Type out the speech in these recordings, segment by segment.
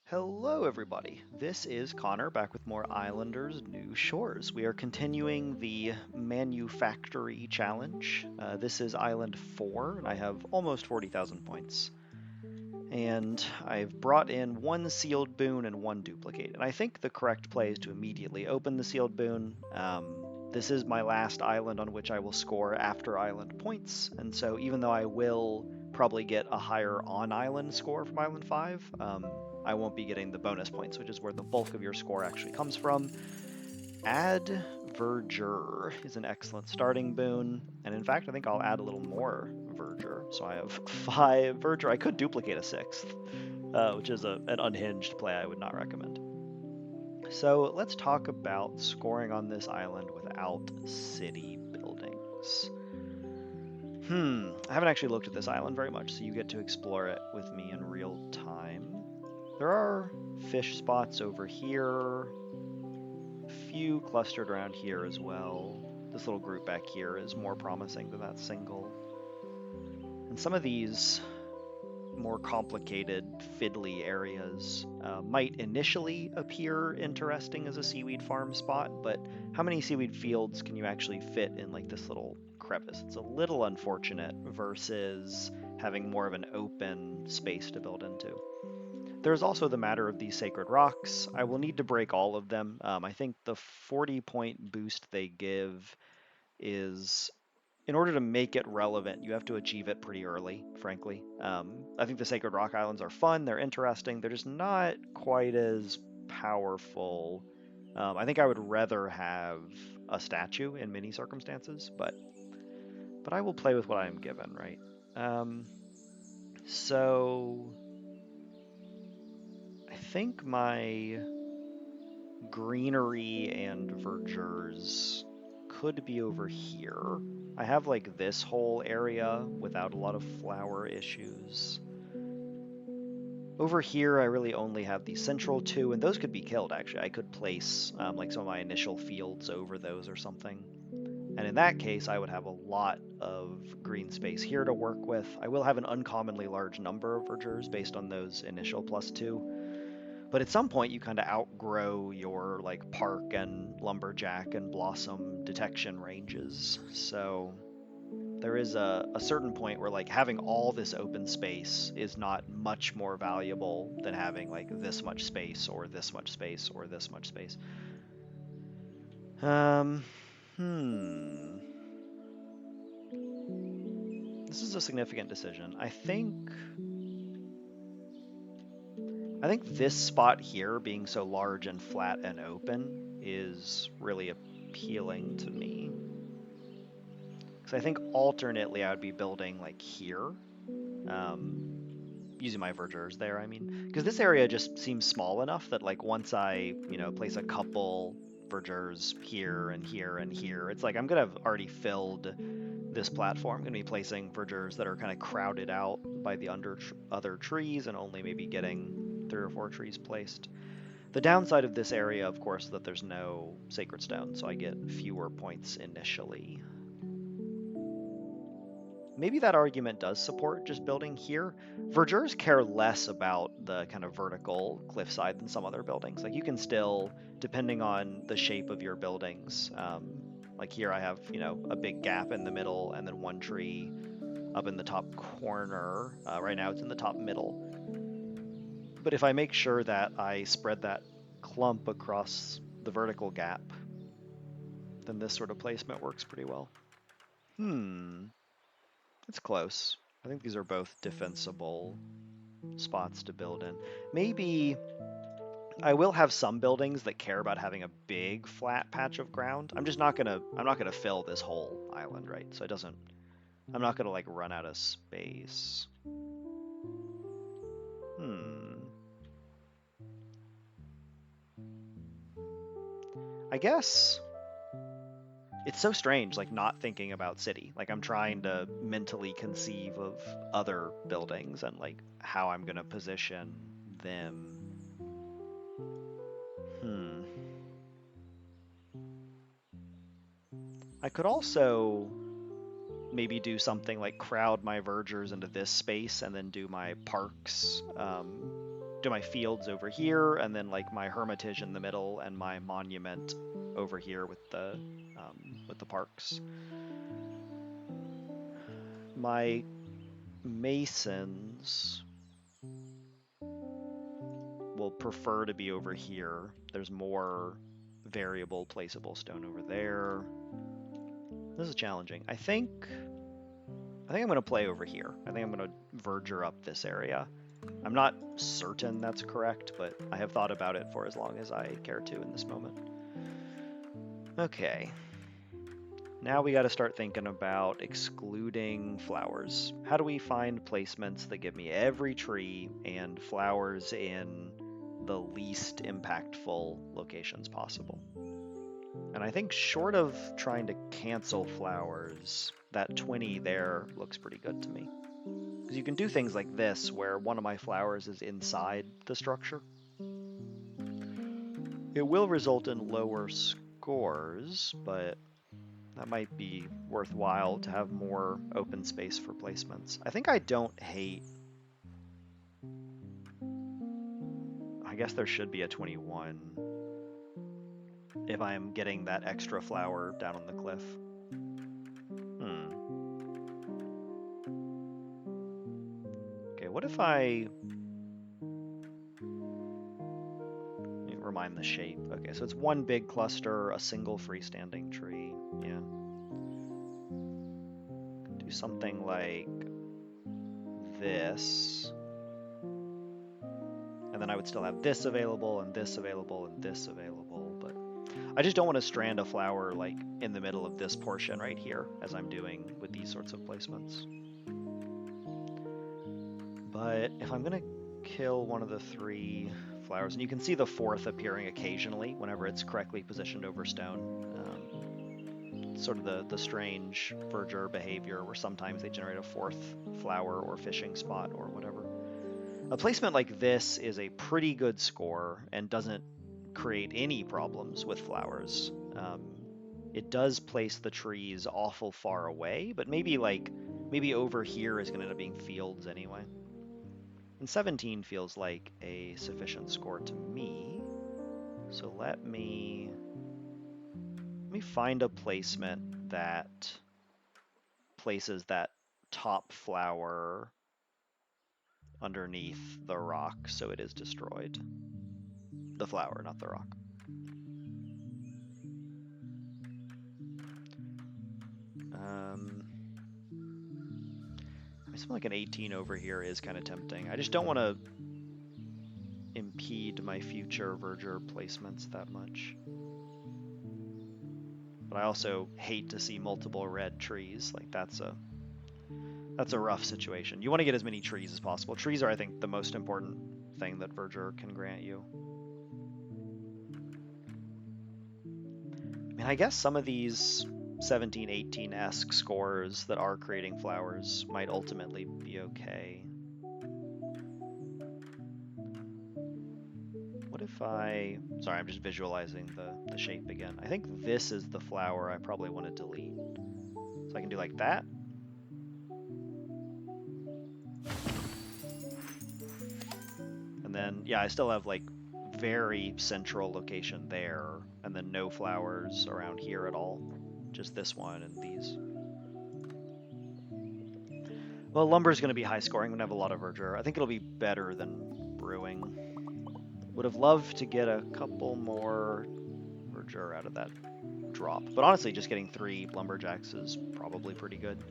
Hello, everybody. This is Connor back with more Islanders New Shores. We are continuing the Manufactory challenge. This is Island 4, and I have almost 40,000 points. And I've brought in one sealed boon and one duplicate. And I think the correct play is to immediately open the sealed boon. This is my last island on which I will score after island points. And so even though I will probably get a higher on island score from island 5, I won't be getting the bonus points, which is where the bulk of your score actually comes from. Add verdure is an excellent starting boon. And in fact, I think I'll add a little more verdure. So I have 5 verdure. I could duplicate a 6th, which is an unhinged play I would not recommend. So let's talk about scoring on this island without city buildings. I haven't actually looked at this island very much, so you get to explore it with me in real time. There are fish spots over here, a few clustered around here as well. This little group back here is more promising than that single. And some of these more complicated, fiddly areas might initially appear interesting as a seaweed farm spot, but how many seaweed fields can you actually fit in like this little crevice? It's a little unfortunate versus having more of an open space to build into. There's also the matter of these sacred rocks. I will need to break all of them. I think the 40-point boost they give is, in order to make it relevant, you have to achieve it pretty early, frankly. I think the Sacred Rock Islands are fun, they're interesting, they're just not quite as powerful. I think I would rather have a statue in many circumstances, but I will play with what I am given, right? So I think my greenery and verdures could be over here. I have like this whole area without a lot of flower issues. Over here, I really only have the central two, and those could be killed actually. I could place like some of my initial fields over those or something. And in that case, I would have a lot of green space here to work with. I will have an uncommonly large number of verdures based on those initial +2. But at some point, you kind of outgrow your like park and lumberjack and blossom detection ranges. So there is a certain point where like having all this open space is not much more valuable than having like this much space or this much space or this much space. Um, hmm. This is a significant decision. I think this spot here being so large and flat and open is really appealing to me. Because I think alternately I would be building like here, using my verdures there, I mean. Because this area just seems small enough that like once I, place a couple verdures here and here and here, it's like I'm going to have already filled this platform. I'm going to be placing verdures that are kind of crowded out by the other trees and only maybe getting 3 or 4 trees placed. The downside of this area, of course, is that there's no sacred stone, so I get fewer points initially. Maybe that argument does support just building here. Verdures care less about the kind of vertical cliffside than some other buildings. Like you can still, depending on the shape of your buildings, like here I have, a big gap in the middle and then one tree up in the top corner. Right now it's in the top middle. But if I make sure that I spread that clump across the vertical gap, then this sort of placement works pretty well. It's close. I think these are both defensible spots to build in. Maybe I will have some buildings that care about having a big flat patch of ground. I'm not gonna fill this whole island, right? So I'm not gonna like run out of space. Hmm. I guess it's so strange, like not thinking about city. Like I'm trying to mentally conceive of other buildings and like how I'm gonna position them. Hmm. I could also maybe do something like crowd my verdures into this space and then do my parks do my fields over here, and then like my hermitage in the middle, and my monument over here with the parks. My masons will prefer to be over here. There's more variable placeable stone over there. This is challenging. I think I'm going to play over here. I think I'm going to verdure up this area. I'm not certain that's correct, but I have thought about it for as long as I care to in this moment. Okay. Now we got to start thinking about excluding flowers. How do we find placements that give me every tree and flowers in the least impactful locations possible? And I think short of trying to cancel flowers, that 20 there looks pretty good to me. Because you can do things like this, where one of my flowers is inside the structure. It will result in lower scores, but that might be worthwhile to have more open space for placements. I think I don't hate... I guess there should be a 21 if I'm getting that extra flower down on the cliff. Okay, what if I... Let me remind the shape. Okay, so it's one big cluster, a single freestanding tree. Yeah. Do something like this. And then I would still have this available, and this available, and this available, but I just don't want to strand a flower like in the middle of this portion right here, as I'm doing with these sorts of placements. But if I'm going to kill one of the 3 flowers, and you can see the 4th appearing occasionally whenever it's correctly positioned over stone. Sort of the strange verdure behavior where sometimes they generate a 4th flower or fishing spot or whatever. A placement like this is a pretty good score and doesn't create any problems with flowers. It does place the trees awful far away, but maybe over here is going to end up being fields anyway. And 17 feels like a sufficient score to me. So let me find a placement that places that top flower underneath the rock so it is destroyed. The flower, not the rock. Something like an 18 over here is kind of tempting. I just don't want to impede my future verdure placements that much. But I also hate to see multiple red trees. Like that's a rough situation. You want to get as many trees as possible. Trees are, I think, the most important thing that verdure can grant you. I mean, I guess some of these 17, 18-esque scores that are creating flowers might ultimately be okay. What if I... Sorry, I'm just visualizing the shape again. I think this is the flower I probably want to delete. So I can do like that. And then, yeah, I still have like very central location there, and then no flowers around here at all. Just this one and these. Well, lumber is going to be high scoring. I'm going to have a lot of verdure. I think it'll be better than brewing. Would have loved to get a couple more verdure out of that drop. But honestly, just getting 3 lumberjacks is probably pretty good.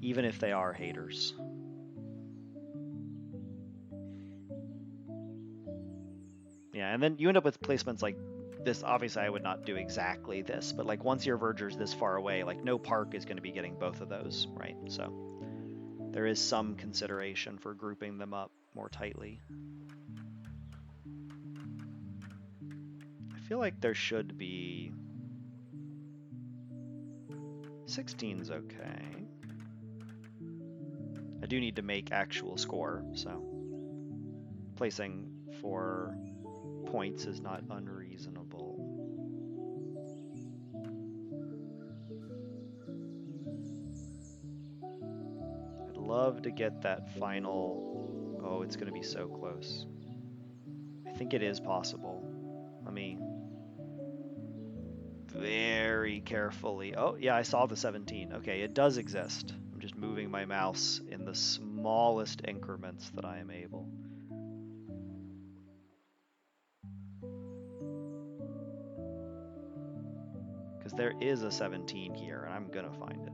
Even if they are haters. Yeah, and then you end up with placements like this. Obviously, I would not do exactly this, but like once your verdure's this far away, like no park is going to be getting both of those, right? So there is some consideration for grouping them up more tightly. I feel like there should be... 16's okay. I do need to make actual score, so placing 4 points is not unreasonable. I'd love to get that final... Oh, it's going to be so close. I think it is possible. Let me very carefully... Oh, yeah, I saw the 17. Okay, it does exist. I'm just moving my mouse in the smallest increments that I am able. Because there is a 17 here, and I'm going to find it.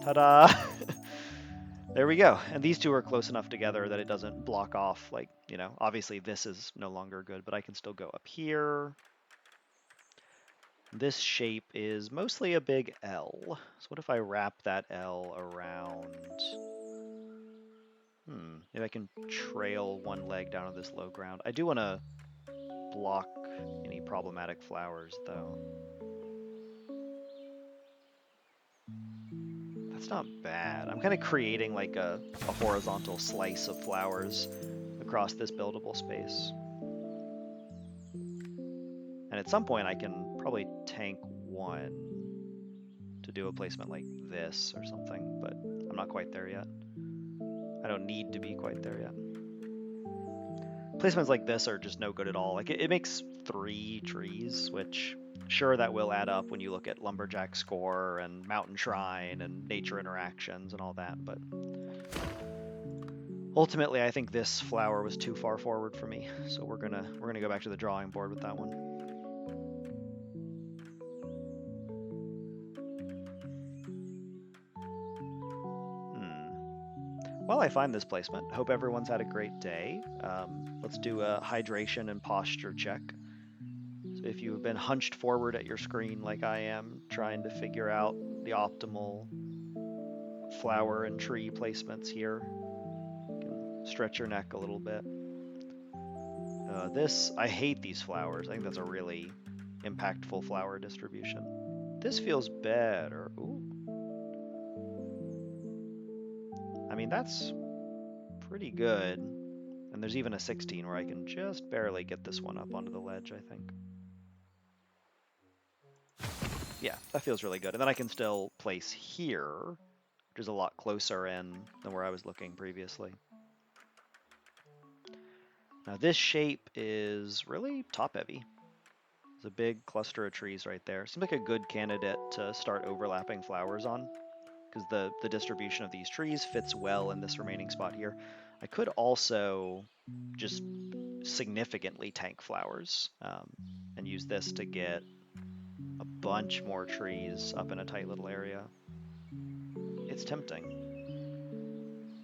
Ta-da! There we go. And these two are close enough together that it doesn't block off. Like, you know, obviously this is no longer good, but I can still go up here. This shape is mostly a big L. So what if I wrap that L around... maybe I can trail one leg down to this low ground. I do want to block any problematic flowers, though. That's not bad. I'm kind of creating like a horizontal slice of flowers across this buildable space. And at some point I can probably tank one to do a placement like this or something, but I'm not quite there yet. I don't need to be quite there yet. Placements like this are just no good at all. Like it makes 3 trees, which sure that will add up when you look at Lumberjack Score and Mountain Shrine and Nature Interactions and all that, but ultimately I think this flower was too far forward for me, so we're gonna go back to the drawing board with that one. While I find this placement, hope everyone's had a great day. Let's do a hydration and posture check. So if you've been hunched forward at your screen like I am, trying to figure out the optimal flower and tree placements here, you can stretch your neck a little bit. I hate these flowers. I think that's a really impactful flower distribution. This feels better. Ooh. I mean, that's pretty good. And there's even a 16 where I can just barely get this one up onto the ledge, I think. Yeah, that feels really good. And then I can still place here, which is a lot closer in than where I was looking previously. Now this shape is really top-heavy. There's a big cluster of trees right there. Seems like a good candidate to start overlapping flowers on, because the distribution of these trees fits well in this remaining spot here. I could also just significantly tank flowers and use this to get a bunch more trees up in a tight little area. It's tempting.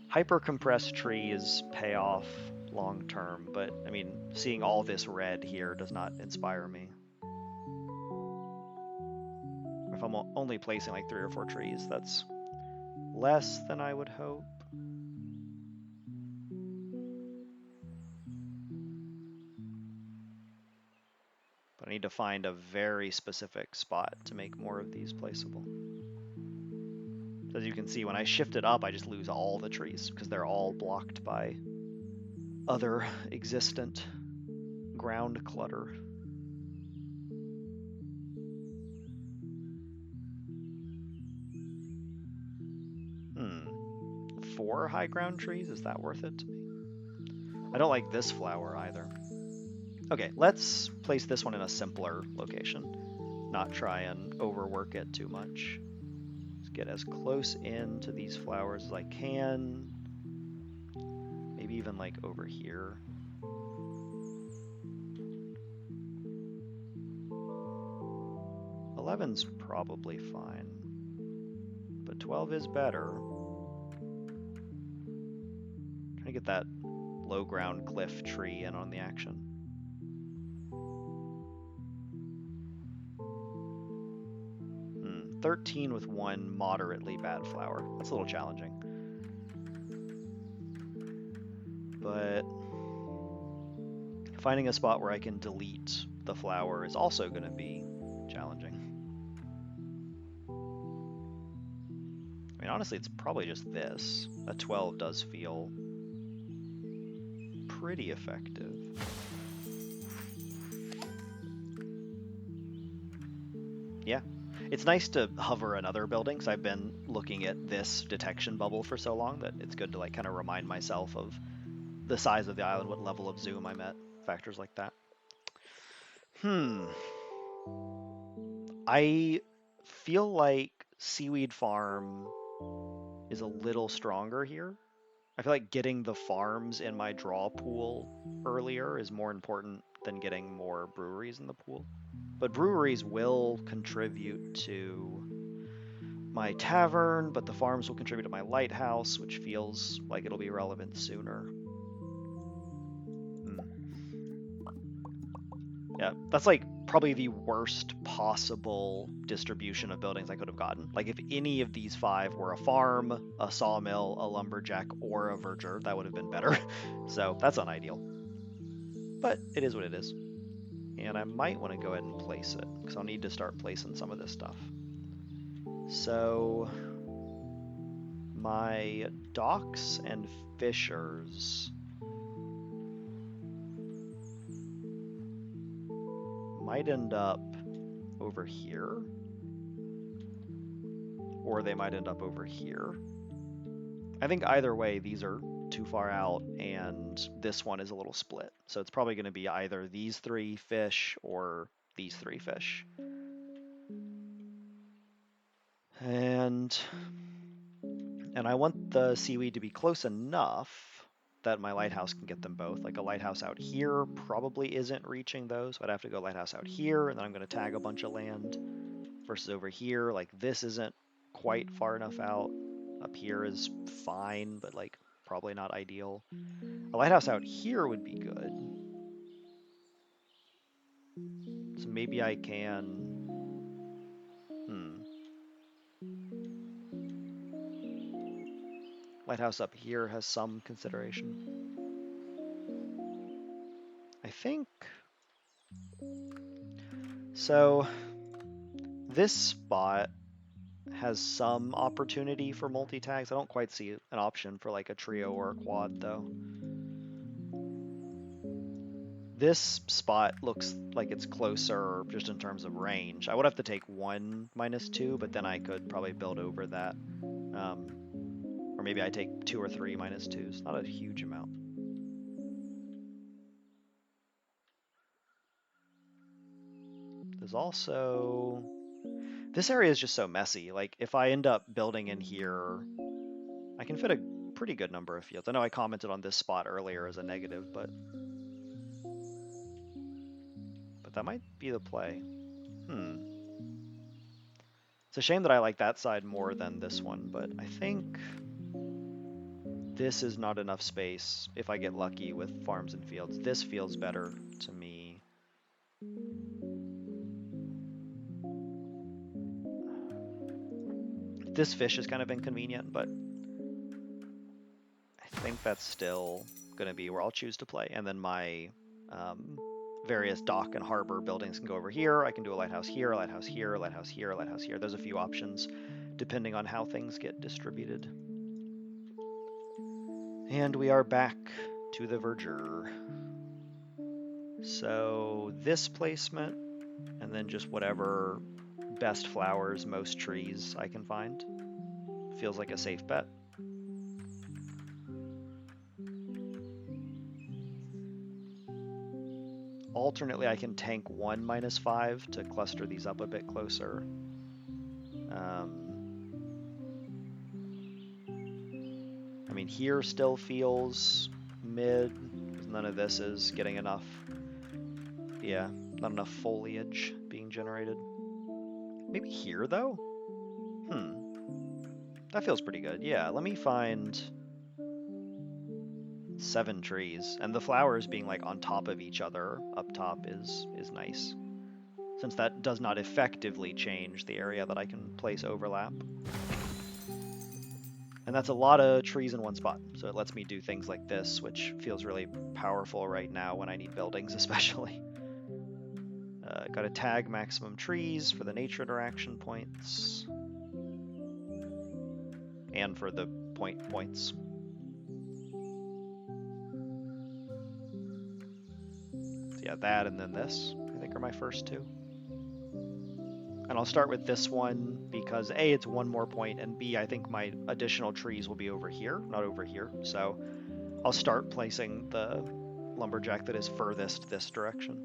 Hyper-compressed trees pay off long term, but I mean, seeing all this red here does not inspire me. If I'm only placing like 3 or 4 trees, that's less than I would hope. But I need to find a very specific spot to make more of these placeable. As you can see, when I shift it up, I just lose all the trees because they're all blocked by other existent ground clutter. Four high ground trees? Is that worth it to me? I don't like this flower either. Okay, let's place this one in a simpler location. Not try and overwork it too much. Let's get as close in to these flowers as I can. Maybe even like over here. Eleven's probably fine, but 12 is better. Trying to get that low ground cliff tree in on the action. Hmm, 13 with one moderately bad flower. That's a little challenging. But finding a spot where I can delete the flower is also going to be challenging. I mean, honestly, it's probably just this. A 12 does feel pretty effective. Yeah. It's nice to hover in other buildings. I've been looking at this detection bubble for so long that it's good to like kind of remind myself of the size of the island, what level of zoom I'm at, factors like that. I feel like Seaweed Farm is a little stronger here. I feel like getting the farms in my draw pool earlier is more important than getting more breweries in the pool. But breweries will contribute to my tavern, but the farms will contribute to my lighthouse, which feels like it'll be relevant sooner. Hmm. Yeah, that's like probably the worst possible distribution of buildings I could have gotten. Like if any of these five were a farm, a sawmill, a lumberjack, or a verdure, that would have been better. So that's not ideal. But it is what it is. And I might want to go ahead and place it, because I'll need to start placing some of this stuff. So my docks and fishers might end up over here, or they might end up over here. I think either way, these are too far out, and this one is a little split. So it's probably going to be either these three fish or these three fish. And I want the seaweed to be close enough that my lighthouse can get them both. Like a lighthouse out here probably isn't reaching those. So I'd have to go lighthouse out here, and then I'm going to tag a bunch of land. Versus over here, like this isn't quite far enough out. Up here is fine, but like probably not ideal. A lighthouse out here would be good. So maybe I can... Lighthouse up here has some consideration. I think... So this spot has some opportunity for multi-tags. I don't quite see an option for like a trio or a quad though. This spot looks like it's closer just in terms of range. I would have to take 1 -2, but then I could probably build over that. Or maybe I take 2 or 3 -2s. Not a huge amount. There's also... This area is just so messy. Like, if I end up building in here, I can fit a pretty good number of fields. I know I commented on this spot earlier as a negative, but that might be the play. It's a shame that I like that side more than this one, but I think this is not enough space if I get lucky with farms and fields. This feels better to me. This fish is kind of inconvenient, but I think that's still going to be where I'll choose to play. And then my various dock and harbor buildings can go over here. I can do a lighthouse here, a lighthouse here, a lighthouse here, a lighthouse here. There's a few options depending on how things get distributed. And we are back to the verdure. So this placement, and then just whatever best flowers, most trees I can find. Feels like a safe bet. Alternately, I can tank 1 -5 to cluster these up a bit closer. I mean, here still feels mid, because none of this is getting enough. Yeah, not enough foliage being generated. Maybe here, though? That feels pretty good. Yeah, let me find 7 trees, and the flowers being like on top of each other up top is nice, since that does not effectively change the area that I can place overlap. And that's a lot of trees in one spot, so it lets me do things like this, which feels really powerful right now when I need buildings especially. Got to tag maximum trees for the nature interaction points, and for the points. So yeah, that and then this, I think, are my first 2. And I'll start with this one because A, it's one more point, and B, I think my additional trees will be over here, not over here. So I'll start placing the lumberjack that is furthest this direction.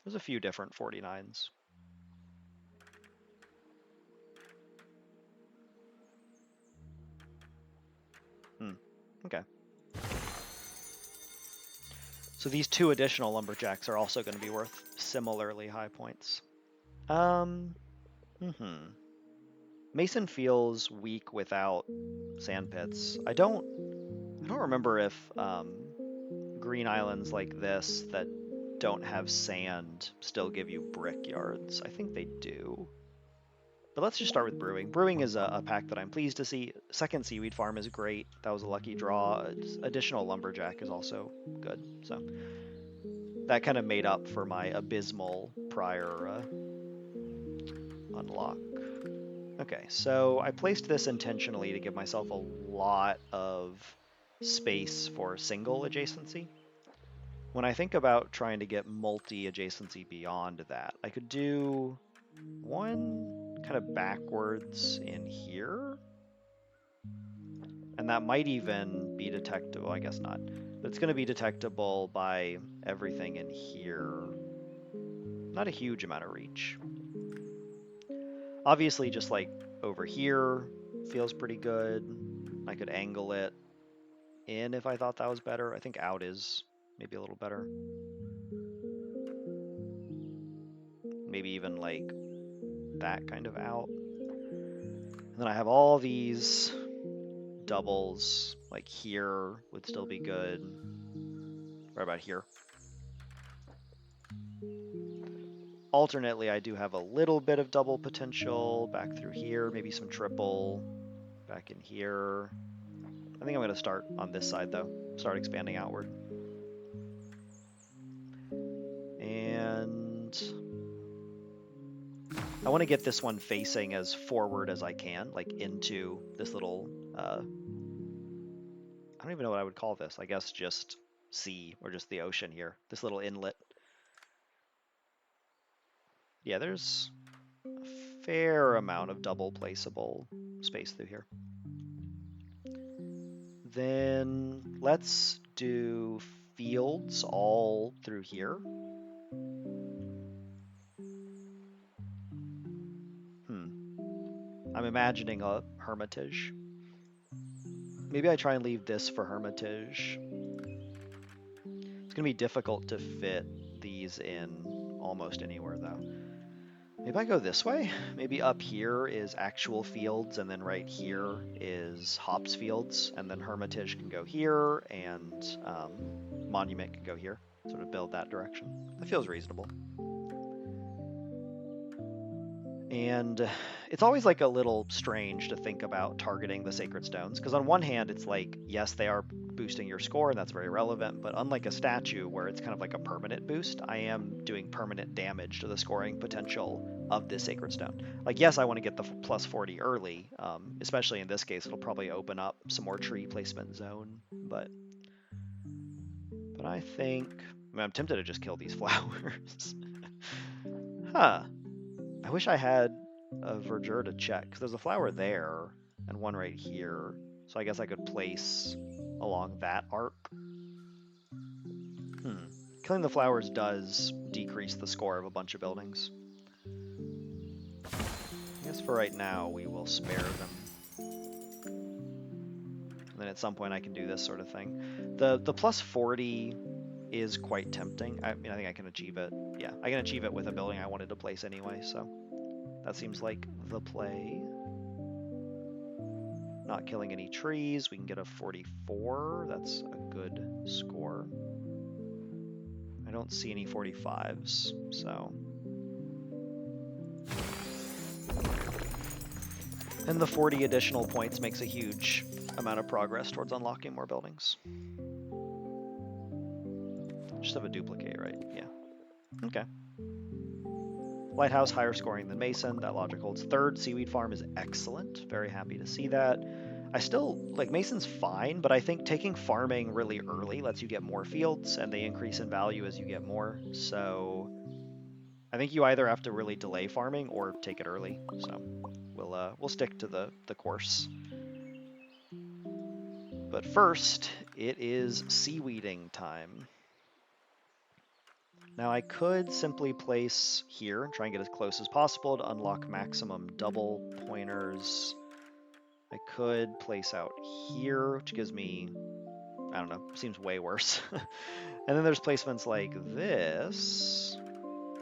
There's a few different 49s. Okay. So these 2 additional lumberjacks are also going to be worth similarly high points. Mason feels weak without sand pits. I don't remember if green islands like this that don't have sand still give you brickyards. I think they do. But let's just start with brewing. Brewing is a pack that I'm pleased to see. Second seaweed farm is great. That was a lucky draw. Additional lumberjack is also good. So that kind of made up for my abysmal prior unlock. Okay, so I placed this intentionally to give myself a lot of space for single adjacency. When I think about trying to get multi-adjacency beyond that, I could do one kind of backwards in here. And that might even be detectable, I guess not. But it's going to be detectable by everything in here. Not a huge amount of reach. Obviously, just like over here feels pretty good. I could angle it in if I thought that was better. I think out is maybe a little better. Maybe even like that kind of out. And then I have all these doubles, like here would still be good. Right about here. Alternately, I do have a little bit of double potential back through here, maybe some triple back in here. I think I'm going to start on this side though, start expanding outward. And I want to get this one facing as forward as I can, like into this little, I don't even know what I would call this. I guess just sea or just the ocean here, this little inlet. Yeah, there's a fair amount of double placeable space through here. Then let's do fields all through here. I'm imagining a hermitage. Maybe I try and leave this for hermitage. It's gonna be difficult to fit these in almost anywhere though. Maybe I go this way? Maybe up here is actual fields, and then right here is hops fields, and then hermitage can go here, and monument can go here. Sort of build that direction. That feels reasonable. And it's always like a little strange to think about targeting the sacred stones, because on one hand it's like, yes, they are boosting your score and that's very relevant, but unlike a statue where it's kind of like a permanent boost, I am doing permanent damage to the scoring potential of this sacred stone. Like, yes, I want to get the plus 40 early, especially in this case it'll probably open up some more tree placement zone, but I think, I mean, I'm tempted to just kill these flowers. Huh. I wish I had a verdure to check, because there's a flower there and one right here. So I guess I could place along that arc. Killing the flowers does decrease the score of a bunch of buildings. I guess for right now we will spare them. And then at some point I can do this sort of thing. The plus 40 is quite tempting. I mean, I think I can achieve it. Yeah, I can achieve it with a building I wanted to place anyway, so that seems like the play. Not killing any trees. We can get a 44. That's a good score. I don't see any 45s, so. And the 40 additional points makes a huge amount of progress towards unlocking more buildings. Just have a duplicate, right? Yeah. Okay. Lighthouse higher scoring than Mason. That logic holds. Third seaweed farm is excellent. Very happy to see that. I still, like, Mason's fine, but I think taking farming really early lets you get more fields, and they increase in value as you get more. So I think you either have to really delay farming or take it early. So we'll stick to the course. But first, it is seaweeding time. Now I could simply place here and try and get as close as possible to unlock maximum double pointers. I could place out here, which gives me, I don't know, seems way worse. And then there's placements like this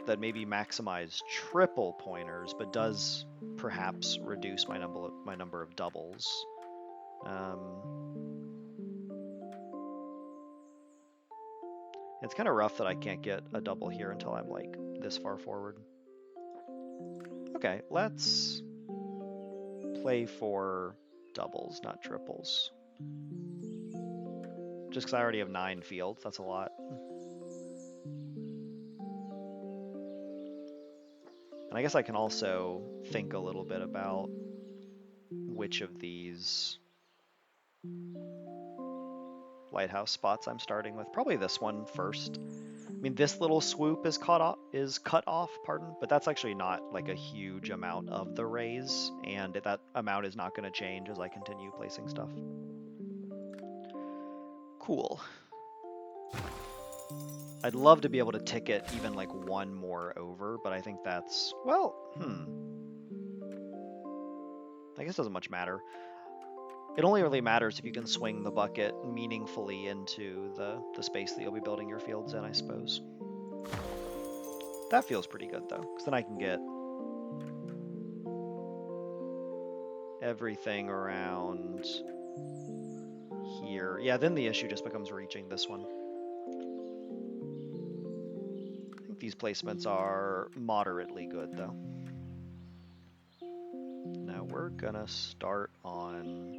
that maybe maximize triple pointers, but does perhaps reduce my number of doubles. It's kind of rough that I can't get a double here until I'm like this far forward. Okay, let's play for doubles, not triples. Just because I already have 9 fields, that's a lot. And I guess I can also think a little bit about which of these lighthouse spots I'm starting with. Probably this one first. I mean, this little swoop is cut off, but that's actually not like a huge amount of the raise, and that amount is not going to change as I continue placing stuff. Cool. I'd love to be able to ticket even like one more over, but I think that's, well, I guess it doesn't much matter. It only really matters if you can swing the bucket meaningfully into the space that you'll be building your fields in, I suppose. That feels pretty good though, because then I can get everything around here. Yeah, then the issue just becomes reaching this one. I think these placements are moderately good though. Now we're gonna start on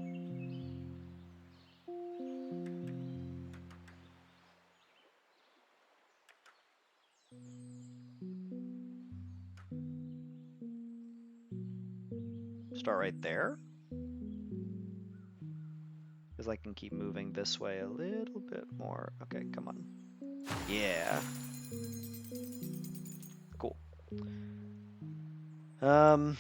right there, because I can keep moving this way a little bit more. Okay, come on. Yeah. Cool. I'm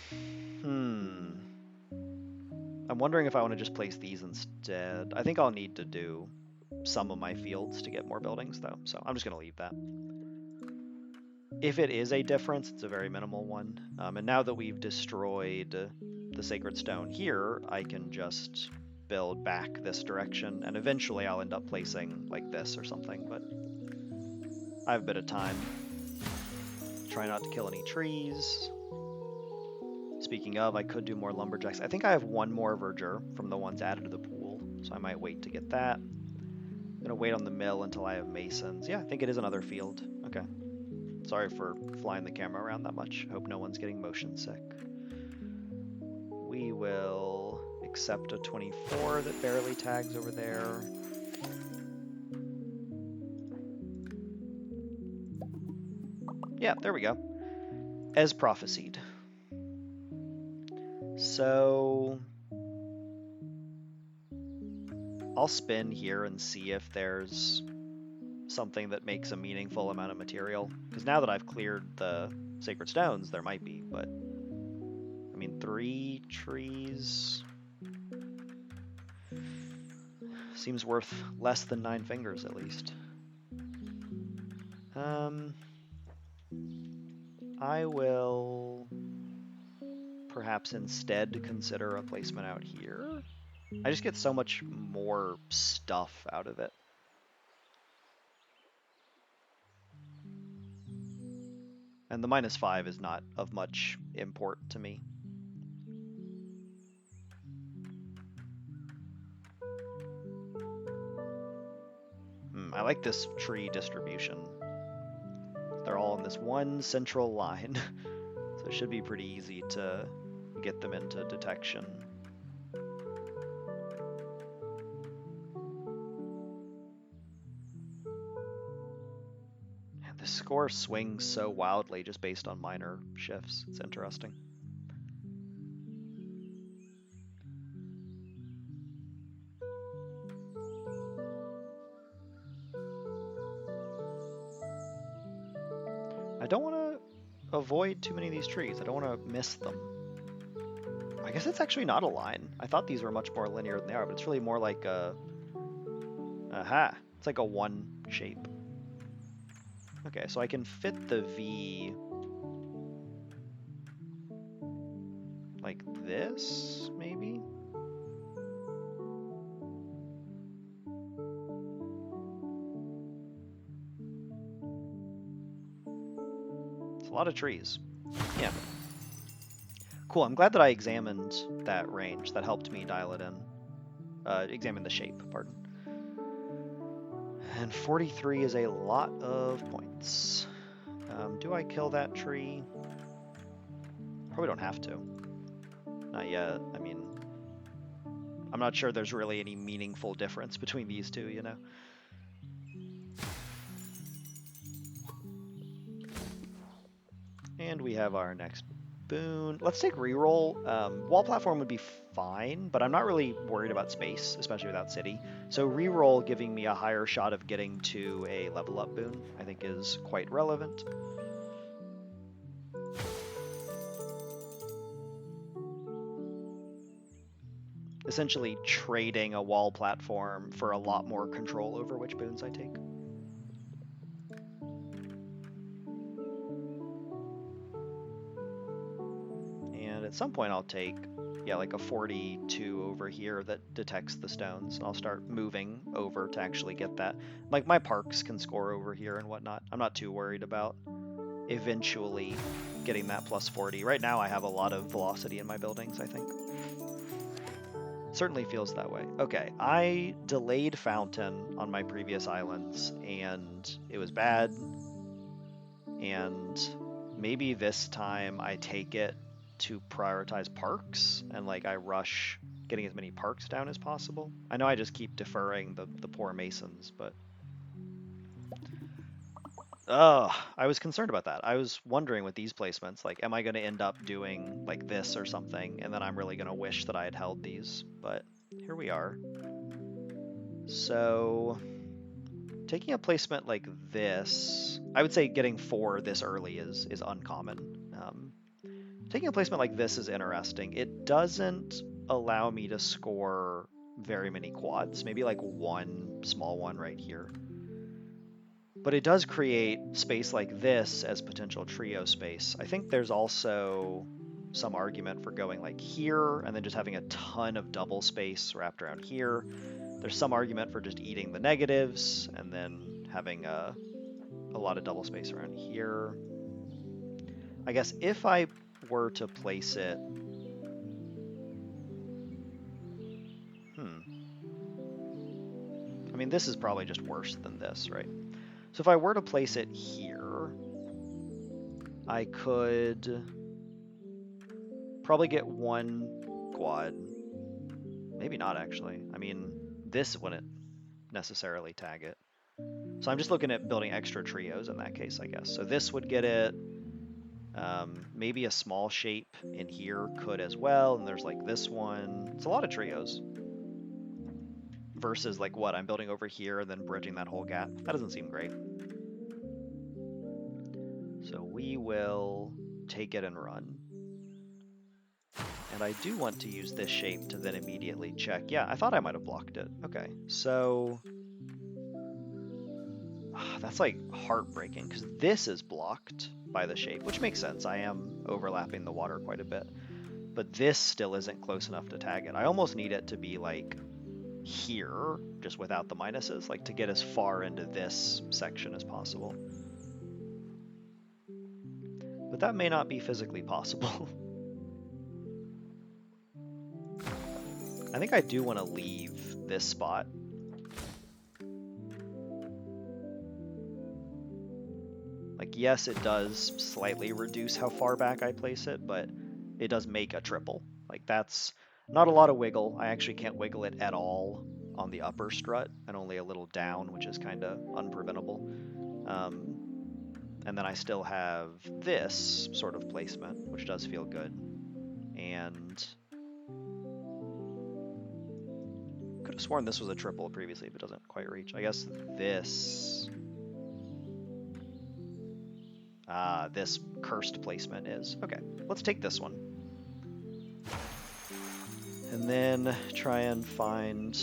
wondering if I want to just place these instead. I think I'll need to do some of my fields to get more buildings though, so I'm just going to leave that. If it is a difference, it's a very minimal one. And now that we've destroyed the sacred stone here, I can just build back this direction, and eventually I'll end up placing like this or something, but I have a bit of time. Try not to kill any trees. Speaking of, I could do more lumberjacks. I think I have one more verdure from the ones added to the pool, so I might wait to get that. I'm gonna wait on the mill until I have masons. Yeah, I think it is another field. Okay. Sorry for flying the camera around that much. Hope no one's getting motion sick. We will accept a 24 that barely tags over there. Yeah, there we go. As prophesied. So I'll spin here and see if there's something that makes a meaningful amount of material. Because now that I've cleared the sacred stones, there might be, but I mean, 3 trees seems worth less than 9 fingers at least. I will perhaps instead consider a placement out here. I just get so much more stuff out of it. And the -5 is not of much import to me. I like this tree distribution. They're all in this one central line, so it should be pretty easy to get them into detection. And the score swings so wildly just based on minor shifts. It's interesting. I don't want to... avoid too many of these trees. I don't want to miss them. I guess it's actually not a line. I thought these were much more linear than they are, but it's really more like a... Aha! It's like a one shape. Okay, so I can fit the V like this, maybe? It's a lot of trees. Yeah. Cool, I'm glad that I examined that range. That helped me dial it in. Examine the shape, pardon. And 43 is a lot of points. Do I kill that tree? Probably don't have to. Not yet. I mean, I'm not sure there's really any meaningful difference between these two, you know? And we have our next boon. Let's take reroll. Wall platform would be fine, but I'm not really worried about space, especially without city. So reroll giving me a higher shot of getting to a level up boon, I think is quite relevant. Essentially trading a wall platform for a lot more control over which boons I take. And at some point I'll take, yeah, like a 42 over here that detects the stones. And I'll start moving over to actually get that. Like my parks can score over here and whatnot. I'm not too worried about eventually getting that plus 40. Right now I have a lot of velocity in my buildings, I think. Certainly feels that way. Okay, I delayed fountain on my previous islands and it was bad. And maybe this time I take it to prioritize parks and like I rush getting as many parks down as possible. I know I just keep deferring the poor masons, but I was concerned about that. I was wondering with these placements, like, am I going to end up doing like this or something, and then I'm really going to wish that I had held these, but here we are. So taking a placement like this, I would say getting 4 this early is uncommon. Taking a placement like this is interesting. It doesn't allow me to score very many quads, maybe like one small one right here. But it does create space like this as potential trio space. I think there's also some argument for going like here and then just having a ton of double space wrapped around here. There's some argument for just eating the negatives and then having a lot of double space around here. I guess if I were to place it... I mean, this is probably just worse than this, right? So if I were to place it here, I could probably get 1 quad. Maybe not, actually. I mean, this wouldn't necessarily tag it. So I'm just looking at building extra trios in that case, I guess. So this would get it. Maybe a small shape in here could as well. And there's like this one. It's a lot of trios. Versus like what I'm building over here and then bridging that whole gap. That doesn't seem great. So we will take it and run. And I do want to use this shape to then immediately check. Yeah, I thought I might have blocked it. Okay, so that's like heartbreaking because this is blocked by the shape, which makes sense. I am overlapping the water quite a bit, but this still isn't close enough to tag it. I almost need it to be like here, just without the minuses, like to get as far into this section as possible. But that may not be physically possible. I think I do want to leave this spot. Like, yes, it does slightly reduce how far back I place it, but it does make a triple. Like, that's not a lot of wiggle. I actually can't wiggle it at all on the upper strut, and only a little down, which is kind of unpreventable. And then I still have this sort of placement, which does feel good. And could have sworn this was a triple previously, but doesn't quite reach. I guess this... This cursed placement is. Okay, let's take this one. And then try and find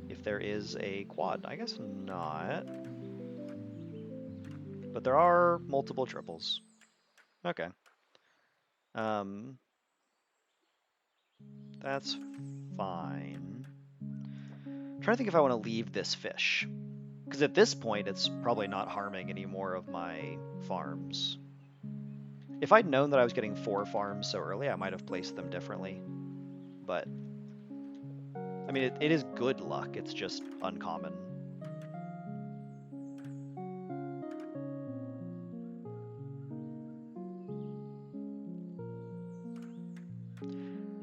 if there is a quad. I guess not. But there are multiple triples. Okay. That's fine. I'm trying to think if I want to leave this fish. Because at this point, it's probably not harming any more of my farms. If I'd known that I was getting 4 farms so early, I might have placed them differently. But, I mean, it is good luck. It's just uncommon.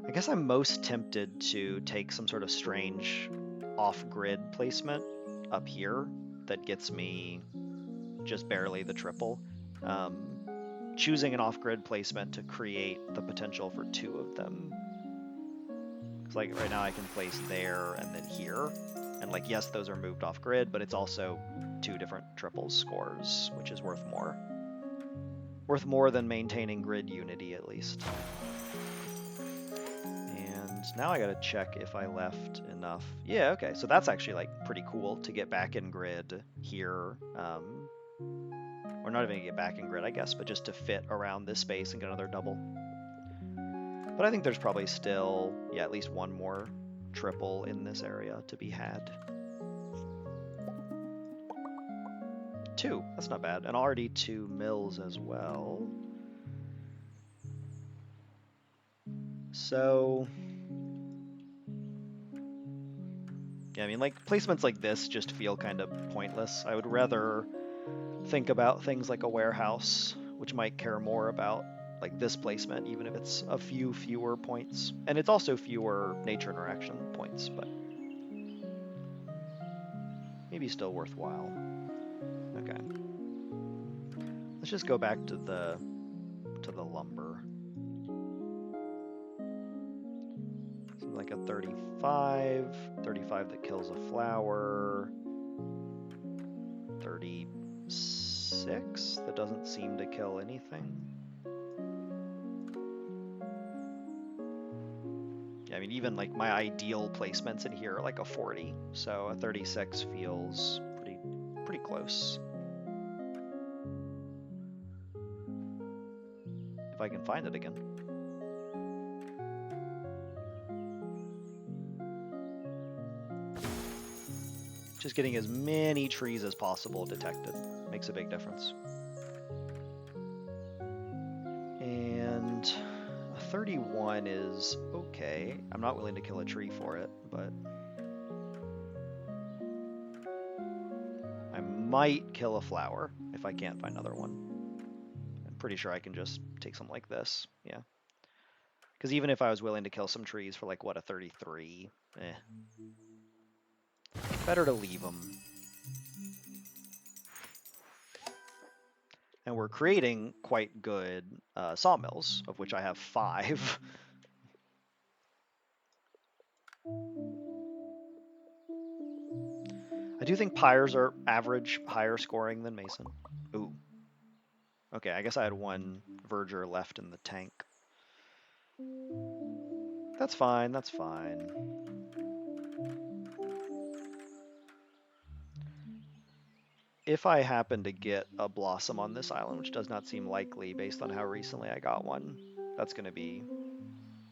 I guess I'm most tempted to take some sort of strange off-grid placement up here that gets me just barely the triple. Choosing an off-grid placement to create the potential for 2 of them. Because like right now I can place there and then here. And like, yes, those are moved off-grid, but it's also 2 different triples scores, which is worth more. Worth more than maintaining grid unity, at least. Now I gotta check if I left enough. Yeah, okay, so that's actually like pretty cool to get back in grid here. Or not even to get back in grid, I guess, but just to fit around this space and get another double. But I think there's probably still, yeah, at least 1 more triple in this area to be had. 2, that's not bad. And already 2 mills as well. So... yeah, I mean, like, placements like this just feel kind of pointless. I would rather think about things like a warehouse, which might care more about, like, this placement, even if it's a few fewer points. And it's also fewer nature interaction points, but maybe still worthwhile. Okay. Let's just go back to the lumber. Something like a 35 that kills a flower, 36 that doesn't seem to kill anything. Yeah, I mean, even like my ideal placements in here are like a 40, so a 36 feels pretty close. If I can find it again. Just getting as many trees as possible detected makes a big difference. And a 31 is okay. I'm not willing to kill a tree for it, but I might kill a flower if I can't find another one. I'm pretty sure I can just take something like this, yeah. Because even if I was willing to kill some trees for like, what, a 33, better to leave them. And we're creating quite good sawmills, of which I have 5. I do think pyres are average higher scoring than mason. Ooh. Okay, I guess I had 1 verdure left in the tank. That's fine, that's fine. If I happen to get a blossom on this island, which does not seem likely based on how recently I got one, that's going to be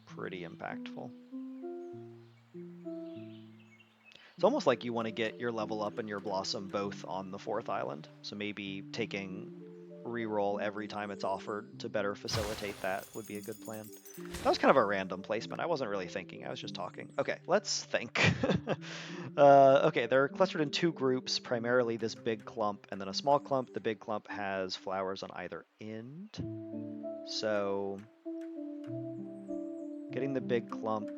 pretty impactful. It's almost like you want to get your level up and your blossom both on the 4th island. So maybe taking reroll every time it's offered to better facilitate that would be a good plan. That was kind of a random placement. I wasn't really thinking. I was just talking. Okay, let's think. Okay, they're clustered in 2 groups, primarily this big clump and then a small clump. The big clump has flowers on either end. So getting the big clump...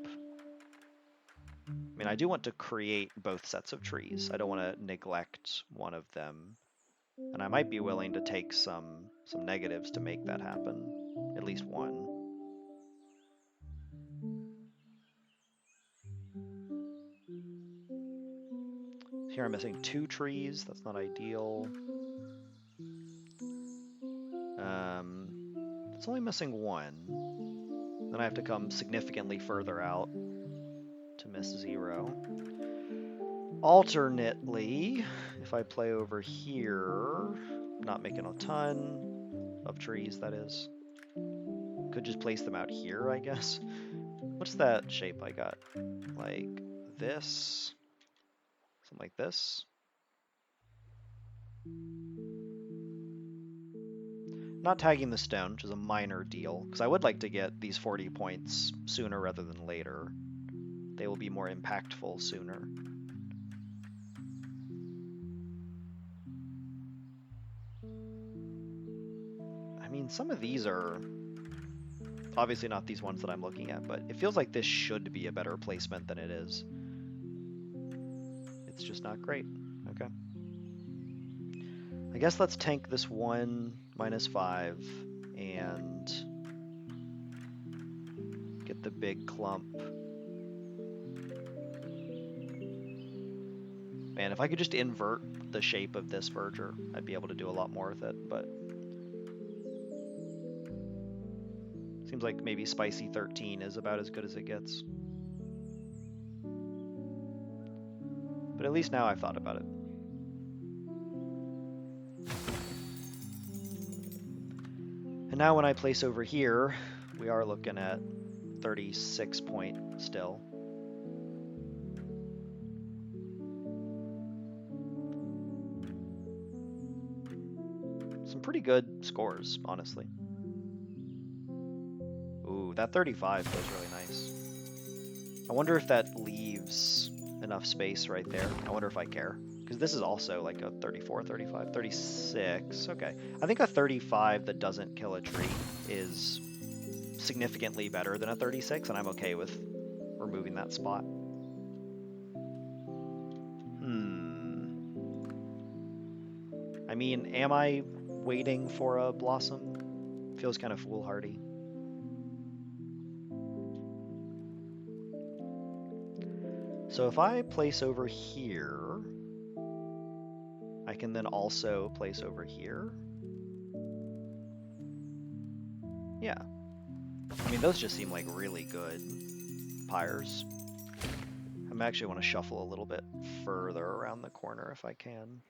I mean, I do want to create both sets of trees. I don't want to neglect one of them. And I might be willing to take some negatives to make that happen. At least 1. Here I'm missing 2 trees. That's not ideal. It's only missing one. Then I have to come significantly further out to miss 0. Alternately, if I play over here, not making a ton of trees, that is. Could just place them out here, I guess. What's that shape I got? Like this? Something like this? Not tagging the stone, which is a minor deal, because I would like to get these 40 points sooner rather than later. They will be more impactful sooner. I mean, some of these are obviously not these ones that I'm looking at, but it feels like this should be a better placement than it is. It's just not great. Okay. I guess let's tank this 1 -5 and get the big clump. Man, if I could just invert the shape of this verdure, I'd be able to do a lot more with it, but seems like maybe spicy 13 is about as good as it gets. But at least now I've thought about it. And now when I place over here, we are looking at 36 point still. Some pretty good scores, honestly. Ooh, that 35 feels really nice. I wonder if that leaves enough space right there. I wonder if I care. Because this is also like a 34, 35, 36. Okay. I think a 35 that doesn't kill a tree is significantly better than a 36, and I'm okay with removing that spot. I mean, am I waiting for a blossom? Feels kind of foolhardy. So if I place over here, I can then also place over here. Yeah. I mean, those just seem like really good pyres. I actually want to shuffle a little bit further around the corner if I can.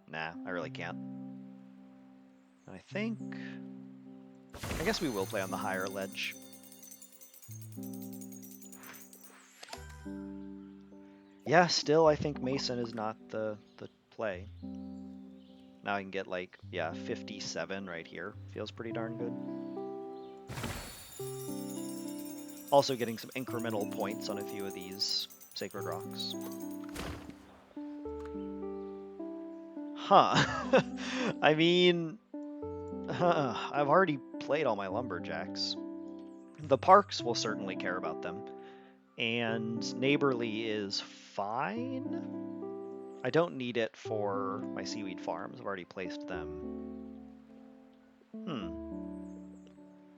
Nah, I really can't. I guess we will play on the higher ledge. Yeah, still I think Mason is not the play. Now I can get like, yeah, 57 right here. Feels pretty darn good. Also getting some incremental points on a few of these sacred rocks. Huh. I mean, I've already played all my lumberjacks. The parks will certainly care about them. And neighborly is fine. I don't need it for my seaweed farms. I've already placed them.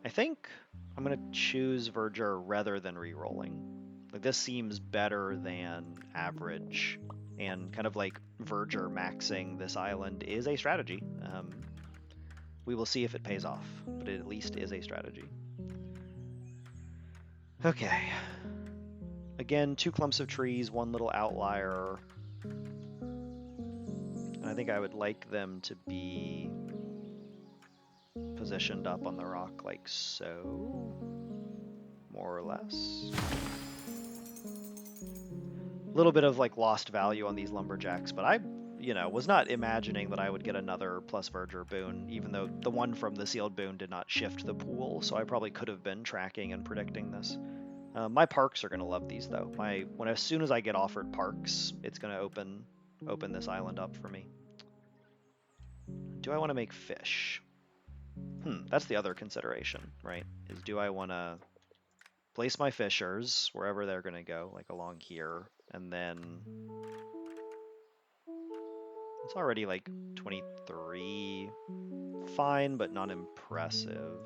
I think I'm going to choose verdure rather than re-rolling. Like, this seems better than average, and kind of like verdure maxing this island is a strategy. We will see if it pays off, but it at least is a strategy. Okay. Again, 2 clumps of trees, 1 little outlier. And I think I would like them to be positioned up on the rock like so, more or less. A little bit of like lost value on these lumberjacks, but I, was not imagining that I would get another plus verdure boon, even though the one from the sealed boon did not shift the pool, so I probably could have been tracking and predicting this. My parks are going to love these though. As soon as I get offered parks, it's going to open this island up for me. Do I want to make fish? That's the other consideration, right? Is do I want to place my fishers wherever they're going to go, like along here, and then it's already like 23, fine, but not impressive.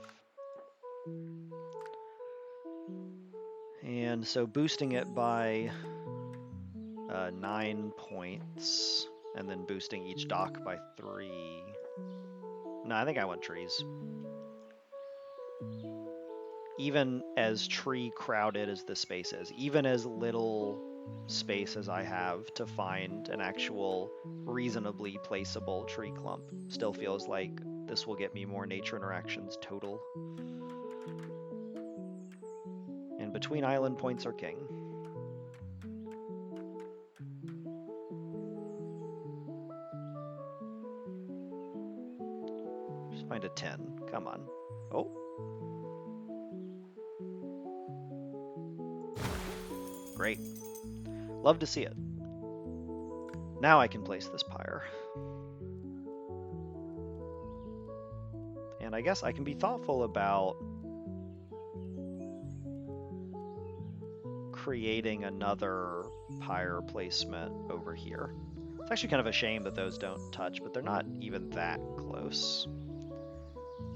And so boosting it by 9 points, and then boosting each dock by 3. No, I think I want trees. Even as tree crowded as this space is, even as little space as I have to find an actual reasonably placeable tree clump, still feels like this will get me more nature interactions total. And between island points are king. Just find a 10. Come on. Oh. Great. Love to see it. Now I can place this pyre. And I guess I can be thoughtful about creating another pyre placement over here. It's actually kind of a shame that those don't touch, but they're not even that close.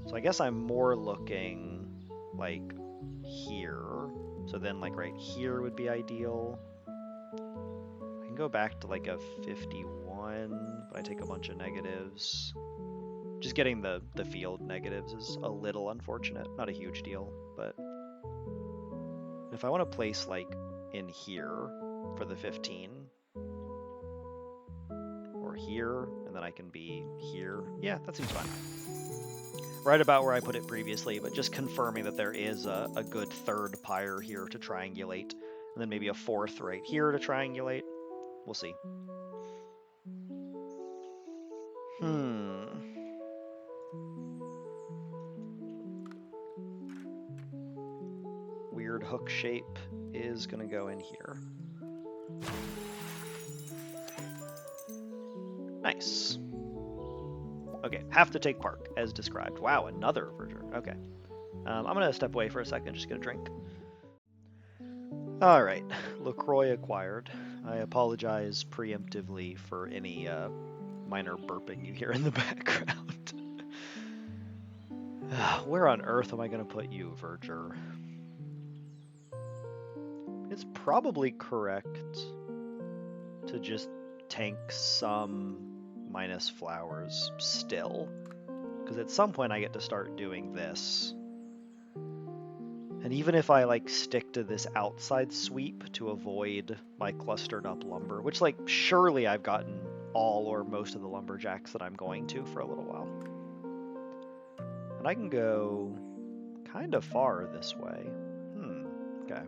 So I guess I'm more looking like here. So then like right here would be ideal. I can go back to like a 51, but I take a bunch of negatives. Just getting the field negatives is a little unfortunate. Not a huge deal, but if I want to place like in here for the 15, or here, and then I can be here. Yeah, that seems fine. Right about where I put it previously, but just confirming that there is a good third pyre here to triangulate, and then maybe a fourth right here to triangulate. We'll see. Weird hook shape is going to go in here. Nice. Okay, have to take park, as described. Wow, another verdure. Okay. I'm going to step away for a second, just get a drink. Alright, LaCroix acquired. I apologize preemptively for any minor burping you hear in the background. Where on earth am I going to put you, verdure? It's probably correct to just tank some minus flowers still, because at some point I get to start doing this. And even if I like stick to this outside sweep to avoid my clustered up lumber, which like surely I've gotten all or most of the lumberjacks that I'm going to for a little while. And I can go kind of far this way. Okay.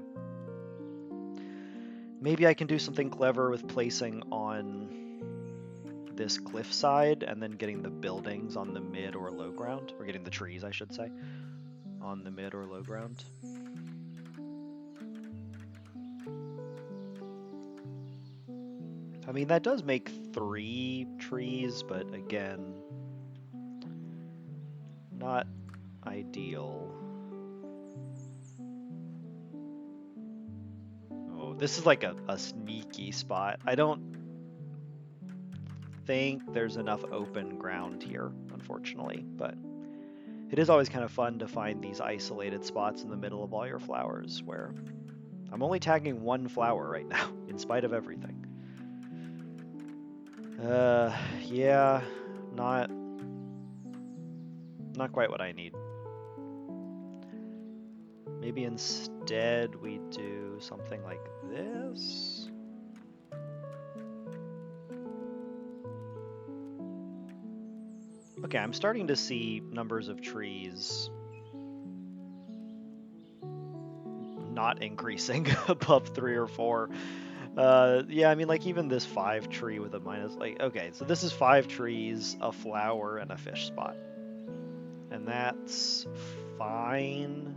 Maybe I can do something clever with placing on this cliffside and then getting the buildings on the mid or low ground, or getting the trees, I should say, on the mid or low ground. I mean, that does make 3 trees, but again, not ideal. Oh, this is like a sneaky spot. I don't think there's enough open ground here, unfortunately, but it is always kind of fun to find these isolated spots in the middle of all your flowers where I'm only tagging 1 flower right now, in spite of everything. Yeah, not quite what I need. Maybe instead we do something like this. Okay, I'm starting to see numbers of trees not increasing above 3 or 4. Yeah, I mean, like even this 5 tree with a minus, like, okay, so this is 5 trees, a flower, and a fish spot. And that's fine.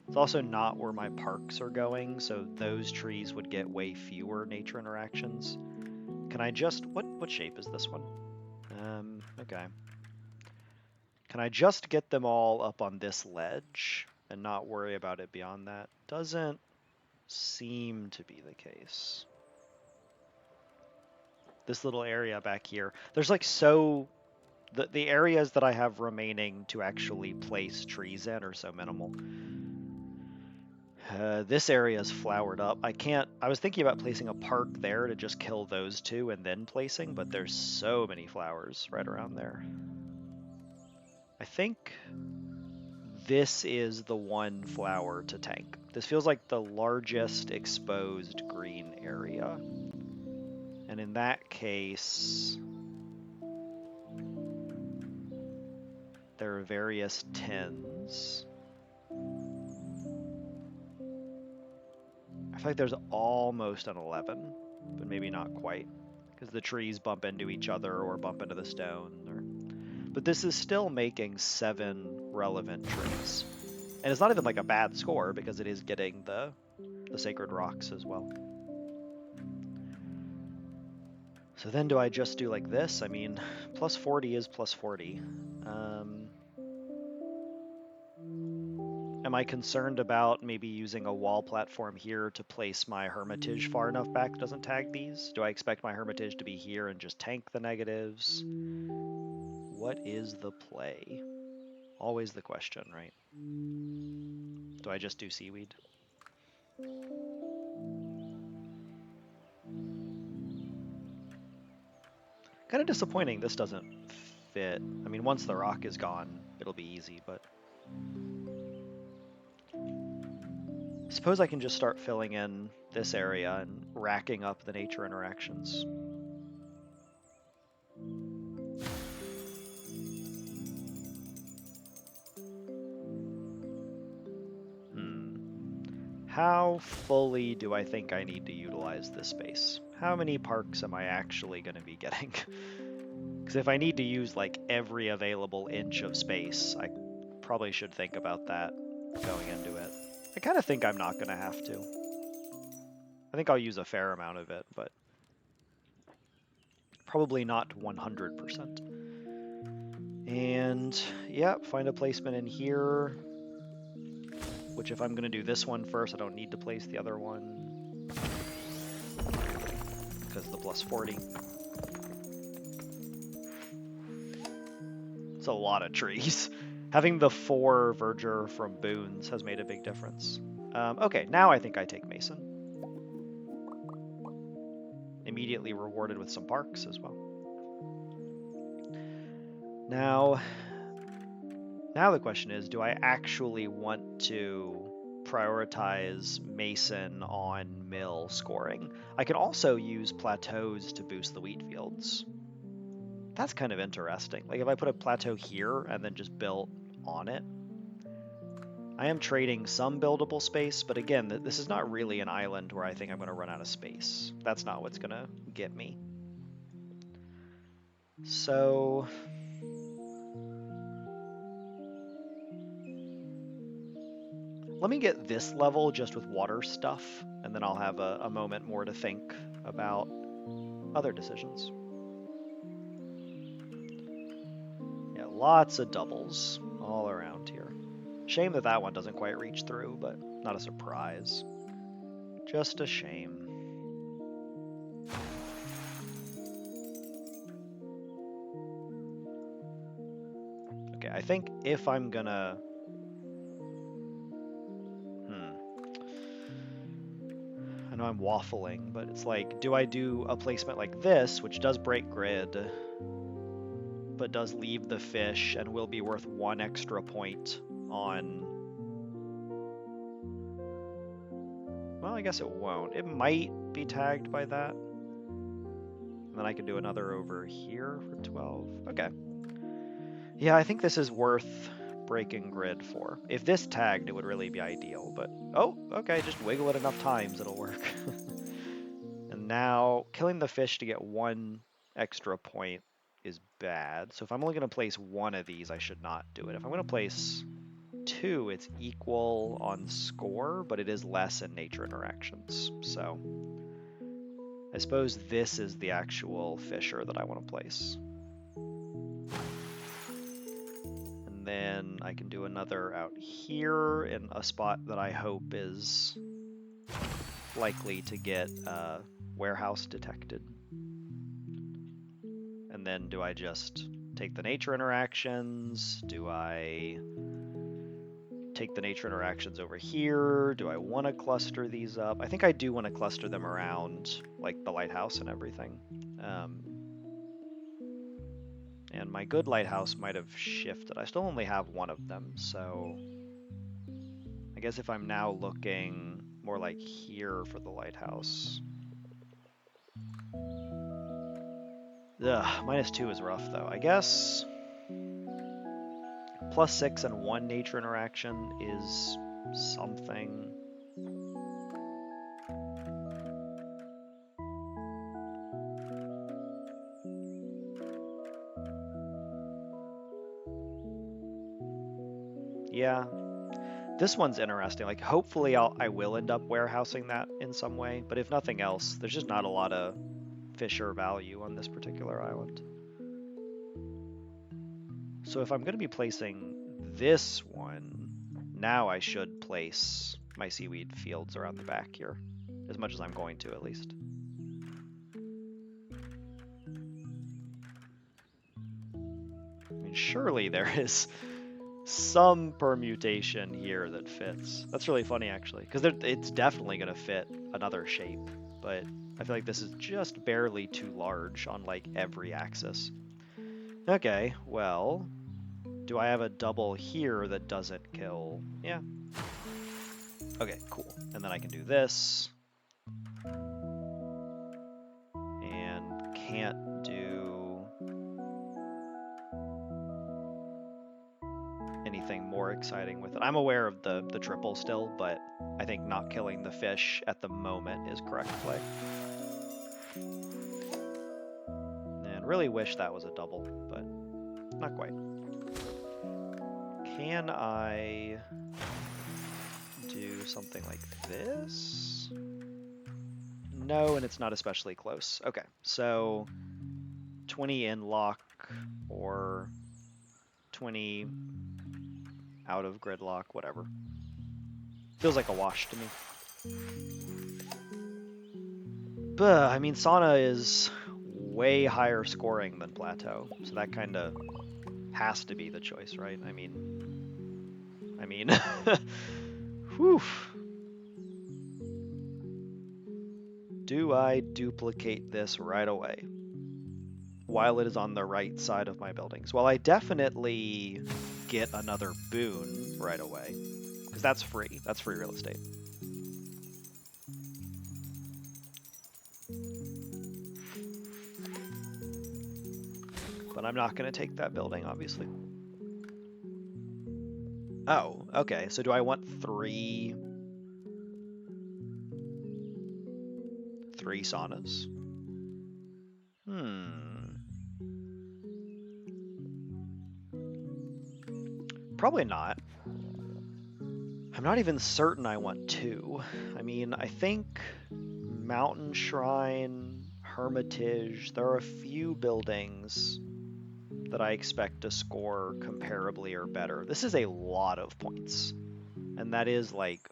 It's also not where my parks are going, so those trees would get way fewer nature interactions. Can I just, what shape is this one? Okay. Can I just get them all up on this ledge and not worry about it beyond that? Doesn't seem to be the case. This little area back here, there's like the areas that I have remaining to actually place trees in are so minimal. This area is flowered up. I was thinking about placing a park there to just kill those 2 and then placing, but there's so many flowers right around there. I think this is the one flower to tank. This feels like the largest exposed green area. And in that case, there are various 10s. I feel like there's almost an 11, but maybe not quite, because the trees bump into each other or bump into the stone. But this is still making 7 relevant trees. And it's not even like a bad score, because it is getting the sacred rocks as well. So then do I just do like this? I mean, plus 40 is plus 40. Am I concerned about maybe using a wall platform here to place my Hermitage far enough back that doesn't tag these? Do I expect my Hermitage to be here and just tank the negatives? What is the play? Always the question, right? Do I just do seaweed? Kind of disappointing this doesn't fit. I mean, once the rock is gone, it'll be easy, but... I suppose I can just start filling in this area and racking up the nature interactions. How fully do I think I need to utilize this space? How many parks am I actually going to be getting? Because if I need to use like every available inch of space, I probably should think about that going into it. I kind of think I'm not going to have to. I think I'll use a fair amount of it, but probably not 100%. And yeah, find a placement in here, which if I'm going to do this one first, I don't need to place the other one because of the plus 40. It's a lot of trees. Having the 4 verdure from boons has made a big difference. Okay, now I think I take Mason. Immediately rewarded with some parks as well. Now the question is, do I actually want to prioritize Mason on mill scoring? I can also use plateaus to boost the wheat fields. That's kind of interesting. Like if I put a plateau here and then just built on it, I am trading some buildable space, but again, this is not really an island where I think I'm going to run out of space. That's not what's going to get me. So let me get this level just with water stuff, and then I'll have a moment more to think about other decisions. Yeah, lots of doubles all around here. Shame that that one doesn't quite reach through, but not a surprise. Just a shame. Okay, I think if I'm gonna... I know I'm waffling, but it's like, do I do a placement like this, which does break grid, but does leave the fish and will be worth 1 extra point on... Well, I guess it won't. It might be tagged by that. And then I can do another over here for 12. Okay. Yeah, I think this is worth breaking grid for. If this tagged, it would really be ideal, but... Oh, okay, just wiggle it enough times, it'll work. And now, killing the fish to get 1 extra point is bad. So if I'm only going to place 1 of these, I should not do it. If I'm going to place 2, it's equal on score, but it is less in nature interactions. So I suppose this is the actual fisher that I want to place. And then I can do another out here in a spot that I hope is likely to get warehouse detected. And then do I just take the nature interactions? Do I take the nature interactions over here? Do I want to cluster these up? I think I do want to cluster them around like the lighthouse and everything. And my good lighthouse might have shifted. I still only have one of them, so I guess if I'm now looking more like here for the lighthouse. Ugh, -2 is rough though. I guess +6 and 1 nature interaction is something. Yeah, this one's interesting. Like, hopefully I will end up warehousing that in some way, but if nothing else, there's just not a lot of fisher value on this particular island. So if I'm going to be placing this one, now I should place my seaweed fields around the back here, as much as I'm going to at least. I mean, surely there is some permutation here that fits. That's really funny, actually, because it's definitely going to fit another shape, but I feel like this is just barely too large on, like, every axis. Okay, well, do I have a double here that doesn't kill? Yeah. Okay, cool. And then I can do this. And can't do anything more exciting with it. I'm aware of the triple still, but I think not killing the fish at the moment is correct play. And really wish that was a double, but not quite. Can I do something like this? No, and it's not especially close. Okay, so 20 in lock or 20 out of gridlock, whatever. Feels like a wash to me. But, I mean, Sauna is way higher scoring than Plateau, so that kind of has to be the choice, right? I mean, whew. Do I duplicate this right away while it is on the right side of my buildings? Well, I definitely get another boon right away, because that's free. That's free real estate. But I'm not going to take that building, obviously. Oh, okay. So do I want three saunas? Probably not. I'm not even certain I want 2. I mean, I think Mountain Shrine, Hermitage, there are a few buildings that I expect to score comparably or better. This is a lot of points, and that is, like,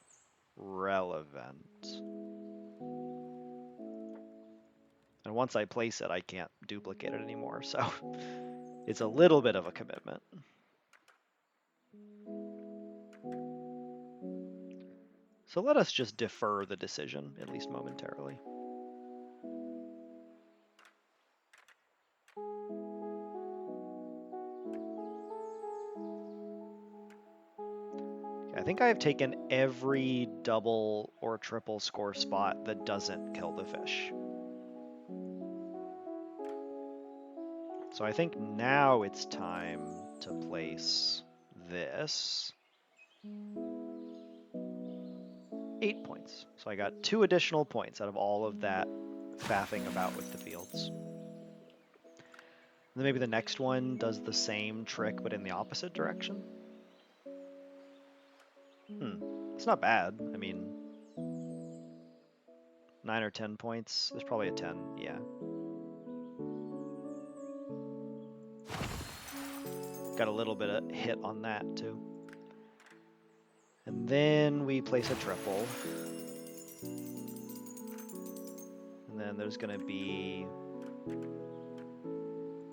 relevant. And once I place it, I can't duplicate it anymore, so it's a little bit of a commitment. So let us just defer the decision, at least momentarily. I think I have taken every double or triple score spot that doesn't kill the fish. So I think now it's time to place this. 8 points. So I got 2 additional points out of all of that faffing about with the fields. And then maybe the next one does the same trick but in the opposite direction. It's not bad. I mean, 9 or 10 points. There's probably a 10, yeah. Got a little bit of hit on that too. And then we place a triple. And then there's gonna be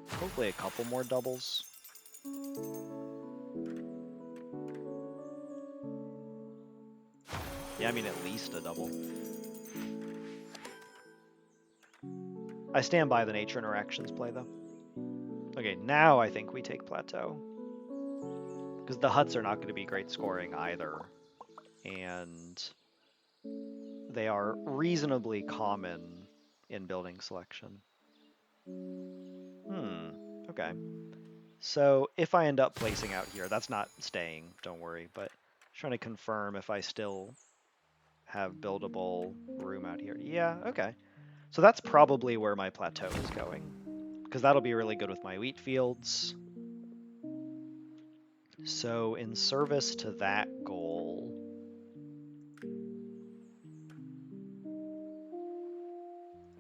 hopefully a couple more doubles. Yeah, I mean at least a double. I stand by the nature interactions play though. Okay, now I think we take plateau. Because the huts are not going to be great scoring either. And they are reasonably common in building selection. Okay. So if I end up placing out here, that's not staying, don't worry, but trying to confirm if I still have buildable room out here. Yeah, okay. So that's probably where my plateau is going, because that'll be really good with my wheat fields. So in service to that goal,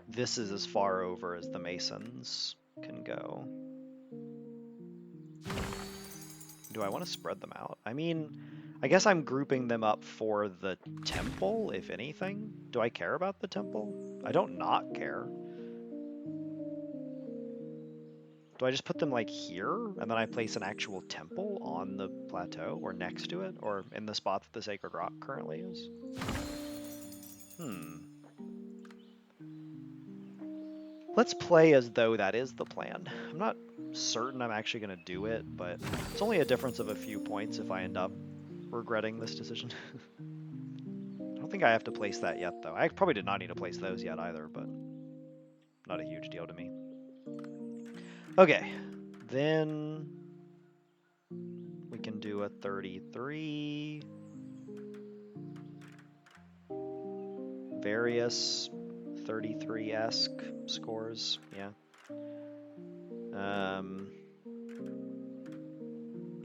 this is as far over as the masons can go. Do I want to spread them out? I mean, I guess I'm grouping them up for the temple, if anything. Do I care about the temple? I don't not care. Do I just put them like here, and then I place an actual temple on the plateau, or next to it, or in the spot that the sacred rock currently is? Let's play as though that is the plan. I'm not certain I'm actually going to do it, but it's only a difference of a few points if I end up regretting this decision. I don't think I have to place that yet, though. I probably did not need to place those yet either, but not a huge deal to me. Okay, then we can do a 33. Various 33-esque scores, yeah.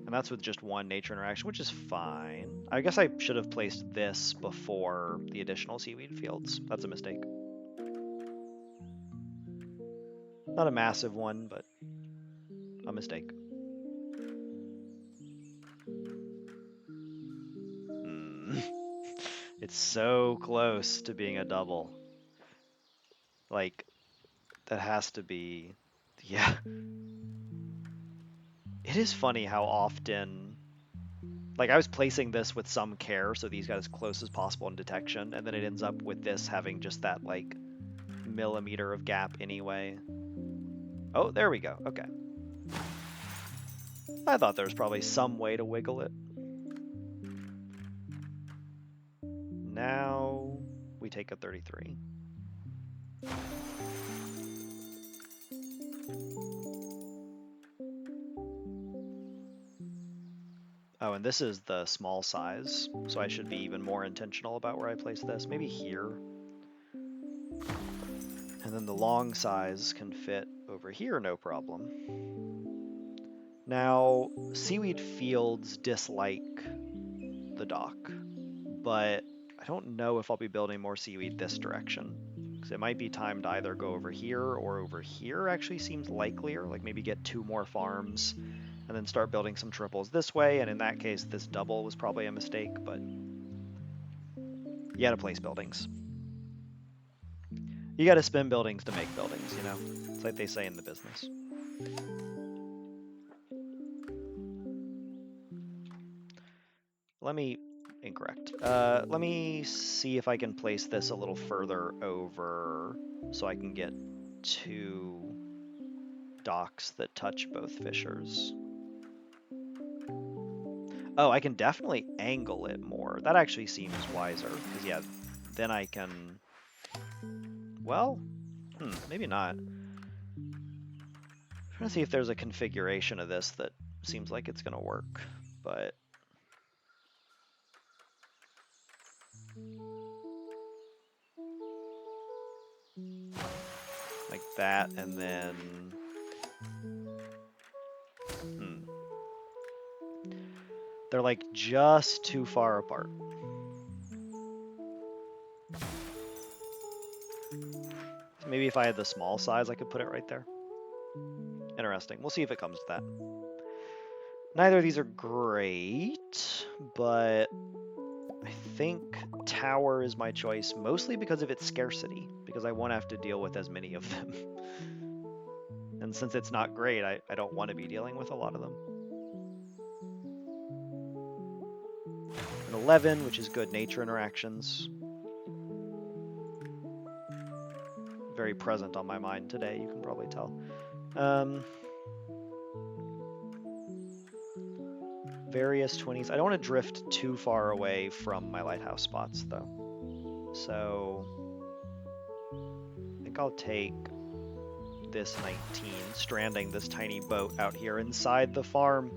And that's with just one nature interaction, which is fine. I guess I should have placed this before the additional seaweed fields. That's a mistake. Not a massive one, but a mistake. It's so close to being a double. Like, that has to be... Yeah. It is funny how often... Like, I was placing this with some care, so these got as close as possible in detection, and then it ends up with this having just that, like, millimeter of gap anyway. Oh, there we go. Okay. I thought there was probably some way to wiggle it. Now we take a 33. Oh, and this is the small size, so I should be even more intentional about where I place this. Maybe here. And then the long size can fit over here, no problem. Now, seaweed fields dislike the dock, but I don't know if I'll be building more seaweed this direction. Because it might be time to either go over here or over here actually seems likelier, like maybe get 2 more farms and then start building some triples this way, and in that case this double was probably a mistake, but you gotta place buildings. You gotta spin buildings to make buildings, you know? It's like they say in the business. Incorrect. Let me see if I can place this a little further over so I can get 2 docks that touch both fissures. Oh, I can definitely angle it more. That actually seems wiser, because yeah, then I can... Well, maybe not. I'm trying to see if there's a configuration of this that seems like it's going to work, but... Like that, and then... They're like just too far apart. So maybe if I had the small size, I could put it right there. Interesting. We'll see if it comes to that. Neither of these are great, but I think tower is my choice, mostly because of its scarcity, because I won't have to deal with as many of them. And since it's not great, I don't want to be dealing with a lot of them. An 11, which is good nature interactions. Very present on my mind today, you can probably tell. Various 20s. I don't want to drift too far away from my lighthouse spots, though. So I think I'll take this 19, stranding this tiny boat out here inside the farm,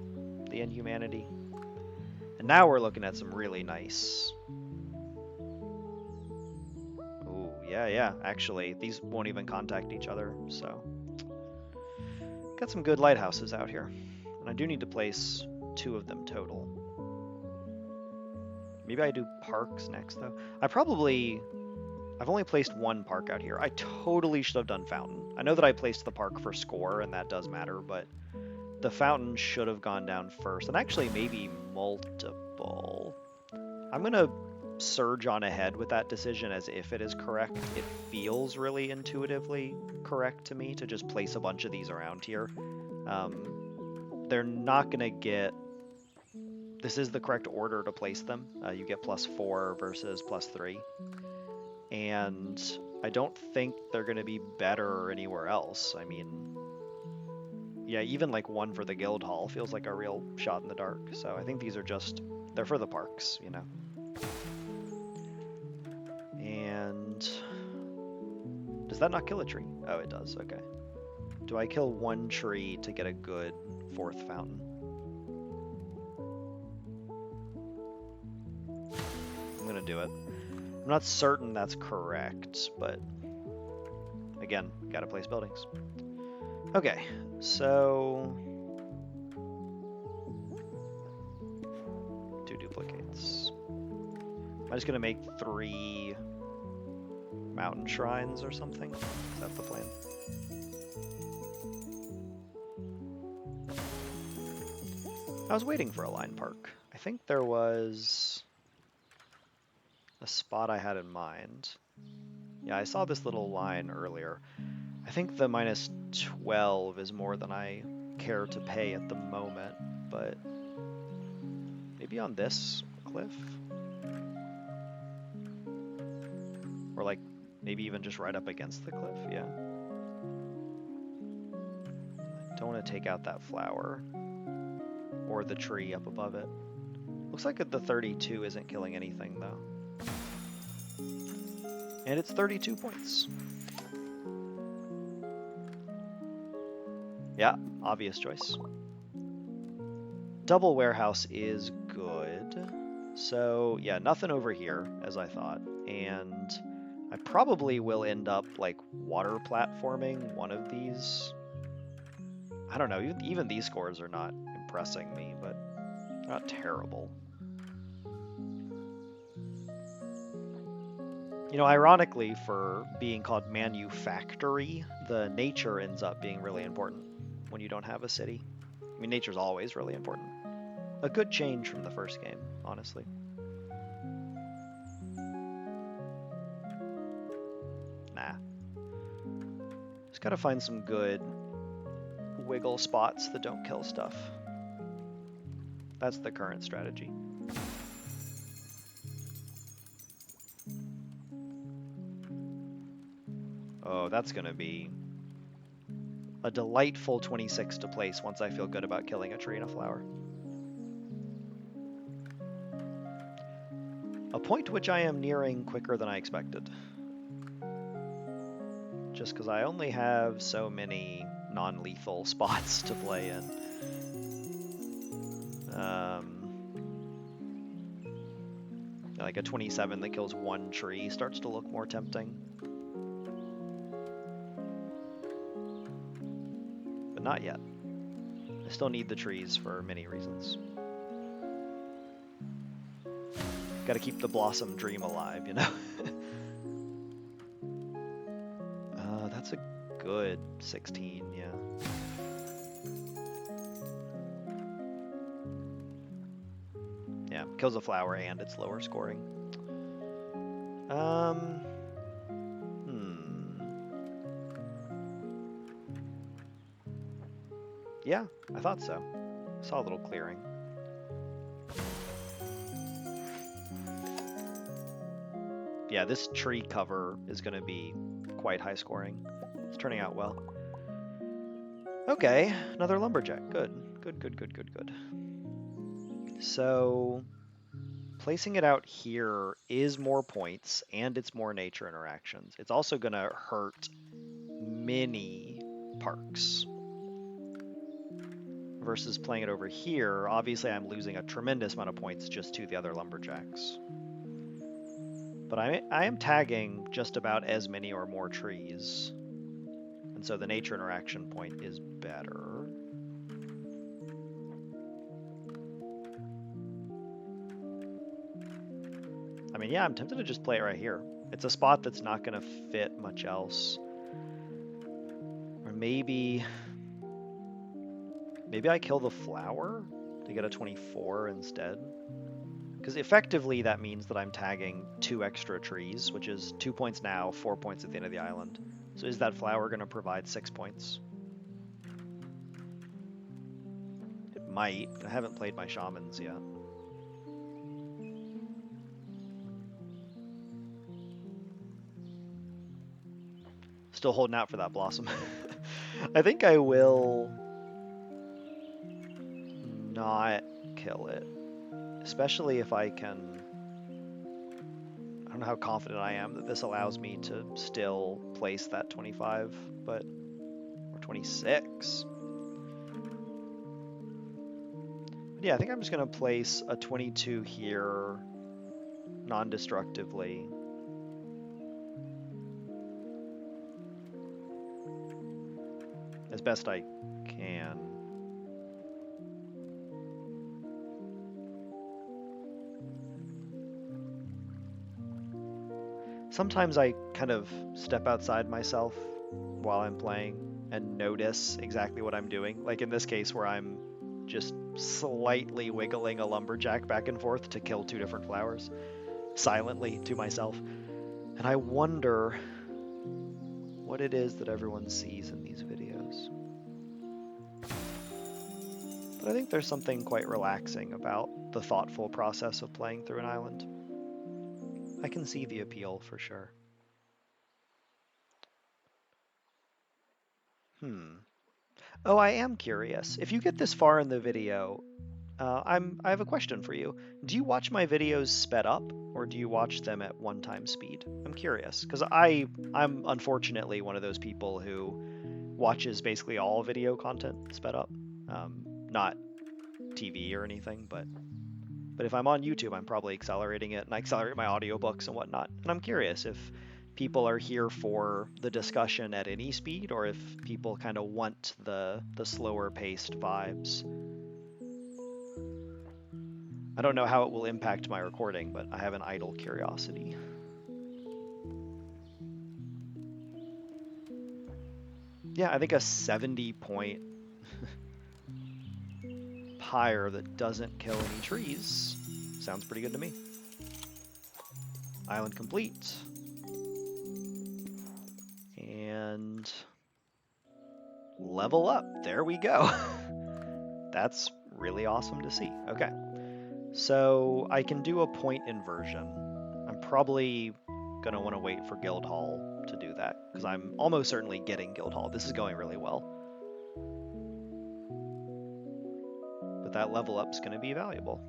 the Inhumanity. And now we're looking at some really nice... Ooh, yeah, actually, these won't even contact each other, so... Got some good lighthouses out here. And I do need to place 2 of them total. Maybe I do parks next, though. I've only placed 1 park out here. I totally should have done fountain. I know that I placed the park for score, and that does matter, but the fountain should have gone down first. And actually, maybe multiple. I'm going to surge on ahead with that decision as if it is correct. It feels really intuitively correct to me to just place a bunch of these around here. They're not going to get... This is the correct order to place them. You get +4 versus +3. And I don't think they're going to be better anywhere else. I mean, yeah, even like 1 for the guild hall feels like a real shot in the dark. So I think these are just, they're for the parks, you know. And does that not kill a tree? Oh, it does, okay. Do I kill 1 tree to get a good 4th fountain? I'm gonna do it. I'm not certain that's correct, but again, gotta place buildings. Okay, so 2 duplicates. I'm just gonna make 3 mountain shrines or something. Is that the plan? I was waiting for a line park. I think there was a spot I had in mind. Yeah, I saw this little line earlier. I think the -12 is more than I care to pay at the moment, but maybe on this cliff? Or like, maybe even just right up against the cliff, yeah. Don't want to take out that flower or the tree up above it. Looks like the 32 isn't killing anything though. And it's 32 points. Yeah, obvious choice. Double warehouse is good. So yeah, nothing over here as I thought. And I probably will end up like water platforming one of these. I don't know, even these scores are not impressing me, but they're not terrible. You know, ironically, for being called Manufactory, the nature ends up being really important when you don't have a city. I mean, nature's always really important. A good change from the first game, honestly. Nah. Just gotta find some good wiggle spots that don't kill stuff. That's the current strategy. Oh, that's gonna be a delightful 26 to place once I feel good about killing a tree and a flower. A point which I am nearing quicker than I expected. Just because I only have so many non-lethal spots to play in. Like a 27 that kills 1 tree starts to look more tempting. But not yet. I still need the trees for many reasons. Gotta keep the blossom dream alive, you know? That's a good 16, yeah. Yeah, kills a flower and it's lower scoring. Yeah, I thought so. Saw a little clearing. Yeah, this tree cover is going to be quite high scoring. It's turning out well. Okay, another lumberjack. Good. So placing it out here is more points and it's more nature interactions. It's also going to hurt many parks. Versus playing it over here, obviously I'm losing a tremendous amount of points just to the other lumberjacks. But I am tagging just about as many or more trees. And so the nature interaction point is better. I mean, yeah, I'm tempted to just play it right here. It's a spot that's not going to fit much else. Or maybe I kill the flower to get a 24 instead. Because effectively that means that I'm tagging 2 extra trees, which is 2 points now, 4 points at the end of the island. So is that flower going to provide 6 points? It might. I haven't played my shamans yet. Still holding out for that blossom. I think I will not kill it. Especially if I can... I don't know how confident I am that this allows me to still place that 25, but... or 26. But yeah, I think I'm just going to place a 22 here non-destructively. As best I can. Sometimes I kind of step outside myself while I'm playing and notice exactly what I'm doing. Like in this case where I'm just slightly wiggling a lumberjack back and forth to kill 2 different flowers silently to myself. And I wonder what it is that everyone sees in these videos. But I think there's something quite relaxing about the thoughtful process of playing through an island. I can see the appeal for sure. Oh, I am curious. If you get this far in the video, I have a question for you. Do you watch my videos sped up, or do you watch them at 1x speed? I'm curious, because I'm unfortunately one of those people who watches basically all video content sped up. Not TV or anything, but if I'm on YouTube, I'm probably accelerating it, and I accelerate my audiobooks and whatnot. And I'm curious if people are here for the discussion at any speed, or if people kind of want the slower paced vibes. I don't know how it will impact my recording, but I have an idle curiosity. Yeah, I think a 70-point pyre that doesn't kill any trees sounds pretty good to me. Island complete. And level up. There we go. That's really awesome to see. Okay. So I can do a point inversion. I'm probably going to want to wait for Guildhall to do that, because I'm almost certainly getting Guildhall. This is going really well. But that level up's going to be valuable.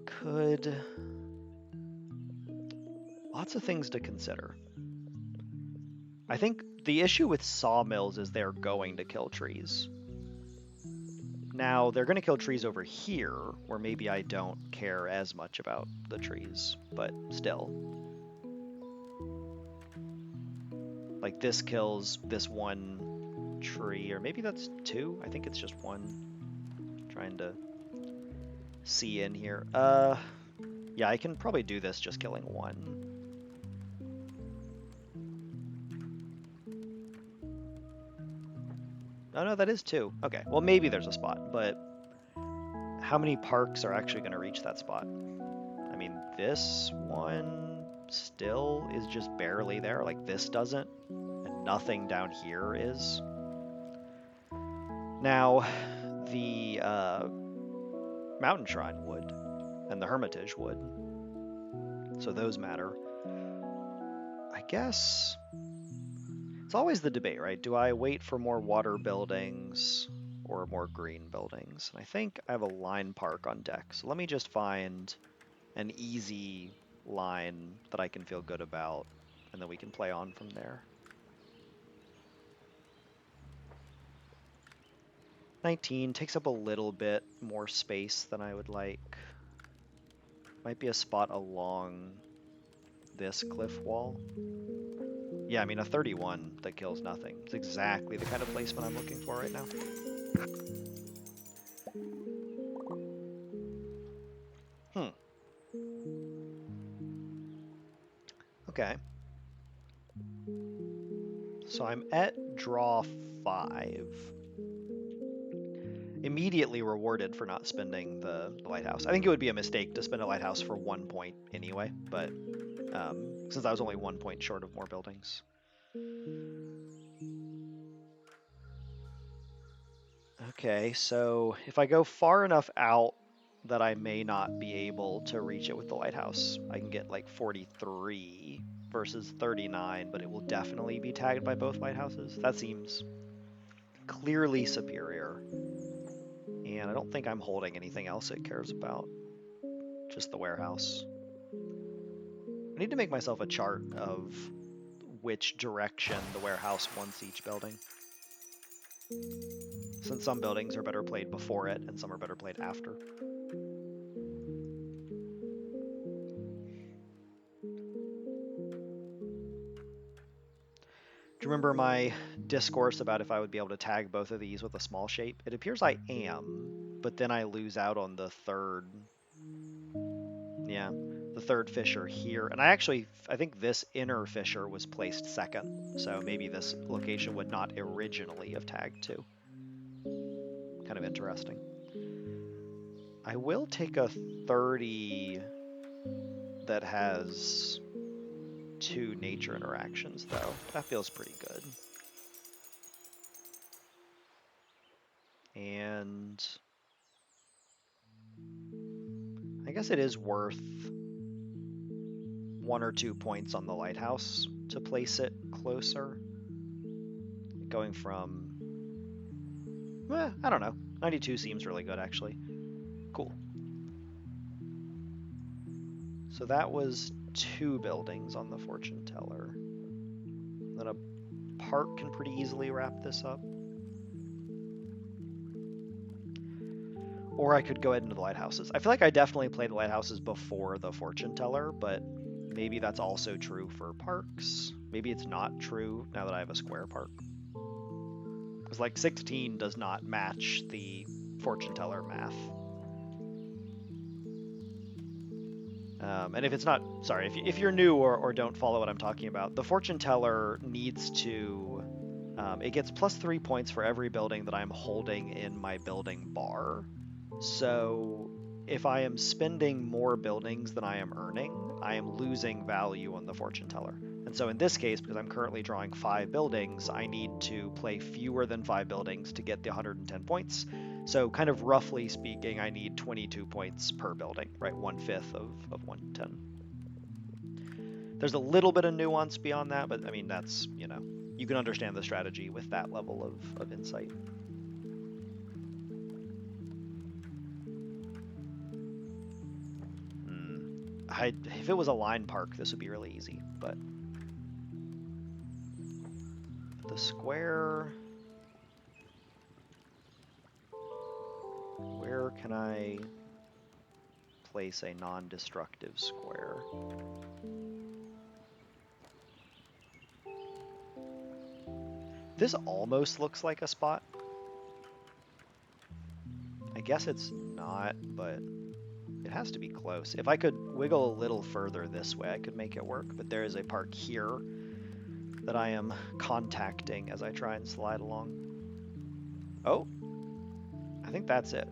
Could... Lots of things to consider. I think the issue with sawmills is they're going to kill trees. Now, they're going to kill trees over here, where maybe I don't care as much about the trees, but still. Like, this kills this one tree, or maybe that's 2? I think it's just 1. Trying to see in here. Yeah, I can probably do this just killing 1. Oh no, that is 2. Okay, well maybe there's a spot, but how many parks are actually going to reach that spot? I mean, this one still is just barely there. Like, this doesn't, and nothing down here is. Now, the Mountain Shrine would, and the Hermitage would, so those matter. I guess It's always the debate, right? Do I wait for more water buildings or more green buildings? And I think I have a line park on deck, so let me just find an easy line that I can feel good about, and then we can play on from there. 19 takes up a little bit more space than I would like. Might be a spot along this cliff wall. Yeah, I mean, a 31 that kills nothing. It's exactly the kind of placement I'm looking for right now. Okay. So I'm at draw 5. Immediately rewarded for not spending the lighthouse. I think it would be a mistake to spend a lighthouse for 1 point anyway, but since I was only 1 point short of more buildings. Okay, so if I go far enough out that I may not be able to reach it with the lighthouse, I can get like 43 versus 39, but it will definitely be tagged by both lighthouses. That seems clearly superior. And I don't think I'm holding anything else it cares about. Just the warehouse. I need to make myself a chart of which direction the warehouse wants each building. Since some buildings are better played before it and some are better played after. Do you remember my discourse about if I would be able to tag both of these with a small shape? It appears I am, but then I lose out on the third. Yeah, the third fissure here. And I think this inner fissure was placed second, so maybe this location would not originally have tagged 2. Kind of interesting. I will take a 30 that has 2 nature interactions, though. That feels pretty good. And I guess it is worth 1 or 2 points on the lighthouse to place it closer. Going from, I don't know. 92 seems really good, actually. Cool. So that was 2 buildings on the fortune teller. Then a park can pretty easily wrap this up. Or I could go ahead into the lighthouses. I feel like I definitely played the lighthouses before the fortune teller, but maybe that's also true for parks. Maybe it's not true now that I have a square park. Because like 16 does not match the fortune teller math. And if it's not, sorry, if you're new or don't follow what I'm talking about, the fortune teller needs to, it gets plus 3 points for every building that I'm holding in my building bar. So if I am spending more buildings than I am earning, I am losing value on the fortune teller. And so in this case, because I'm currently drawing 5 buildings, I need to play fewer than 5 buildings to get the 110 points. So kind of roughly speaking, I need 22 points per building, right? 1/5 of 110. There's a little bit of nuance beyond that, but I mean, that's, you can understand the strategy with that level of insight. If it was a line park, this would be really easy, but the square, where can I place a non-destructive square? This almost looks like a spot. I guess it's not, but it has to be close. If I could wiggle a little further this way, I could make it work, but there is a park here that I am contacting as I try and slide along. Oh, I think that's it.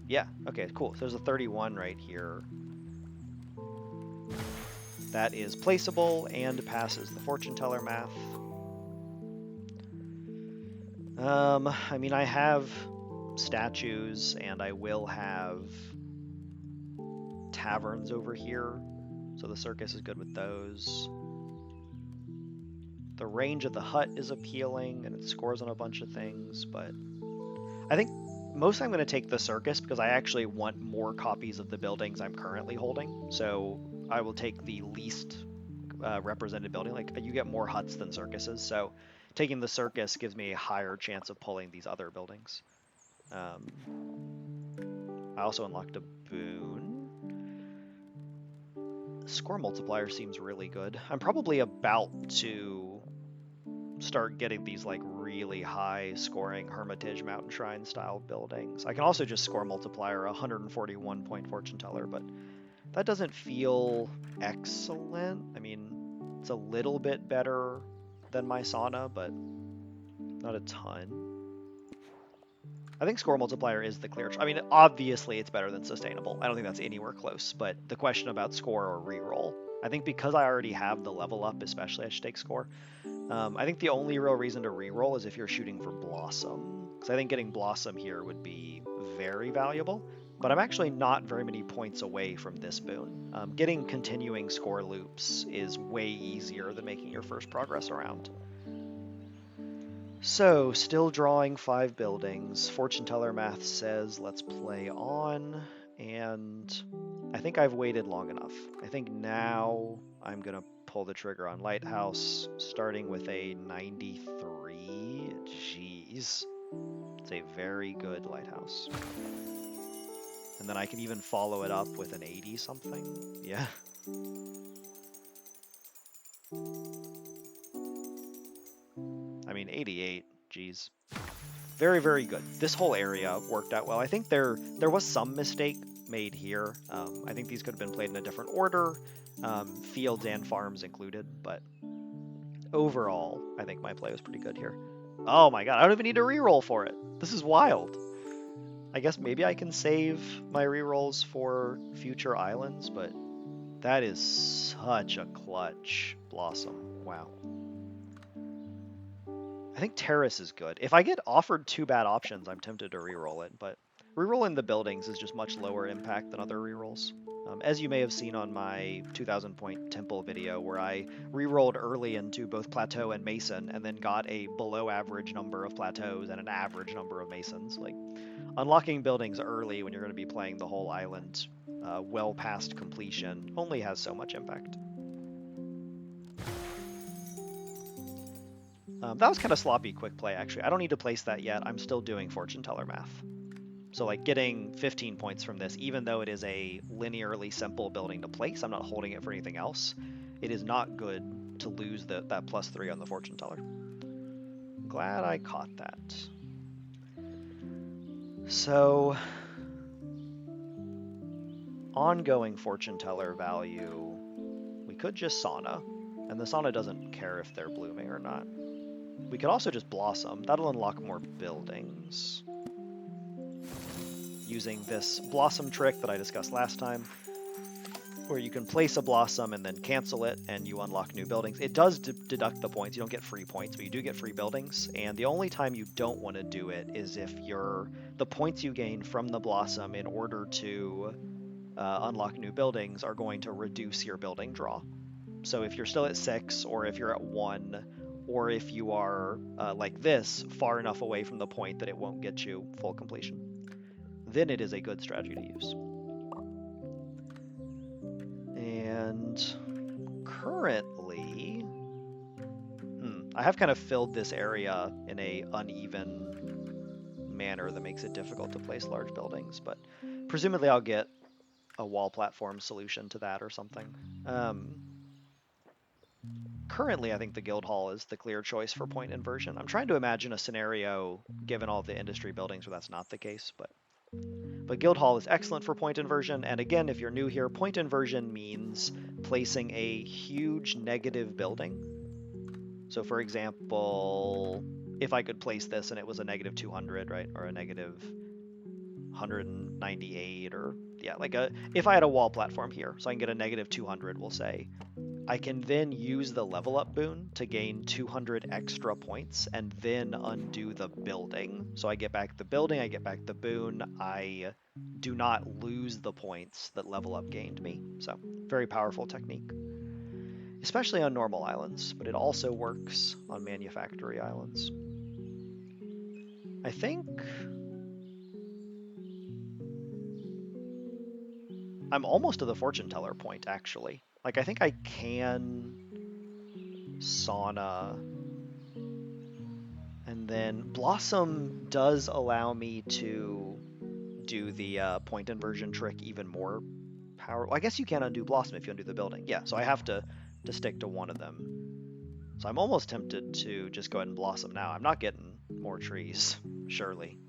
Yeah, okay, cool. So there's a 31 right here. That is placeable and passes the fortune teller math. I mean, I have statues and I will have taverns over here, so the circus is good with those. The range of the hut is appealing, and it scores on a bunch of things, but I think mostly I'm going to take the circus because I actually want more copies of the buildings I'm currently holding. So I will take the least represented building. Like, you get more huts than circuses, so taking the circus gives me a higher chance of pulling these other buildings. I also unlocked a boon. Score multiplier seems really good. I'm probably about to start getting these like really high scoring Hermitage Mountain Shrine style buildings. I can also just score multiplier 141 point fortune teller, but that doesn't feel excellent. I mean, it's a little bit better than my sauna, but not a ton. I think score multiplier is the clear. I mean, obviously it's better than sustainable. I don't think that's anywhere close, but the question about score or reroll, I think because I already have the level up, especially I should take score. I think the only real reason to reroll is if you're shooting for Blossom, because I think getting Blossom here would be very valuable, but I'm actually not very many points away from this boon. Getting continuing score loops is way easier than making your first progress around. So, still drawing 5 buildings. Fortune teller math says let's play on, and I think I've waited long enough. I think now I'm going to pull the trigger on Lighthouse, starting with a 93. Jeez. It's a very good Lighthouse. And then I can even follow it up with an 80 something. Yeah. I mean, 88, geez. Very, very good. This whole area worked out well. I think there was some mistake made here. I think these could have been played in a different order, fields and farms included, but overall, I think my play was pretty good here. Oh my god, I don't even need to reroll for it. This is wild. I guess maybe I can save my rerolls for future islands, but that is such a clutch Blossom. Wow. I think Terrace is good. If I get offered 2 bad options, I'm tempted to reroll it, but rerolling the buildings is just much lower impact than other rerolls. As you may have seen on my 2000 point temple video, where I rerolled early into both Plateau and Mason, and then got a below average number of Plateaus and an average number of Masons. Like, unlocking buildings early when you're going to be playing the whole island well past completion only has so much impact. That was kind of sloppy quick play, actually. I don't need to place that yet. I'm still doing fortune teller math. So like getting 15 points from this, even though it is a linearly simple building to place, I'm not holding it for anything else. It is not good to lose that +3 on the fortune teller. I'm glad I caught that. So, ongoing fortune teller value, we could just sauna, and the sauna doesn't care if they're blooming or not. We could also just blossom. That'll unlock more buildings. Using this blossom trick that I discussed last time, where you can place a blossom and then cancel it and you unlock new buildings. It does deduct the points. You don't get free points, but you do get free buildings. And the only time you don't want to do it is if the points you gain from the blossom in order to unlock new buildings are going to reduce your building draw. So if you're still at 6, or if you're at 1, or if you are, like this, far enough away from the point that it won't get you full completion, then it is a good strategy to use. And currently, I have kind of filled this area in a uneven manner that makes it difficult to place large buildings, but presumably I'll get a wall platform solution to that or something. Currently, I think the Guild Hall is the clear choice for point inversion. I'm trying to imagine a scenario, given all the industry buildings, where that's not the case, but Guild Hall is excellent for point inversion, and again, if you're new here, point inversion means placing a huge negative building. So for example, if I could place this and it was a -200, right, or a -198, or yeah, like if I had a wall platform here, so I can get a -200, we'll say, I can then use the level up boon to gain 200 extra points and then undo the building. So I get back the building, I get back the boon, I do not lose the points that level up gained me. So very powerful technique. especially on normal islands, but it also works on Manufactory islands. I think I'm almost to the fortune teller point, actually. Like, I think I can sauna, and then Blossom does allow me to do the point inversion trick even more power. Well, I guess you can't undo Blossom if you undo the building. Yeah, so I have to stick to one of them. So I'm almost tempted to just go ahead and Blossom now. I'm not getting more trees, surely.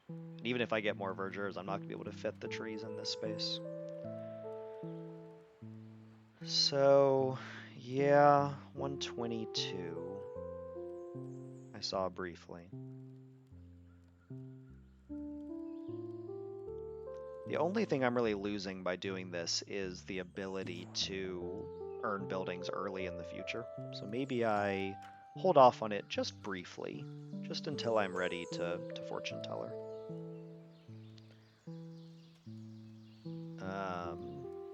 And even if I get more verdures, I'm not going to be able to fit the trees in this space. So, yeah, 122. I saw briefly. The only thing I'm really losing by doing this is the ability to earn buildings early in the future. So maybe I hold off on it just briefly, just until I'm ready to fortune teller.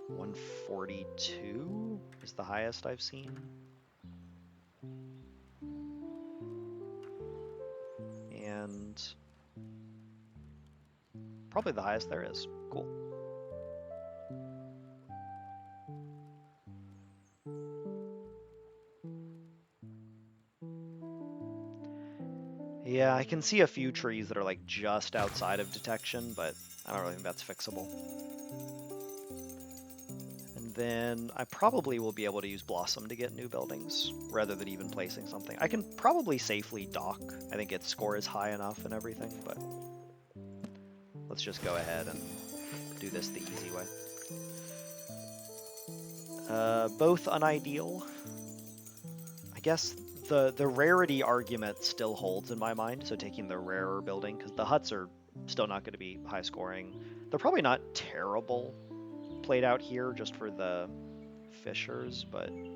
142 is the highest I've seen. And probably the highest there is. Cool. Yeah, I can see a few trees that are like just outside of detection, but I don't really think that's fixable. And then I probably will be able to use Blossom to get new buildings rather than even placing something. I can probably safely dock. I think its score is high enough and everything, but let's just go ahead and do this the easy way. Both unideal. I guess the rarity argument still holds in my mind, so taking the rarer building, because the huts are still not going to be high scoring. They're probably not terrible played out here just for the fishers, but I'm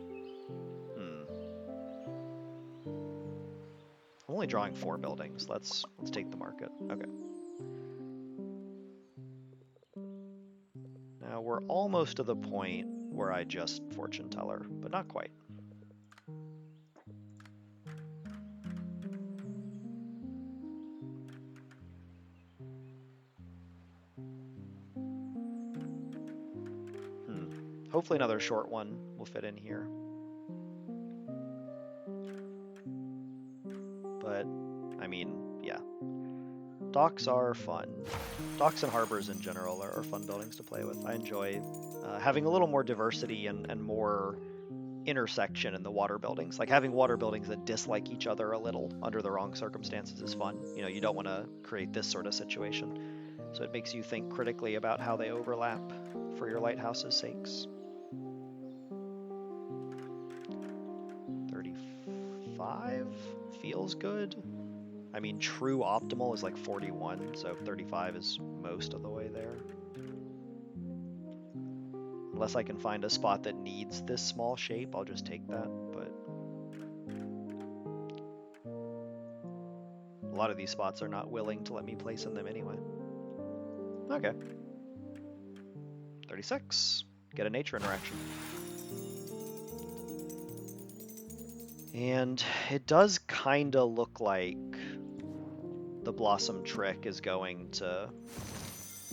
only drawing 4 buildings. Let's take the market. Okay. Now we're almost to the point where I just fortune teller, but not quite. Hopefully another short one will fit in here. But, I mean, yeah. Docks are fun. Docks and harbors in general are fun buildings to play with. I enjoy having a little more diversity and more intersection in the water buildings. Like having water buildings that dislike each other a little under the wrong circumstances is fun. You know, you don't want to create this sort of situation. So it makes you think critically about how they overlap for your lighthouse's sakes. 35 feels good. I mean, true optimal is like 41, so 35 is most of the way there. Unless I can find a spot that needs this small shape, I'll just take that, but a lot of these spots are not willing to let me place in them anyway. Okay. 36. Get a nature interaction. And it does kind of look like the Blossom trick is going to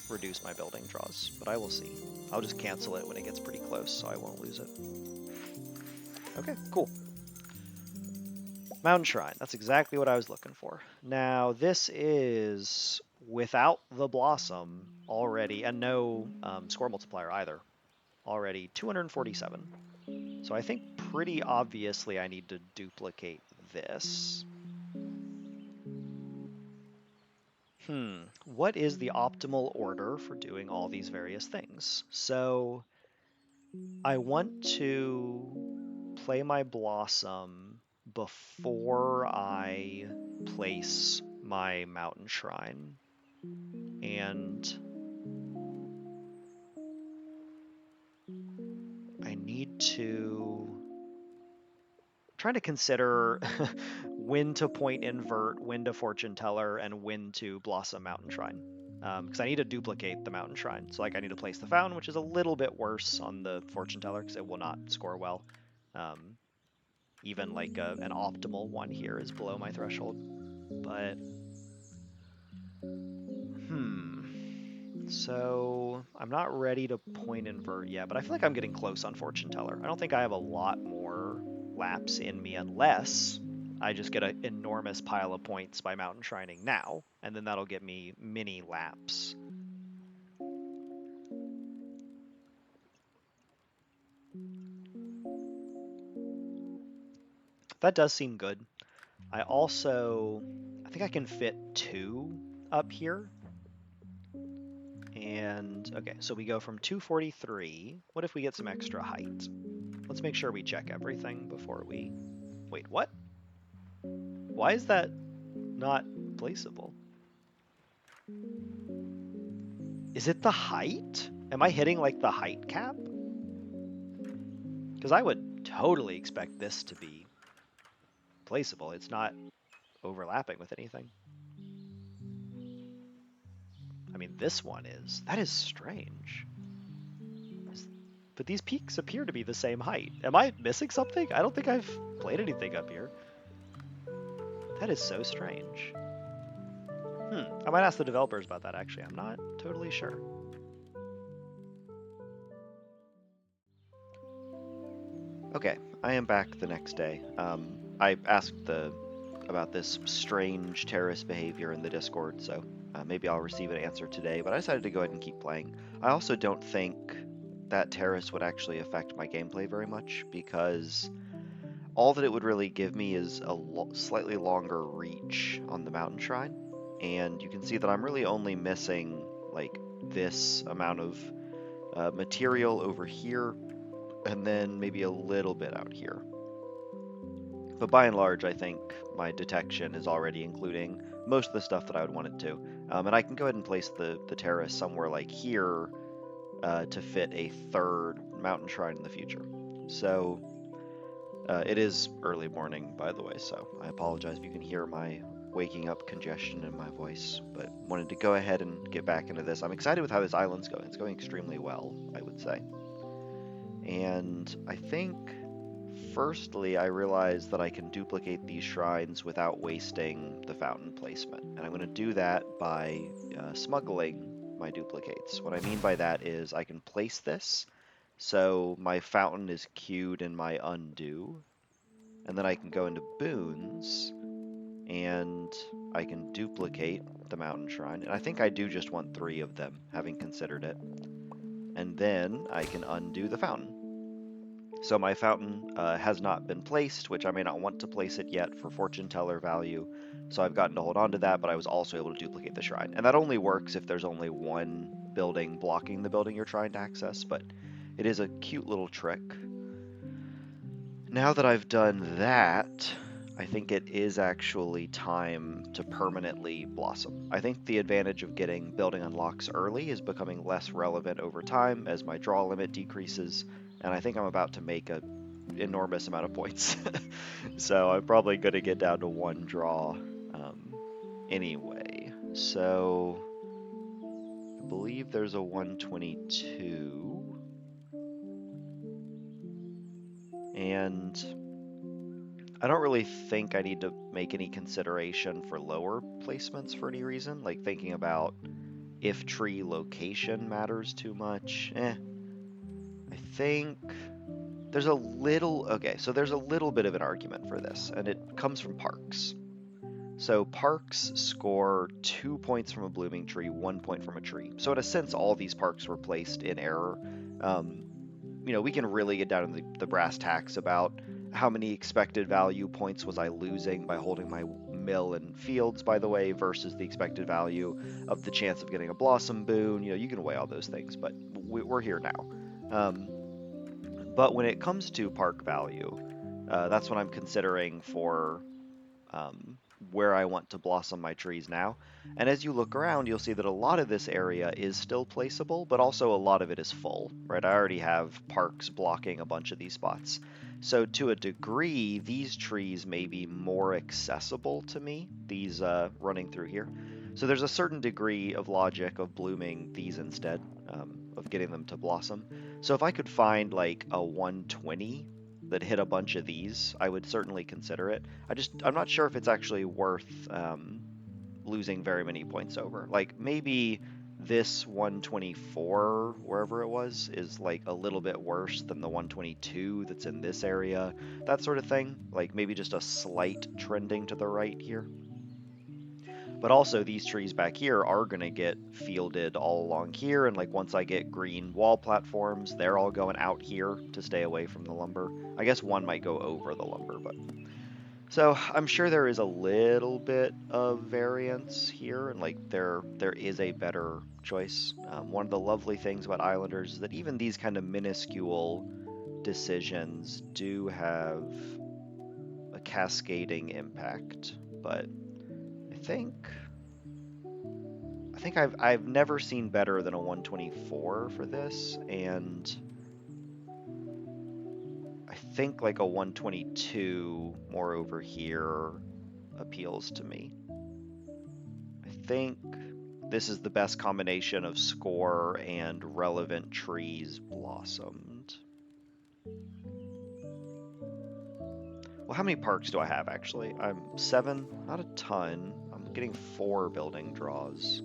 reduce my building draws, but I will see. I'll just cancel it when it gets pretty close, so I won't lose it. Okay, cool. Mountain Shrine, that's exactly what I was looking for. Now, this is without the Blossom already, and no score multiplier either, already 247. So I think pretty obviously I need to duplicate this. What is the optimal order for doing all these various things? So I want to play my Blossom before I place my Mountain Shrine. And I need to... I'm trying to consider when to point invert, when to fortune teller, and when to Blossom Mountain Shrine. because I need to duplicate the mountain shrine. So like I need to place the fountain, which is a little bit worse on the fortune teller because it will not score well. Even like an optimal one here is below my threshold. But so I'm not ready to point invert yet, but I feel like I'm getting close on fortune teller. I don't think I have a lot more laps in me unless I just get an enormous pile of points by mountain shrining now, and then that'll get me mini laps. That does seem good. I think I can fit 2 up here. And okay, so we go from 243. What if we get some extra height? Let's make sure we check everything before we... Wait, what? Why is that not placeable? Is it the height? Am I hitting like the height cap? Because I would totally expect this to be placeable. It's not overlapping with anything. I mean, this one is. That is strange. But these peaks appear to be the same height. Am I missing something? I don't think I've played anything up here. That is so strange. I might ask the developers about that, actually. I'm not totally sure. Okay, I am back the next day. I asked about this strange terrorist behavior in the Discord, so maybe I'll receive an answer today, but I decided to go ahead and keep playing. I also don't think that terrorist would actually affect my gameplay very much, because all that it would really give me is a slightly longer reach on the mountain shrine, and you can see that I'm really only missing like this amount of material over here, and then maybe a little bit out here. But by and large, I think my detection is already including most of the stuff that I would want it to. And I can go ahead and place the terrace somewhere like here to fit a 3rd mountain shrine in the future. So it is early morning, by the way, so I apologize if you can hear my waking up congestion in my voice, but wanted to go ahead and get back into this. I'm excited with how this island's going. It's going extremely well, I would say. And I think, firstly, I realized that I can duplicate these shrines without wasting the fountain placement. And I'm going to do that by smuggling my duplicates. What I mean by that is I can place this, so my fountain is queued in my undo, and then I can go into boons, and I can duplicate the mountain shrine. And I think I do just want 3 of them, having considered it. And then I can undo the fountain. So my fountain has not been placed, which I may not want to place it yet for fortune teller value. So I've gotten to hold on to that, but I was also able to duplicate the shrine. And that only works if there's only one building blocking the building you're trying to access, but it is a cute little trick. Now that I've done that, I think it is actually time to permanently blossom. I think the advantage of getting building unlocks early is becoming less relevant over time as my draw limit decreases, and I think I'm about to make an enormous amount of points. So I'm probably going to get down to 1 draw anyway. So I believe there's a 122. And I don't really think I need to make any consideration for lower placements for any reason, like thinking about if tree location matters too much. I think there's a little, okay, so there's a little bit of an argument for this, and it comes from parks. So parks score 2 points from a blooming tree, 1 point from a tree. So in a sense, all these parks were placed in error. You know, we can really get down to the brass tacks about how many expected value points was I losing by holding my mill and fields, by the way, versus the expected value of the chance of getting a blossom boon. You know, you can weigh all those things, but we're here now. But when it comes to park value, that's what I'm considering for where I want to blossom my trees now. And as you look around, you'll see that a lot of this area is still placeable, but also a lot of it is full, right? I already have parks blocking a bunch of these spots. So to a degree, these trees may be more accessible to me, these running through here. So there's a certain degree of logic of blooming these instead, of getting them to blossom. So if I could find like a 120 that hit a bunch of these, I would certainly consider it. I'm not sure if it's actually worth losing very many points over. Like maybe this 124, wherever it was, is like a little bit worse than the 122 that's in this area, that sort of thing. Like maybe just a slight trending to the right here. But also these trees back here are going to get fielded all along here, and like once I get green wall platforms, they're all going out here to stay away from the lumber. I guess one might go over the lumber, but... So I'm sure there is a little bit of variance here, and like there is a better choice. One of the lovely things about Islanders is that even these kind of minuscule decisions do have a cascading impact. But I think I've never seen better than a 124 for this, and I think like a 122 more over here appeals to me. I think this is the best combination of score and relevant trees blossomed. Well, how many parks do I have actually? I'm 7, not a ton. I'm getting 4 building draws.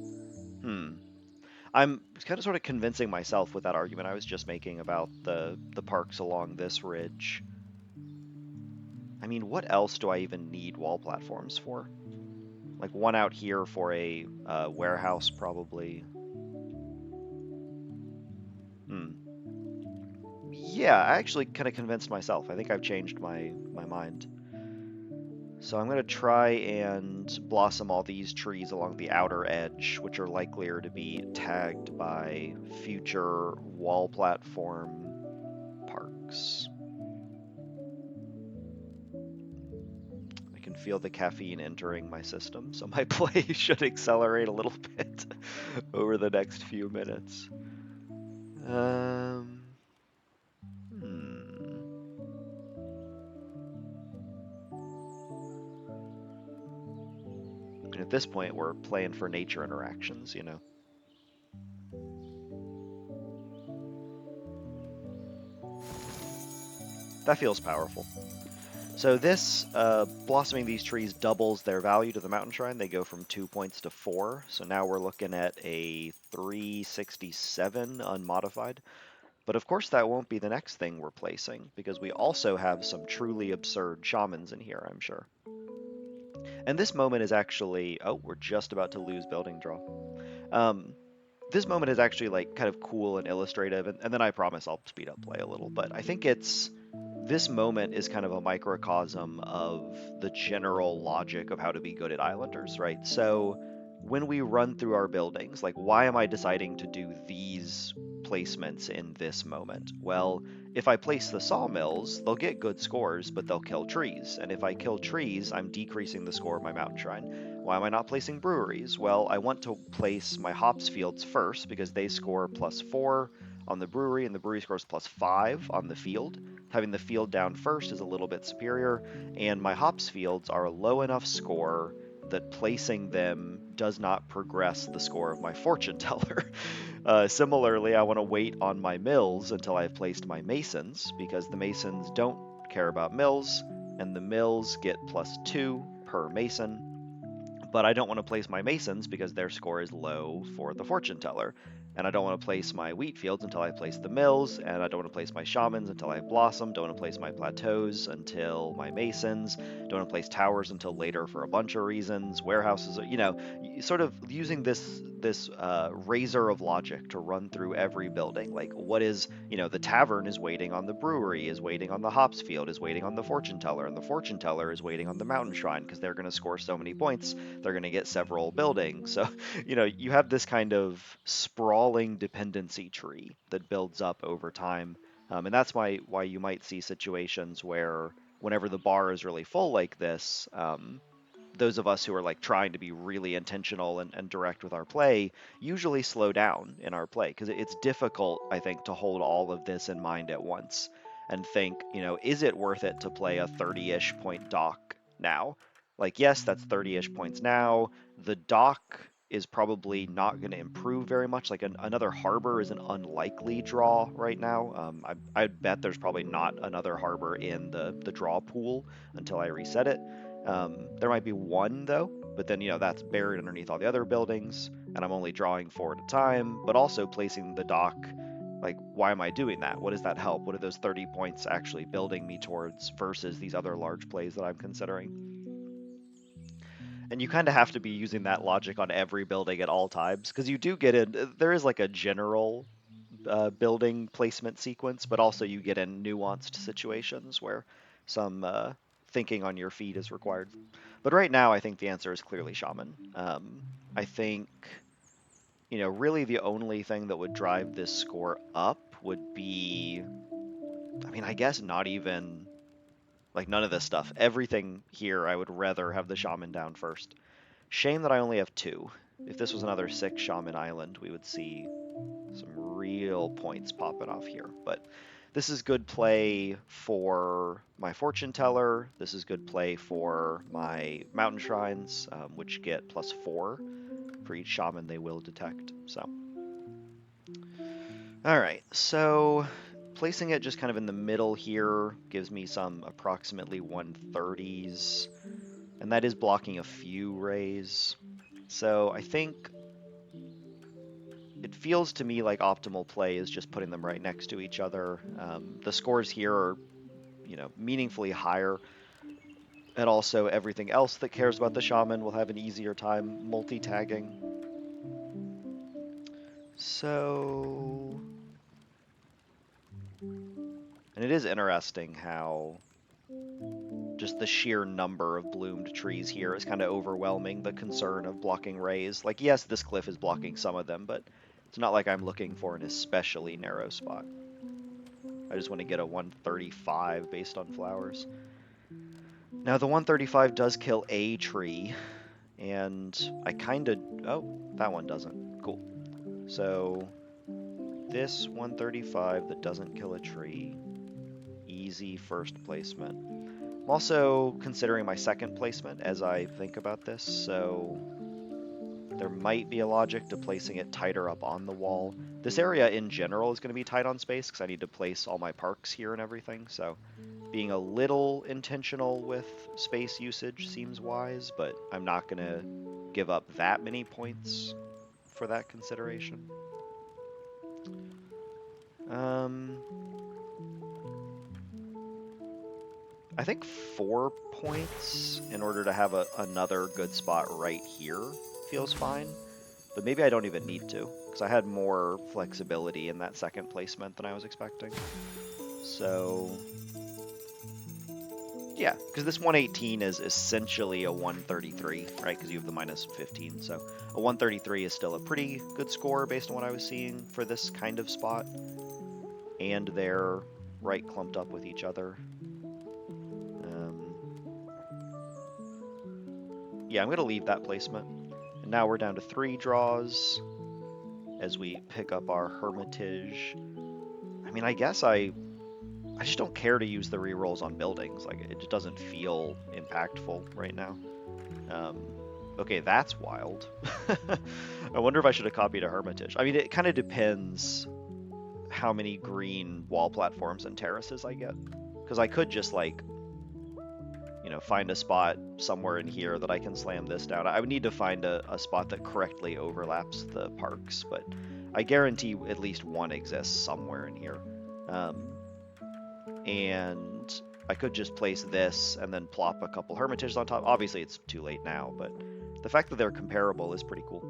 I'm kind of sort of convincing myself with that argument I was just making about the parks along this ridge. I mean, what else do I even need wall platforms for? Like one out here for a warehouse, probably. Yeah, I actually kind of convinced myself. I think I've changed my mind. So I'm going to try and blossom all these trees along the outer edge, which are likelier to be tagged by future wall platform parks. I can feel the caffeine entering my system, so my play should accelerate a little bit over the next few minutes. And at this point, we're playing for nature interactions, you know. That feels powerful. So this, blossoming these trees doubles their value to the mountain shrine. They go from 2 points to 4. So now we're looking at a 367 unmodified. But of course that won't be the next thing we're placing, because we also have some truly absurd shamans in here, I'm sure. And this moment is actually... Oh, we're just about to lose building draw. This moment is actually like kind of cool and illustrative, and then I promise I'll speed up play a little, but I think this moment is kind of a microcosm of the general logic of how to be good at Islanders, right? So when we run through our buildings, like why am I deciding to do these placements in this moment? Well, if I place the sawmills, they'll get good scores, but they'll kill trees. And if I kill trees, I'm decreasing the score of my mountain shrine. Why am I not placing breweries? Well, I want to place my hops fields first because they score +4 on the brewery, and the brewery scores +5 on the field. Having the field down first is a little bit superior, and my hops fields are a low enough score that placing them does not progress the score of my fortune teller. Similarly, I want to wait on my mills until I've placed my masons, because the masons don't care about mills, and the mills get +2 per mason. But I don't want to place my masons because their score is low for the fortune teller. And I don't want to place my wheat fields until I place the mills, and I don't want to place my shamans until I blossom, don't want to place my plateaus until my masons, don't want to place towers until later for a bunch of reasons, warehouses, you know, sort of using this razor of logic to run through every building. Like what is, you know, the tavern is waiting on the brewery, is waiting on the hops field, is waiting on the fortune teller, and the fortune teller is waiting on the mountain shrine because they're going to score so many points, they're going to get several buildings. So, you know, you have this kind of sprawling dependency tree that builds up over time. And that's why you might see situations where whenever the bar is really full like this, those of us who are like trying to be really intentional and direct with our play usually slow down in our play, because it's difficult, I think, to hold all of this in mind at once and think, you know, is it worth it to play a 30-ish point dock now? Like, yes, that's 30-ish points now. The dock is probably not going to improve very much. Like another harbor is an unlikely draw right now. I'd bet there's probably not another harbor in the draw pool until I reset it. There might be one though, but then that's buried underneath all the other buildings, and I'm only drawing 4 at a time. But also placing the dock, like, why am I doing that? What does that help? What are those 30 points actually building me towards versus these other large plays that I'm considering? And you kind of have to be using that logic on every building at all times, because you do get in, there is like a general building placement sequence, but also you get in nuanced situations where some thinking on your feet is required. But right now, I think the answer is clearly Shaman. I think, really the only thing that would drive this score up would be, I mean, I guess not even, like, none of this stuff. Everything here, I would rather have the Shaman down first. Shame that I only have 2. If this was another 6 Shaman Island, we would see some real points popping off here. But this is good play for my Fortune Teller. This is good play for my Mountain Shrines, which get +4 for each Shaman they will detect. So, alright, so placing it just kind of in the middle here gives me some approximately 130s, and that is blocking a few rays. So I think it feels to me like optimal play is just putting them right next to each other. The scores here are, meaningfully higher, and also everything else that cares about the Shaman will have an easier time multi-tagging. So, and it is interesting how just the sheer number of bloomed trees here is kind of overwhelming the concern of blocking rays. Like, yes, this cliff is blocking some of them, but it's not like I'm looking for an especially narrow spot. I just want to get a 135 based on flowers. Now, the 135 does kill a tree, and I kind of... Oh, that one doesn't. Cool. So, this 135 that doesn't kill a tree, easy first placement. I'm also considering my second placement as I think about this, so there might be a logic to placing it tighter up on the wall. This area in general is going to be tight on space because I need to place all my parks here and everything, so being a little intentional with space usage seems wise, but I'm not going to give up that many points for that consideration. I think 4 points in order to have another good spot right here feels fine, but maybe I don't even need to, because I had more flexibility in that second placement than I was expecting. So, yeah, because this 118 is essentially a 133, right, because you have the -15, so a 133 is still a pretty good score based on what I was seeing for this kind of spot, and they're right clumped up with each other. Yeah, I'm going to leave that placement. And now we're down to 3 draws as we pick up our Hermitage. I mean, I guess I just don't care to use the rerolls on buildings. Like, it just doesn't feel impactful right now. Okay, that's wild. I wonder if I should have copied a Hermitage. I mean, it kind of depends how many green wall platforms and terraces I get. Because I could just, like, find a spot somewhere in here that I can slam this down. I would need to find a spot that correctly overlaps the parks, but I guarantee at least one exists somewhere in here. And I could just place this and then plop a couple Hermitages on top. Obviously, it's too late now, but the fact that they're comparable is pretty cool.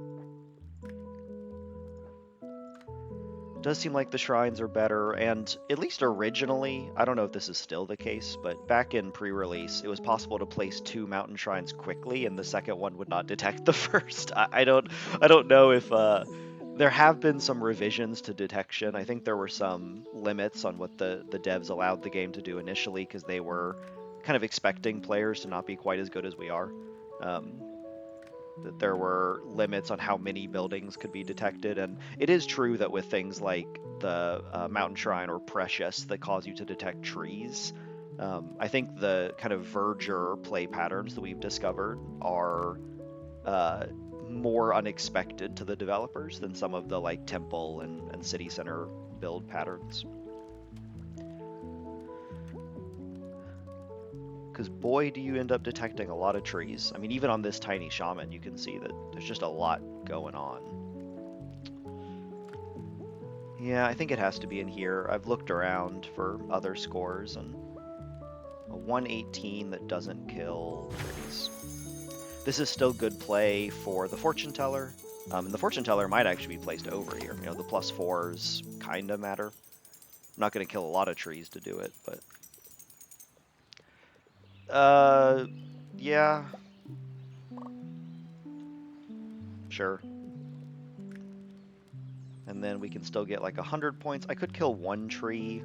Does seem like the shrines are better, and at least originally, I don't know if this is still the case, but back in pre-release, it was possible to place 2 mountain shrines quickly, and the second one would not detect the first. I don't know if there have been some revisions to detection. I think there were some limits on what the devs allowed the game to do initially, because they were kind of expecting players to not be quite as good as we are. That there were limits on how many buildings could be detected, and it is true that with things like the Mountain Shrine or Precious that cause you to detect trees, I think the kind of verdure play patterns that we've discovered are more unexpected to the developers than some of the like temple and city center build patterns. Because boy, do you end up detecting a lot of trees. I mean, even on this tiny shaman, you can see that there's just a lot going on. Yeah, I think it has to be in here. I've looked around for other scores, and a 118 that doesn't kill trees. This is still good play for the fortune teller. And the fortune teller might actually be placed over here. You know, the +4s kind of matter. I'm not going to kill a lot of trees to do it, but... yeah. Sure. And then we can still get like 100 points. I could kill one tree.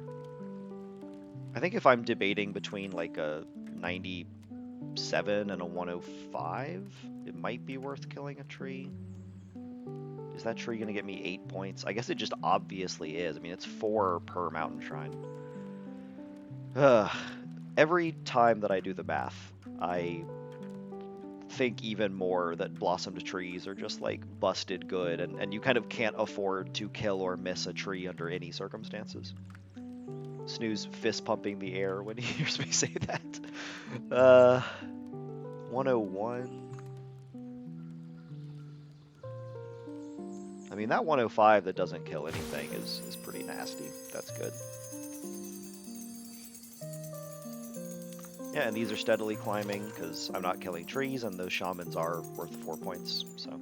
I think if I'm debating between like a 97 and a 105, it might be worth killing a tree. Is that tree going to get me 8 points? I guess it just obviously is. I mean, it's 4 per mountain shrine. Every time that I do the math, I think even more that blossomed trees are just like busted good, and you kind of can't afford to kill or miss a tree under any circumstances. Snooze fist pumping the air when he hears me say that. 101. I mean, that 105 that doesn't kill anything is pretty nasty. That's good. Yeah, and these are steadily climbing because I'm not killing trees, and those shamans are worth 4 points, so.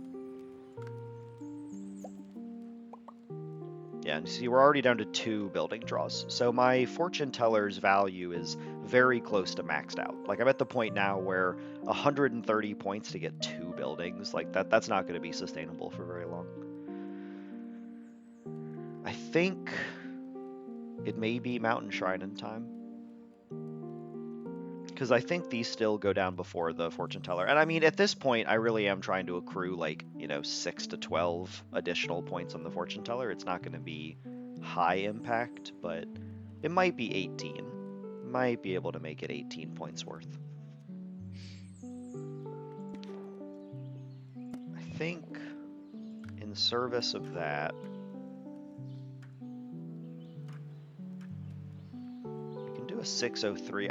Yeah, and you see we're already down to 2 building draws. So my fortune teller's value is very close to maxed out. Like I'm at the point now where 130 points to get 2 buildings, like that's not going to be sustainable for very long. I think it may be Mountain Shrine in time. Because I think these still go down before the fortune teller. And I mean, at this point, I really am trying to accrue like, 6 to 12 additional points on the fortune teller. It's not going to be high impact, but it might be 18. Might be able to make it 18 points worth. I think in service of that, we can do a 603.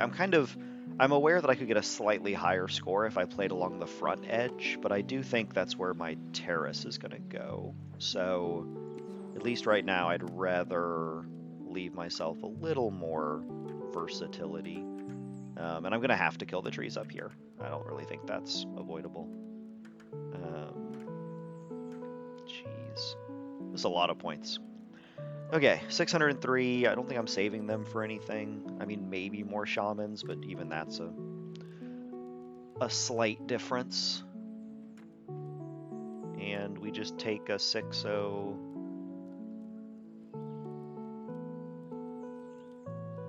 I'm aware that I could get a slightly higher score if I played along the front edge, but I do think that's where my terrace is going to go. So, at least right now, I'd rather leave myself a little more versatility. And I'm going to have to kill the trees up here. I don't really think that's avoidable. Jeez. This is a lot of points. Okay, 603. I don't think I'm saving them for anything. I mean, maybe more shamans, but even that's a slight difference. And we just take a 6-0.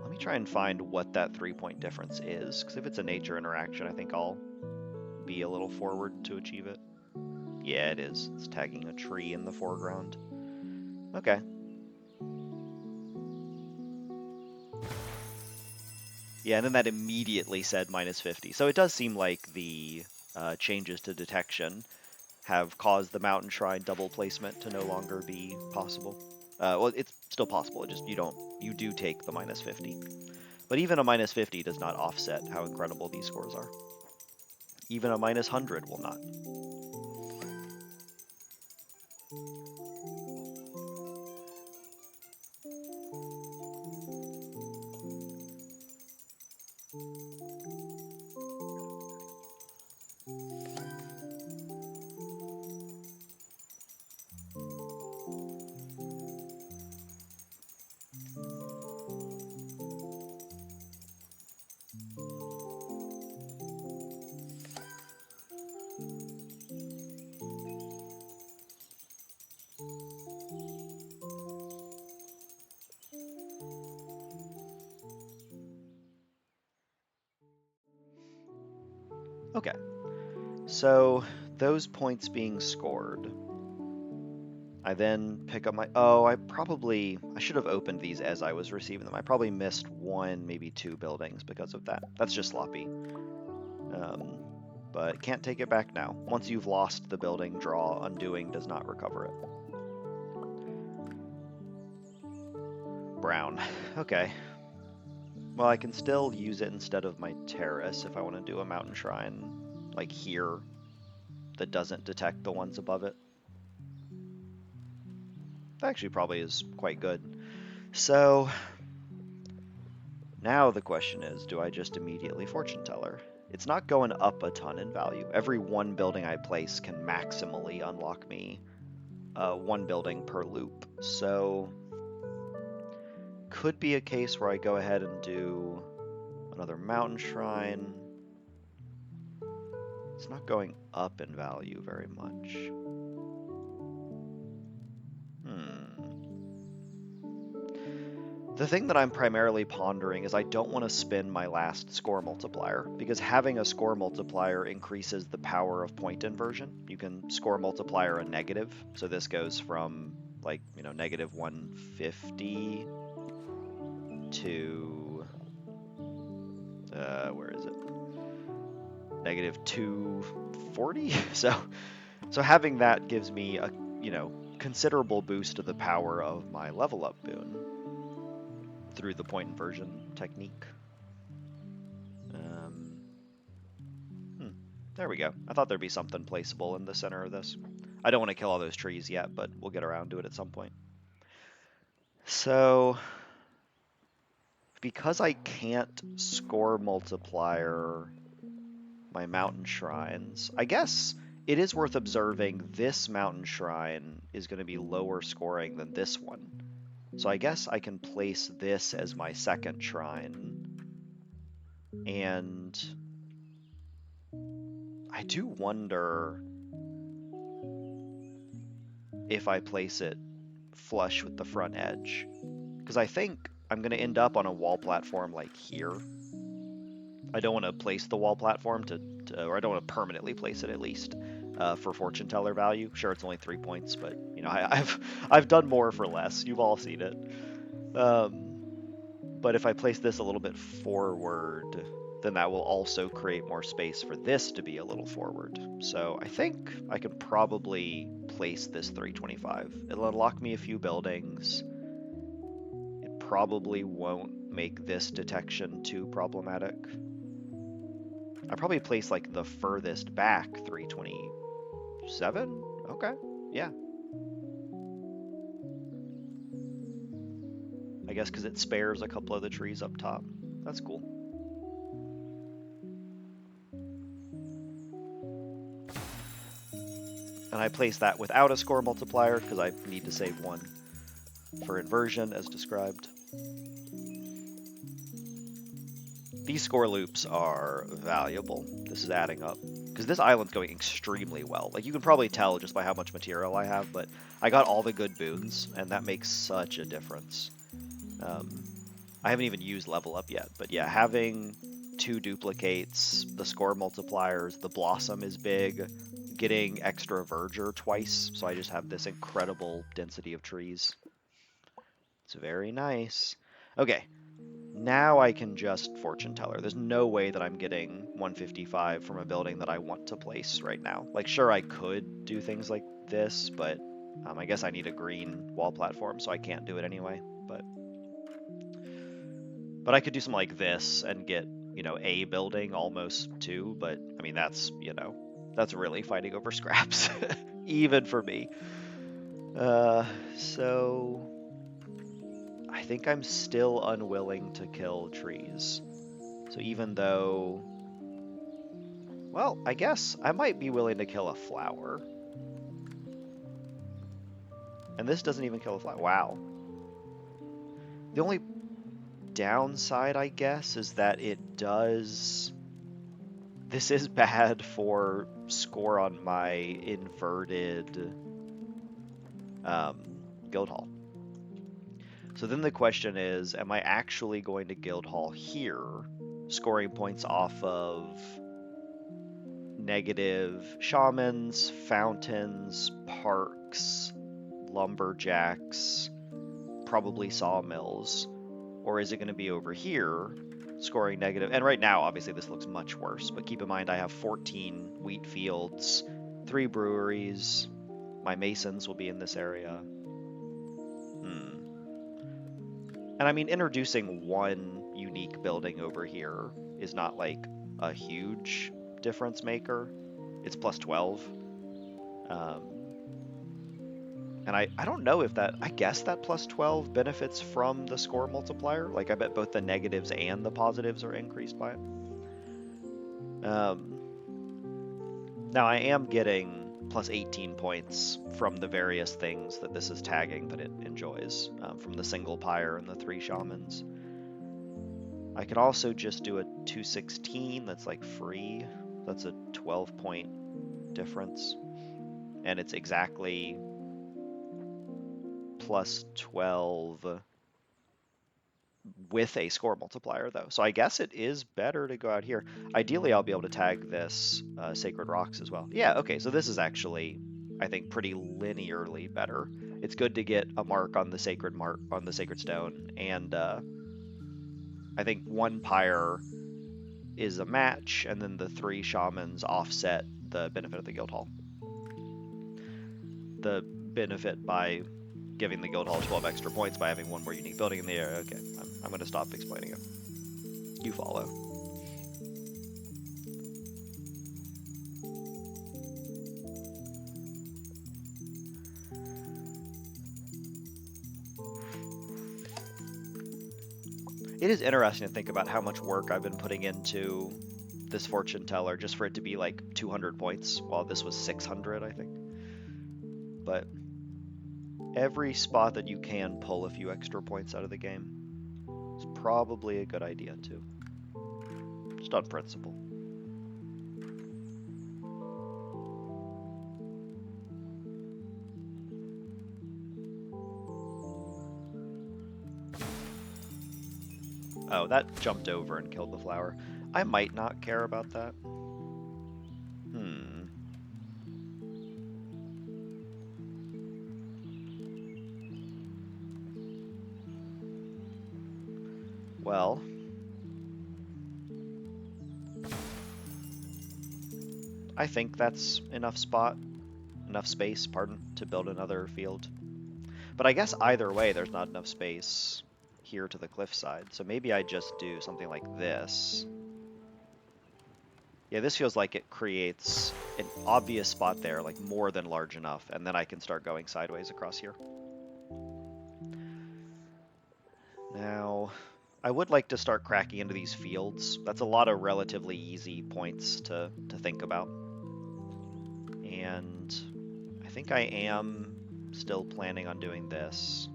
Let me try and find what that 3-point difference is, because if it's a nature interaction, I think I'll be a little forward to achieve it. Yeah, it is. It's tagging a tree in the foreground. Okay. Yeah, and then that immediately said -50. So it does seem like the changes to detection have caused the mountain shrine double placement to no longer be possible. Well, it's still possible. It just you do take the -50. But even a -50 does not offset how incredible these scores are. Even a -100 will not. Okay, so those points being scored, I then pick up my... Oh, I should have opened these as I was receiving them. I probably missed 1, maybe 2 buildings because of that. That's just sloppy. but can't take it back now. Once you've lost the building, draw. Undoing does not recover it. Brown. Okay. Well, I can still use it instead of my terrace if I want to do a mountain shrine, like here, that doesn't detect the ones above it. That actually probably is quite good. So now the question is, do I just immediately fortune teller? It's not going up a ton in value. Every one building I place can maximally unlock me one building per loop. So could be a case where I go ahead and do another mountain shrine. It's not going up in value very much. The thing that I'm primarily pondering is I don't want to spin my last score multiplier, because having a score multiplier increases the power of point inversion. You can score multiplier a negative, so this goes from, like, you know, negative 150 to, where is it? Negative 240? So having that gives me a, you know, considerable boost to the power of my level up boon through the point inversion technique. There we go. I thought there'd be something placeable in the center of this. I don't want to kill all those trees yet, but we'll get around to it at some point. So, because I can't score multiplier my mountain shrines, I guess it is worth observing this mountain shrine is going to be lower scoring than this one. So I guess I can place this as my second shrine. And I do wonder if I place it flush with the front edge, because I think I'm going to end up on a wall platform like here. I don't want to place the wall platform or I don't want to permanently place it, at least, for fortune teller value. Sure, it's only 3 points, but you know, I've done more for less. You've all seen it. But if I place this a little bit forward, then that will also create more space for this to be a little forward. So I think I can probably place this 325. It'll unlock me a few buildings. It probably won't make this detection too problematic. I probably place like the furthest back 327. Okay, yeah. I guess because it spares a couple of the trees up top. That's cool. And I place that without a score multiplier because I need to save one for inversion as described. These score loops are valuable. This is adding up, because this island's going extremely well. Like, you can probably tell just by how much material I have, but I got all the good boons, and that makes such a difference. I haven't even used level up yet, but yeah, having 2 duplicates, the score multipliers, the blossom is big, getting extra verdure twice, so I just have this incredible density of trees. It's very nice. Okay. Now I can just fortune teller. There's no way that I'm getting 155 from a building that I want to place right now. Like, sure, I could do things like this, but I guess I need a green wall platform, so I can't do it anyway. But I could do something like this and get, you know, a building almost 2, but I mean, that's, you know, that's really fighting over scraps, even for me. So I think I'm still unwilling to kill trees. So even though, well, I guess I might be willing to kill a flower. And this doesn't even kill a flower. Wow. The only downside, I guess, is that it does... This is bad for score on my inverted Guildhall. So then the question is, am I actually going to Guildhall here, scoring points off of negative shamans, fountains, parks, lumberjacks, probably sawmills, or is it going to be over here scoring negative. And right now, obviously, this looks much worse. But keep in mind, I have 14 wheat fields, 3 breweries. My masons will be in this area. And I mean, introducing one unique building over here is not like a huge difference maker. It's plus 12. And I don't know if that, I guess that plus 12 benefits from the score multiplier. Like, I bet both the negatives and the positives are increased by it. Now, I am getting plus 18 points from the various things that this is tagging that it enjoys, from the single pyre and the 3 shamans. I could also just do a 216 that's like free. That's a 12-point difference. And it's exactly plus 12 with a score multiplier, though. So I guess it is better to go out here. Ideally, I'll be able to tag this Sacred Rocks as well. Yeah, okay, so this is actually, I think, pretty linearly better. It's good to get a mark on the Sacred Stone, and I think 1 pyre is a match, and then the 3 shamans offset the benefit of the guild hall. The benefit by giving the guild hall 12 extra points by having 1 more unique building in the area. Okay, I'm going to stop explaining it. You follow. It is interesting to think about how much work I've been putting into this fortune teller just for it to be like 200 points, while this was 600, I think. But every spot that you can pull a few extra points out of the game is probably a good idea too. Just on principle. Oh, that jumped over and killed the flower. I might not care about that. Well, I think that's enough space, to build another field. But I guess either way, there's not enough space here to the cliffside. So maybe I just do something like this. Yeah, this feels like it creates an obvious spot there, like more than large enough, and then I can start going sideways across here. Now, I would like to start cracking into these fields. That's a lot of relatively easy points to think about. And I think I am still planning on doing this,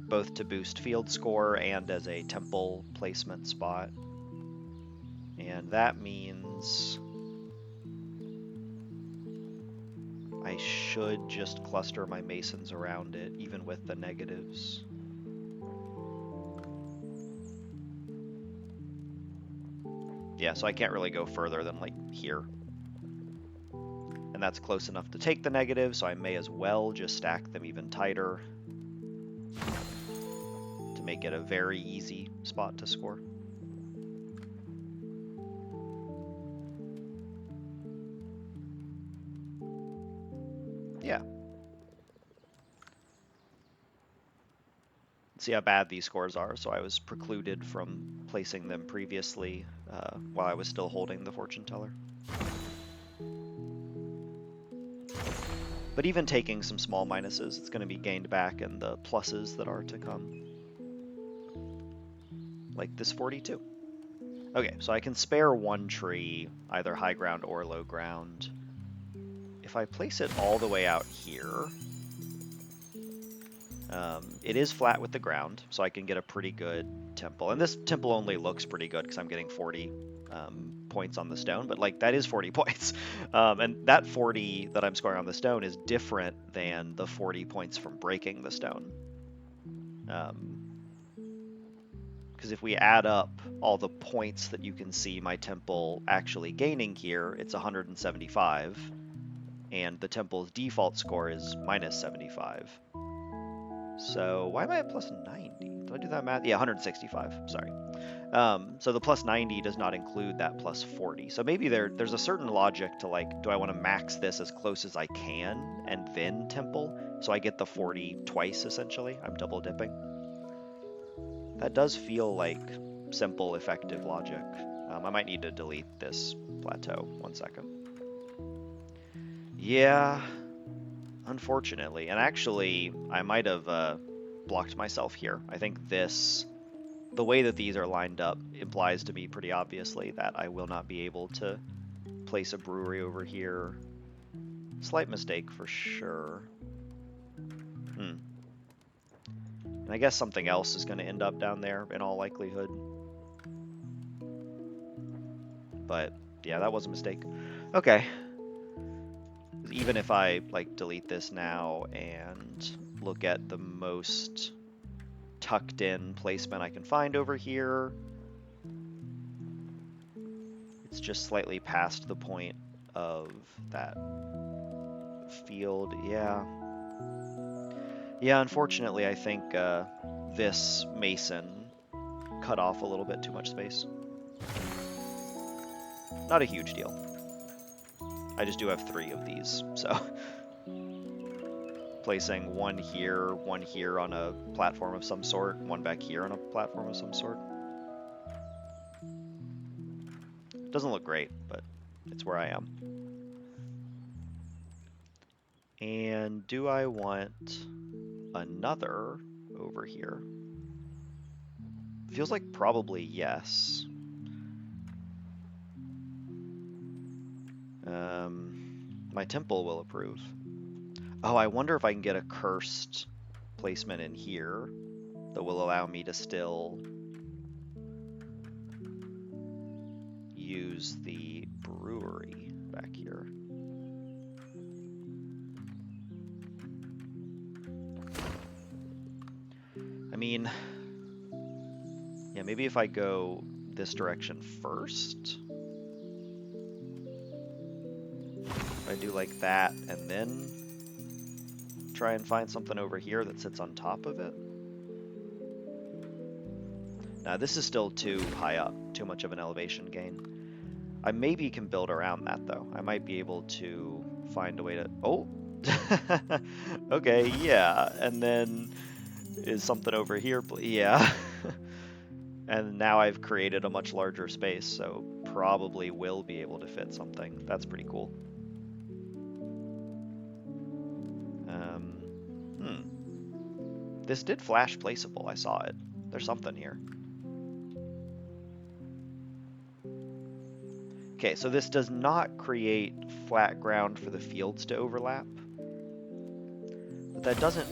both to boost field score and as a temple placement spot. And that means I should just cluster my masons around it, even with the negatives. Yeah, so I can't really go further than like here. And that's close enough to take the negative, so I may as well just stack them even tighter to make it a very easy spot to score. Yeah. See how bad these scores are, so I was precluded from placing them previously while I was still holding the fortune teller. But even taking some small minuses, it's going to be gained back in the pluses that are to come. Like this 42. Okay, so I can spare 1 tree, either high ground or low ground. If I place it all the way out here, it is flat with the ground, so I can get a pretty good temple. And this temple only looks pretty good because I'm getting 40 points on the stone, but like that is 40 points. And that 40 that I'm scoring on the stone is different than the 40 points from breaking the stone. Because if we add up all the points that you can see my temple actually gaining here, it's 175. And the temple's default score is minus 75. So why am I at plus 90? Did I do that math? Yeah, 165. Sorry. So the plus 90 does not include that plus 40. So maybe there's a certain logic to like, do I want to max this as close as I can and then temple? So I get the 40 twice essentially. I'm double dipping. That does feel like simple, effective logic. I might need to delete this plateau. 1 second. Yeah, unfortunately. And actually, I might have blocked myself here. I think the way that these are lined up implies to me pretty obviously that I will not be able to place a brewery over here. Slight mistake for sure. And I guess something else is going to end up down there in all likelihood. But yeah, that was a mistake. Okay. Even if I like delete this now and look at the most tucked in placement I can find over here, it's just slightly past the point of that field. Yeah, unfortunately I think this mason cut off a little bit too much space. Not a huge deal. I just do have 3 of these, so placing one here on a platform of some sort, one back here on a platform of some sort. Doesn't look great, but it's where I am. And do I want another over here? Feels like probably yes. My temple will approve. Oh, I wonder if I can get a cursed placement in here that will allow me to still use the brewery back here. I mean, yeah, maybe if I go this direction first. If I do like that and then try and find something over here that sits on top of it. Now this is still too high up, too much of an elevation gain. I maybe can build around that though. I might be able to find a way to, oh, okay, yeah, and then is something over here, yeah. And now I've created a much larger space, so probably will be able to fit something. That's pretty cool. This did flash placeable, I saw it. There's something here. Okay, so this does not create flat ground for the fields to overlap. But that doesn't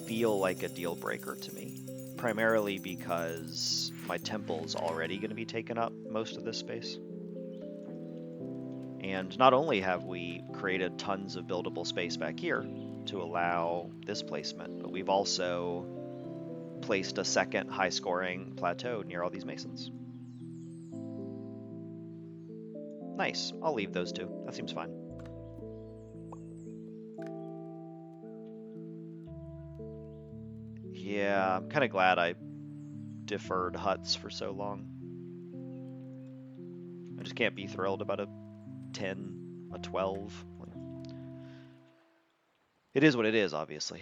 feel like a deal breaker to me. Primarily because my temple's already going to be taking up most of this space. And not only have we created tons of buildable space back here to allow this placement, but we've also placed a second high-scoring plateau near all these masons. Nice. I'll leave those 2. That seems fine. Yeah, I'm kind of glad I deferred huts for so long. I just can't be thrilled about a 10, a 12. It is what it is, obviously.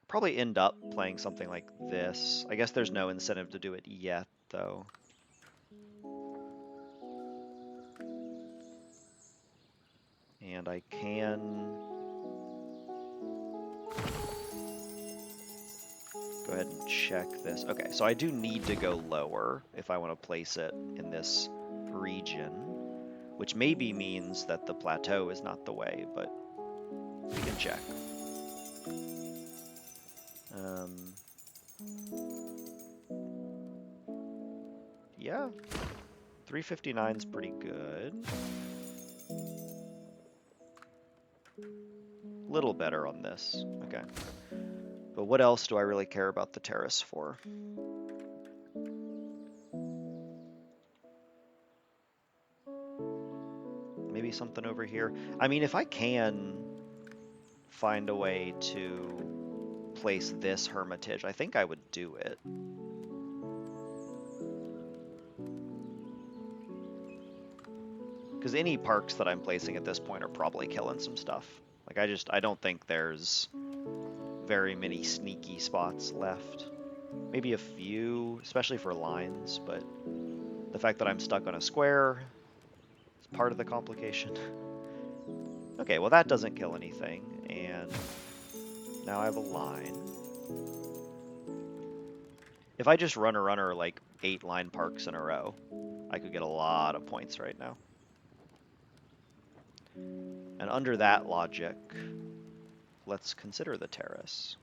Probably end up playing something like this. I guess there's no incentive to do it yet, though. And I can go ahead and check this. Okay, so I do need to go lower if I want to place it in this region, which maybe means that the plateau is not the way, but we can check. Yeah, 359 is pretty good. Little better on this. Okay. But what else do I really care about the terrace for? something over here. I mean, if I can find a way to place this hermitage, I think I would do it. Because any parks that I'm placing at this point are probably killing some stuff. Like, I don't think there's very many sneaky spots left. Maybe a few, especially for lines, but the fact that I'm stuck on a square is part of the complication. Okay, well that doesn't kill anything, and now I have a line. If I just run a runner like 8 line parks in a row, I could get a lot of points right now. And under that logic, let's consider the terrace.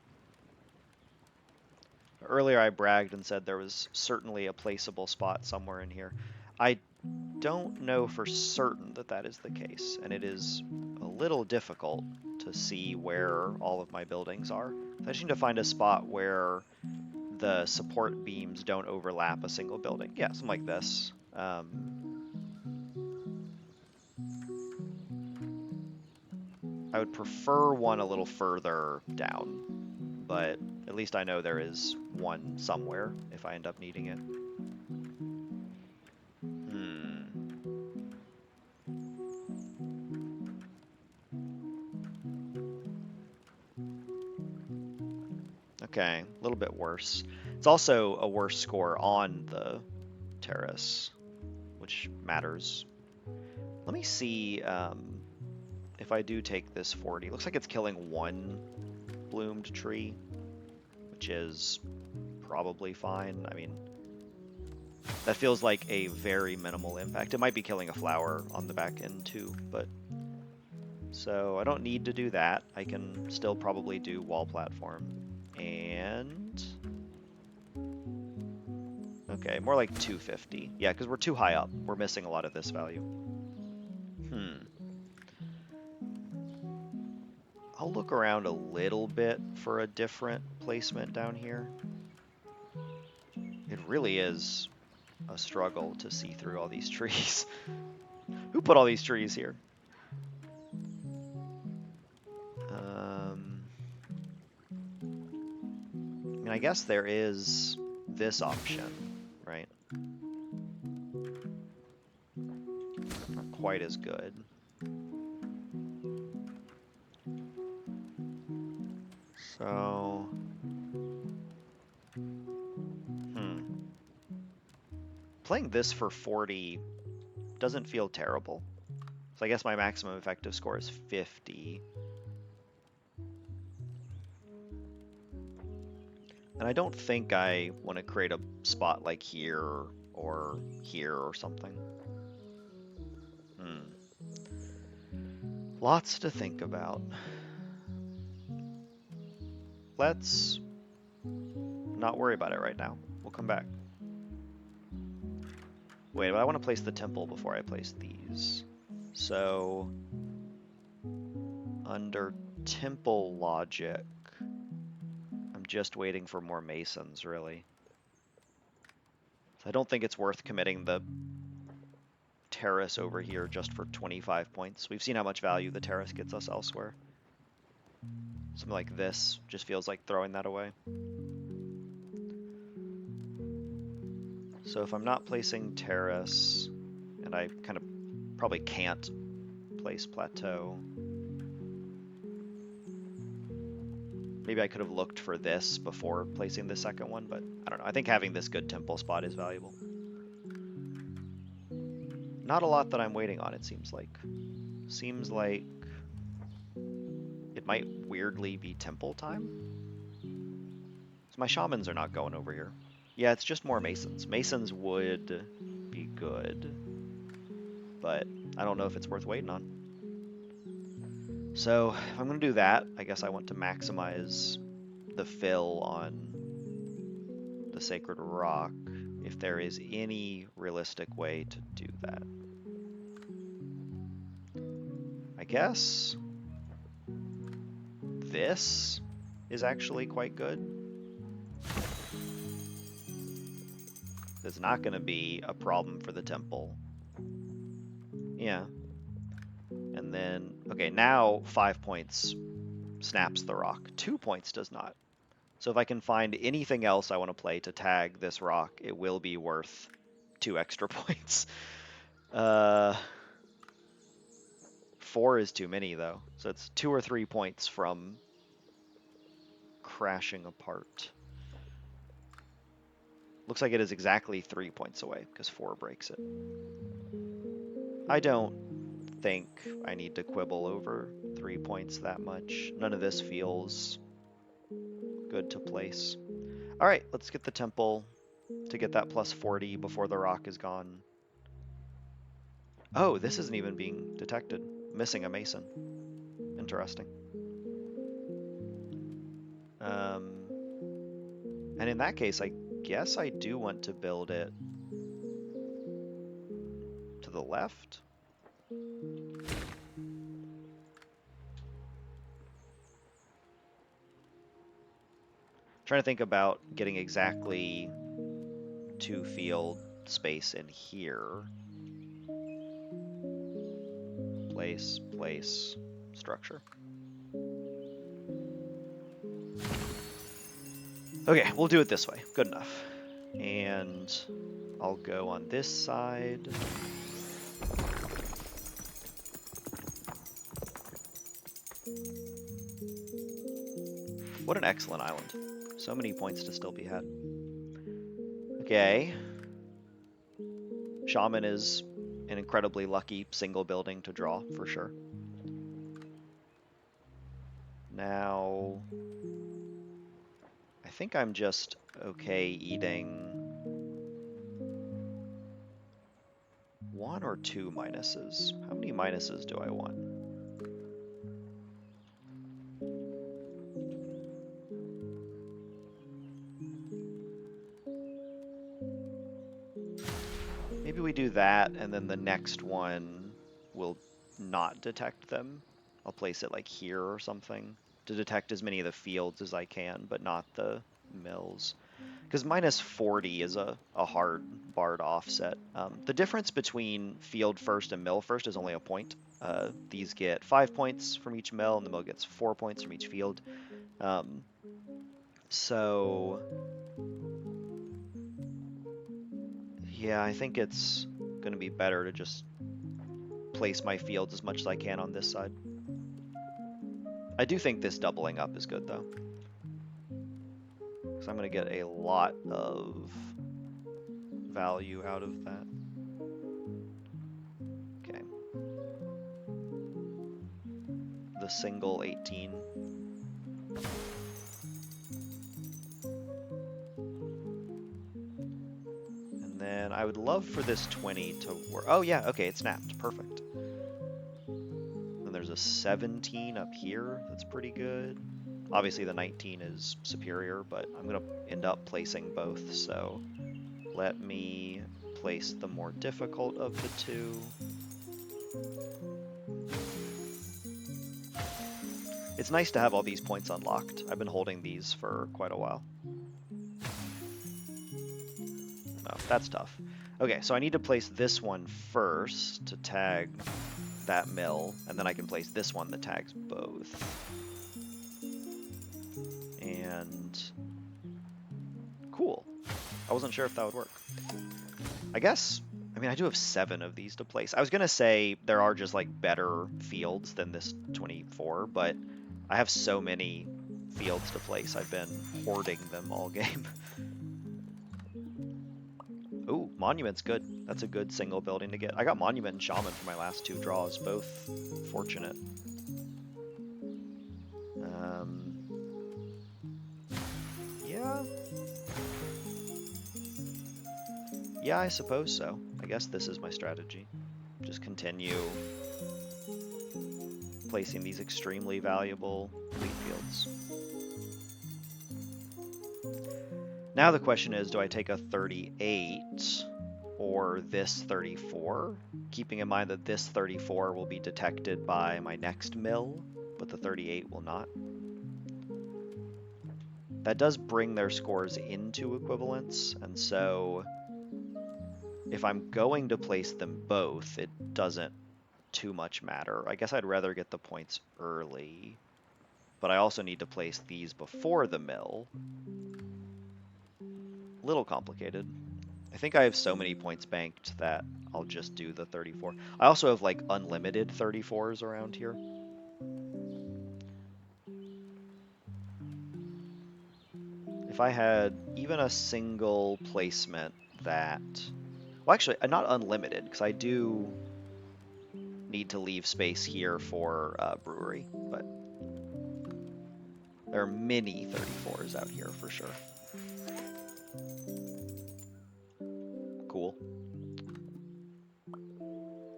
Earlier I bragged and said there was certainly a placeable spot somewhere in here. I don't know for certain that that is the case, and it is a little difficult to see where all of my buildings are. I just need to find a spot where the support beams don't overlap a single building. Yeah, something like this. I would prefer one a little further down, but at least I know there is one somewhere if I end up needing it. Okay, a little bit worse. It's also a worse score on the terrace, which matters. Let me see if I do take this 40. Looks like it's killing one bloomed tree, which is probably fine. I mean, that feels like a very minimal impact. It might be killing a flower on the back end too, but... So I don't need to do that. I can still probably do wall platform. And... okay, more like 250. Yeah, because we're too high up. We're missing a lot of this value. I'll look around a little bit for a different placement down here. It really is a struggle to see through all these trees. Who put all these trees here? I mean, I guess there is this option, right? Not quite as good. So, playing this for 40 doesn't feel terrible. So I guess my maximum effective score is 50. And I don't think I want to create a spot like here or something. Lots to think about. Let's not worry about it right now. We'll come back. Wait, but I want to place the temple before I place these. So, under temple logic, I'm just waiting for more masons, really. So I don't think it's worth committing the terrace over here just for 25 points. We've seen how much value the terrace gets us elsewhere. Something like this just feels like throwing that away. So if I'm not placing terrace, and I kind of probably can't place plateau, maybe I could have looked for this before placing the second one, but I don't know. I think having this good temple spot is valuable. Not a lot that I'm waiting on, it seems like. Seems like it might weirdly be temple time. So my shamans are not going over here. Yeah, it's just more masons. Masons would be good, but I don't know if it's worth waiting on. So if I'm going to do that, I guess I want to maximize the fill on the sacred rock, if there is any realistic way to do that. I guess this is actually quite good. It's not going to be a problem for the temple. Yeah. And then, okay, now 5 points snaps the rock. 2 points does not. So if I can find anything else I want to play to tag this rock, it will be worth 2 extra points. 4 is too many, though. So it's 2 or 3 points from crashing apart. Looks like it is exactly 3 points away, because 4 breaks it. I don't think I need to quibble over 3 points that much. None of this feels good to place. All right, let's get the temple to get that plus 40 before the rock is gone. Oh, this isn't even being detected. Missing a mason. Interesting. And in that case, I guess I do want to build it to the left. Trying to think about getting exactly 2 field space in here. Place, place, structure. Okay, we'll do it this way. Good enough. And I'll go on this side. What an excellent island. So many points to still be had. Okay. Shaman is an incredibly lucky single building to draw, for sure. Now, I think I'm just okay eating 1 or 2 minuses. How many minuses do I want? Maybe we do that, and then the next one will not detect them. I'll place it like here or something to detect as many of the fields as I can, but not the mills. Because minus 40 is a hard bar to offset. The difference between field first and mill first is only a point. These get 5 points from each mill, and the mill gets 4 points from each field. So, yeah, I think it's going to be better to just place my fields as much as I can on this side. I do think this doubling up is good, though. Because I'm going to get a lot of value out of that. Okay. The single 18. And then I would love for this 20 to work. Oh yeah, okay, it snapped. Perfect. Then there's a 17 up here. That's pretty good. Obviously the 19 is superior, but I'm going to end up placing both, so let me place the more difficult of the two. It's nice to have all these points unlocked. I've been holding these for quite a while. Oh, that's tough. Okay, so I need to place this one first to tag that mill, and then I can place this one that tags both. And cool. I wasn't sure if that would work. I guess, I mean, I do have 7 of these to place. I was gonna say there are just like better fields than this 24, but I have so many fields to place. I've been hoarding them all game. Ooh, Monument's good. That's a good single building to get. I got Monument and Shaman for my last 2 draws, both fortunate. Yeah. Yeah, I suppose so. I guess this is my strategy. Just continue placing these extremely valuable wheat fields. Now the question is, do I take a 38 or this 34? Keeping in mind that this 34 will be detected by my next mill, but the 38 will not. That does bring their scores into equivalence, and so if I'm going to place them both, it doesn't too much matter. I guess I'd rather get the points early, but I also need to place these before the mill. A little complicated. I think I have so many points banked that I'll just do the 34. I also have like unlimited 34s around here. If I had even a single placement that, well, actually, not unlimited, because I do need to leave space here for brewery, but there are many 34s out here for sure. Cool.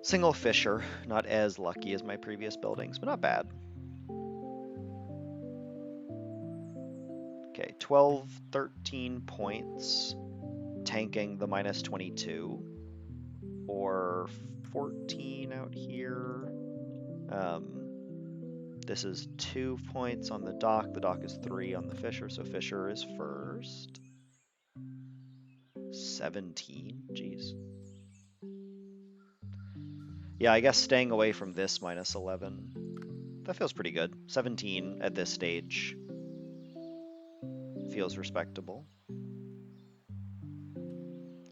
Single Fisher, not as lucky as my previous buildings, but not bad. Okay, 12, 13 points, tanking the minus 22, or 14 out here. This is 2 points on the dock. The dock is 3 on the Fisher, so Fisher is first. 17, jeez. Yeah, I guess staying away from this minus 11, that feels pretty good. 17 at this stage feels respectable.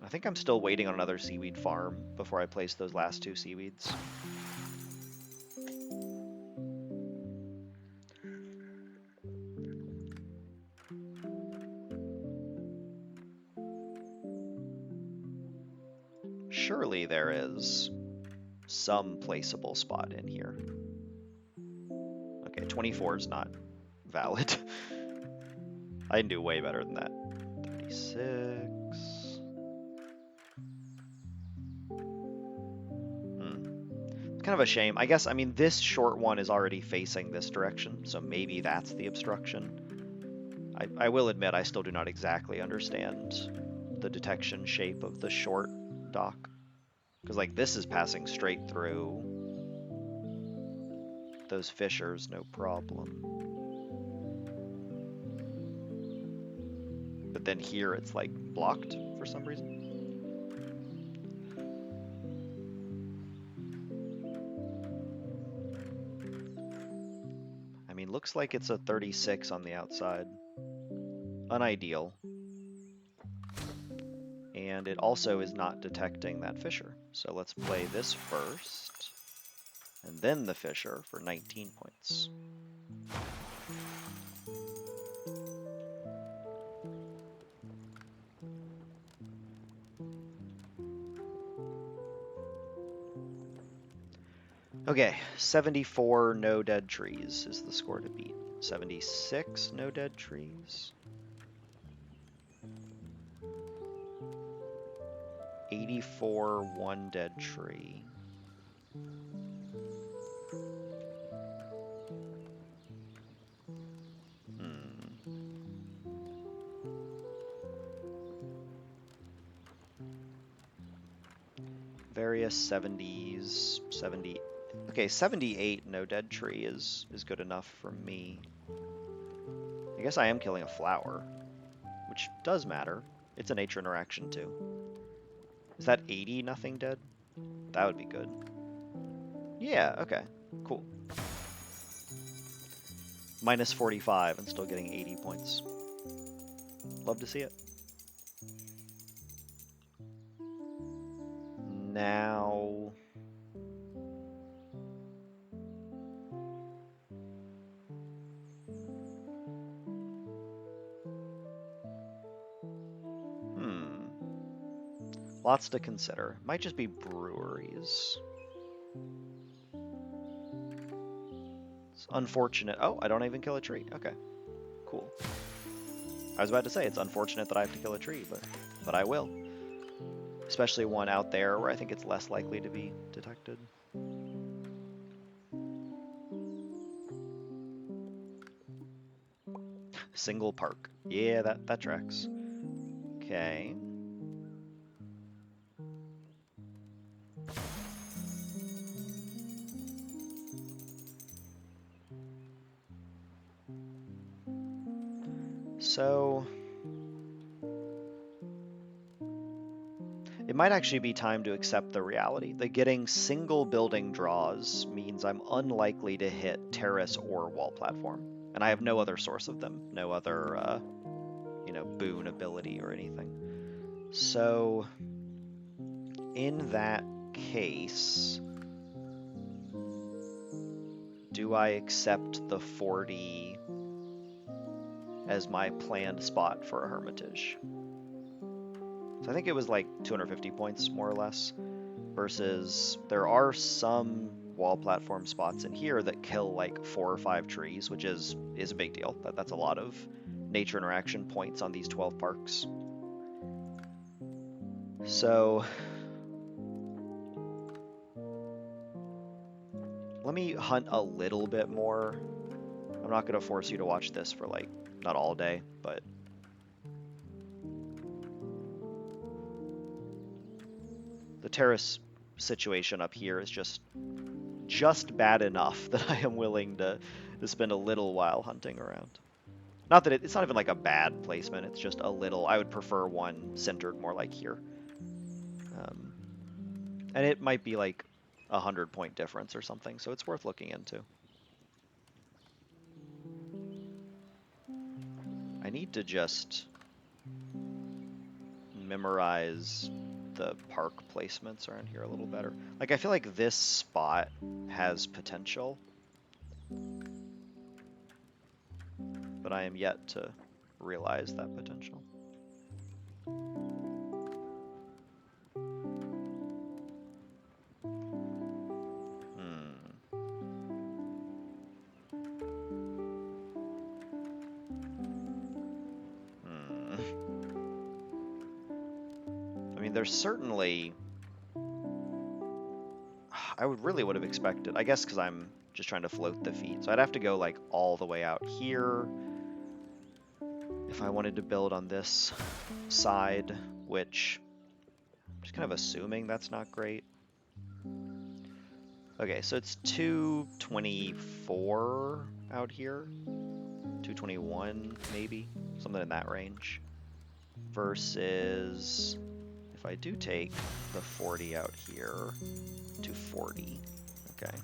I think I'm still waiting on another seaweed farm before I place those last 2 seaweeds. Surely there is some placeable spot in here. Okay, 24 is not valid. I can do way better than that. 36. It's kind of a shame. I guess, I mean, this short one is already facing this direction, so maybe that's the obstruction. I will admit I still do not exactly understand the detection shape of the short dock. Because, like, this is passing straight through those fissures, no problem. But then here it's, like, blocked for some reason. I mean, looks like it's a 36 on the outside. Unideal. And it also is not detecting that fissure. So let's play this first, and then the fissure for 19 points. Okay, 74 no dead trees is the score to beat. 76 no dead trees. 84 one dead tree. Various 70s, 70. Okay, 78 no dead tree is good enough for me. I guess I am killing a flower, which does matter. It's a nature interaction too. Is that 80 nothing dead? That would be good. Yeah, okay, cool. Minus 45 and still getting 80 points. Love to see it. Now... Lots to consider. Might just be breweries. It's unfortunate. Oh, I don't even kill a tree. Okay, cool. I was about to say it's unfortunate that I have to kill a tree, but I will. Especially one out there where I think it's less likely to be detected. Single park. Yeah, that tracks. Okay. So it might actually be time to accept the reality that getting single building draws means I'm unlikely to hit terrace or wall platform. And I have no other source of them, no other, boon ability or anything. So, in that case, do I accept the 40 as my planned spot for a hermitage? So I think it was like 250 points, more or less, versus there are some wall platform spots in here that kill like 4 or 5 trees, which is a big deal. That's a lot of nature interaction points on these 12 parks. So let me hunt a little bit more. I'm not going to force you to watch this for like not all day, but the terrace situation up here is just bad enough that I am willing to spend a little while hunting around. Not that it's not even like a bad placement, it's just a little. I would prefer one centered more like here. And it might be like 100-point difference or something, so it's worth looking into. I need to just memorize the park placements around here a little better. Like, I feel like this spot has potential, but I am yet to realize that potential. I mean, there's certainly... I would have expected, I guess because I'm just trying to float the feet, so I'd have to go like all the way out here if I wanted to build on this side, which I'm just kind of assuming that's not great. Okay, so it's 224 out here, 221 maybe, something in that range, versus if I do take the 40 out here, 240, okay,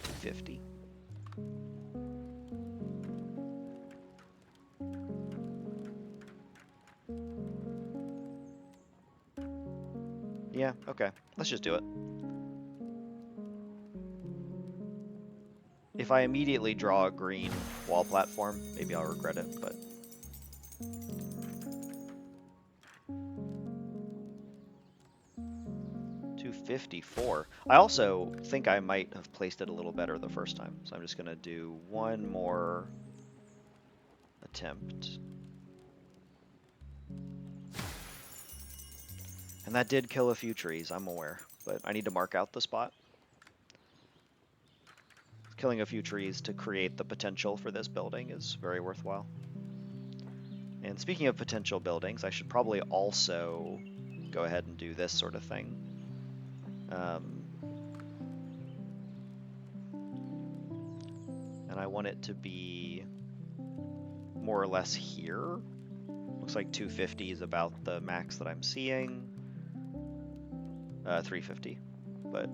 250. Yeah, okay, let's just do it. If I immediately draw a green wall platform, maybe I'll regret it, but... $254. I also think I might have placed it a little better the first time, so I'm just going to do one more attempt. And that did kill a few trees, I'm aware, but I need to mark out the spot. Killing a few trees to create the potential for this building is very worthwhile. And speaking of potential buildings, I should probably also go ahead and do this sort of thing. And I want it to be more or less here. Looks like 250 is about the max that I'm seeing. 350, but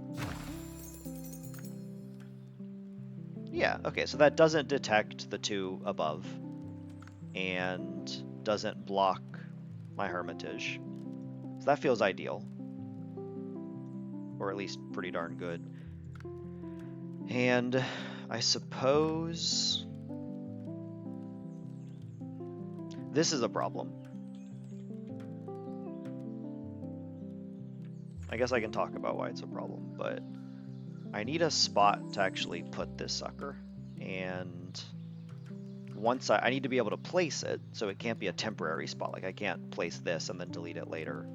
yeah, okay, so that doesn't detect the 2 above and doesn't block my hermitage. So that feels ideal, or at least pretty darn good. And I suppose this is a problem. I guess I can talk about why it's a problem, but I need a spot to actually put this sucker, and once I need to be able to place it, so it can't be a temporary spot. Like, I can't place this and then delete it later.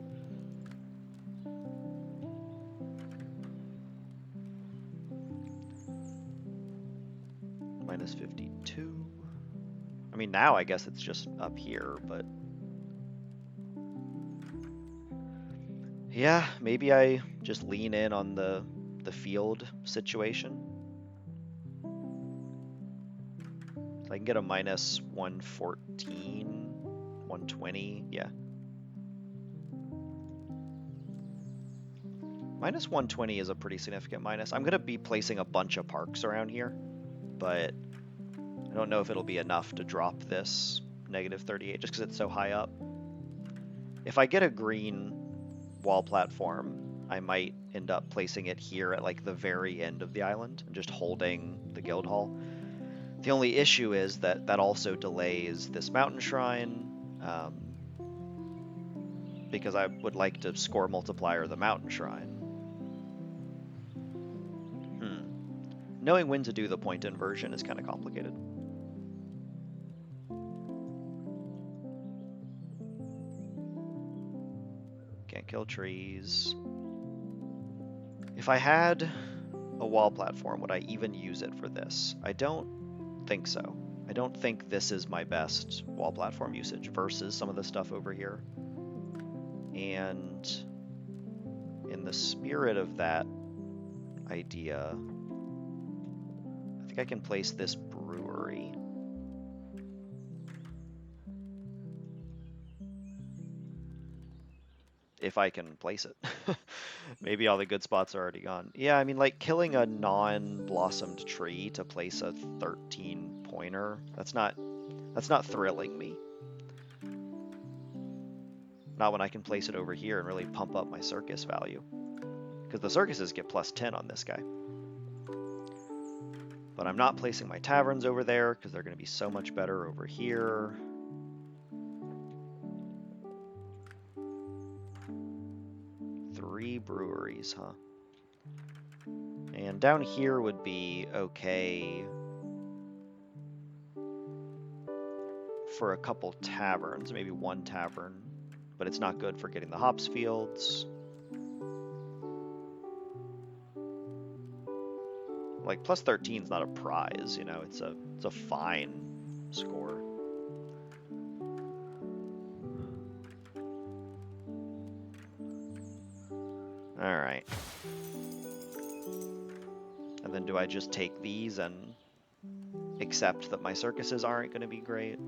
Minus 52. I mean, now I guess it's just up here, but... yeah, maybe I just lean in on the field situation. So I can get a minus 114, 120, yeah. Minus 120 is a pretty significant minus. I'm going to be placing a bunch of parks around here, but I don't know if it'll be enough to drop this negative 38 just because it's so high up. If I get a green wall platform, I might end up placing it here at like the very end of the island and just holding the guild hall. The only issue is that that also delays this mountain shrine, because I would like to score multiplier the mountain shrine. Knowing when to do the point inversion is kind of complicated. Can't kill trees. If I had a wall platform, would I even use it for this? I don't think so. I don't think this is my best wall platform usage versus some of the stuff over here. And in the spirit of that idea, I think I can place this brewery. If I can place it. Maybe all the good spots are already gone. Yeah, I mean, like killing a non-blossomed tree to place a 13 pointer, that's not thrilling me. Not when I can place it over here and really pump up my circus value. Because the circuses get plus 10 on this guy. But I'm not placing my taverns over there because they're going to be so much better over here. Three breweries, huh? And down here would be okay for a couple taverns, maybe one tavern, but it's not good for getting the hops fields. Like plus 13 is not a prize, you know, it's a fine score. All right. And then do I just take these and accept that my circuses aren't going to be great?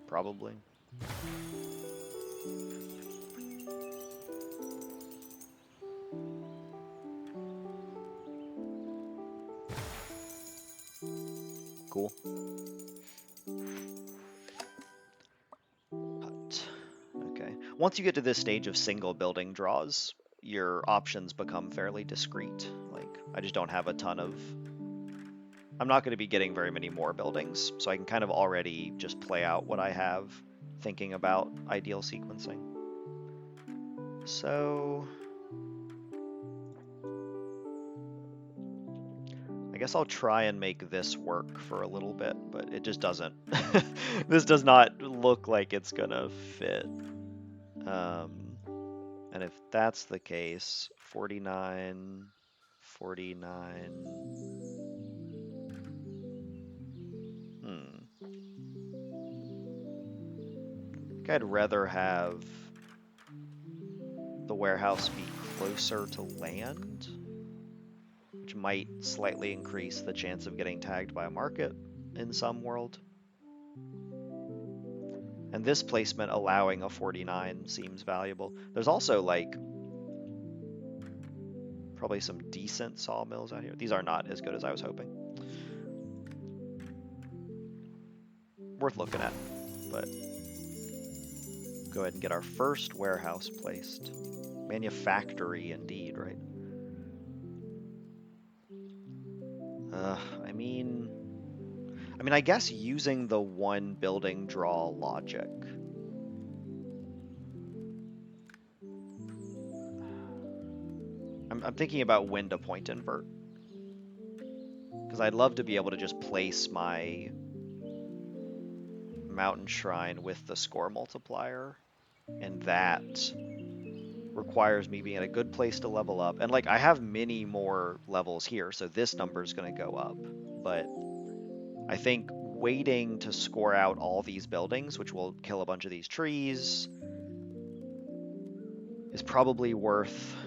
Probably. Cool. Hut. Okay. Once you get to this stage of single building draws, your options become fairly discrete. Like, I just don't have a ton of... I'm not going to be getting very many more buildings, so I can kind of already just play out what I have, thinking about ideal sequencing. So... I guess I'll try and make this work for a little bit, but it just doesn't. This does not look like it's gonna fit. And if that's the case, 49, 49. I think I'd rather have the warehouse be closer to land, which might slightly increase the chance of getting tagged by a market in some world. And this placement allowing a 49 seems valuable. There's also like probably some decent sawmills out here. These are not as good as I was hoping. Worth looking at, but go ahead and get our first warehouse placed. Manufactory indeed, right? I mean, I guess using the one building draw logic. I'm thinking about when to point invert. Because I'd love to be able to just place my mountain shrine with the score multiplier. And that requires me being in a good place to level up. And like, I have many more levels here, so this number is going to go up. But I think waiting to score out all these buildings, which will kill a bunch of these trees, is probably worth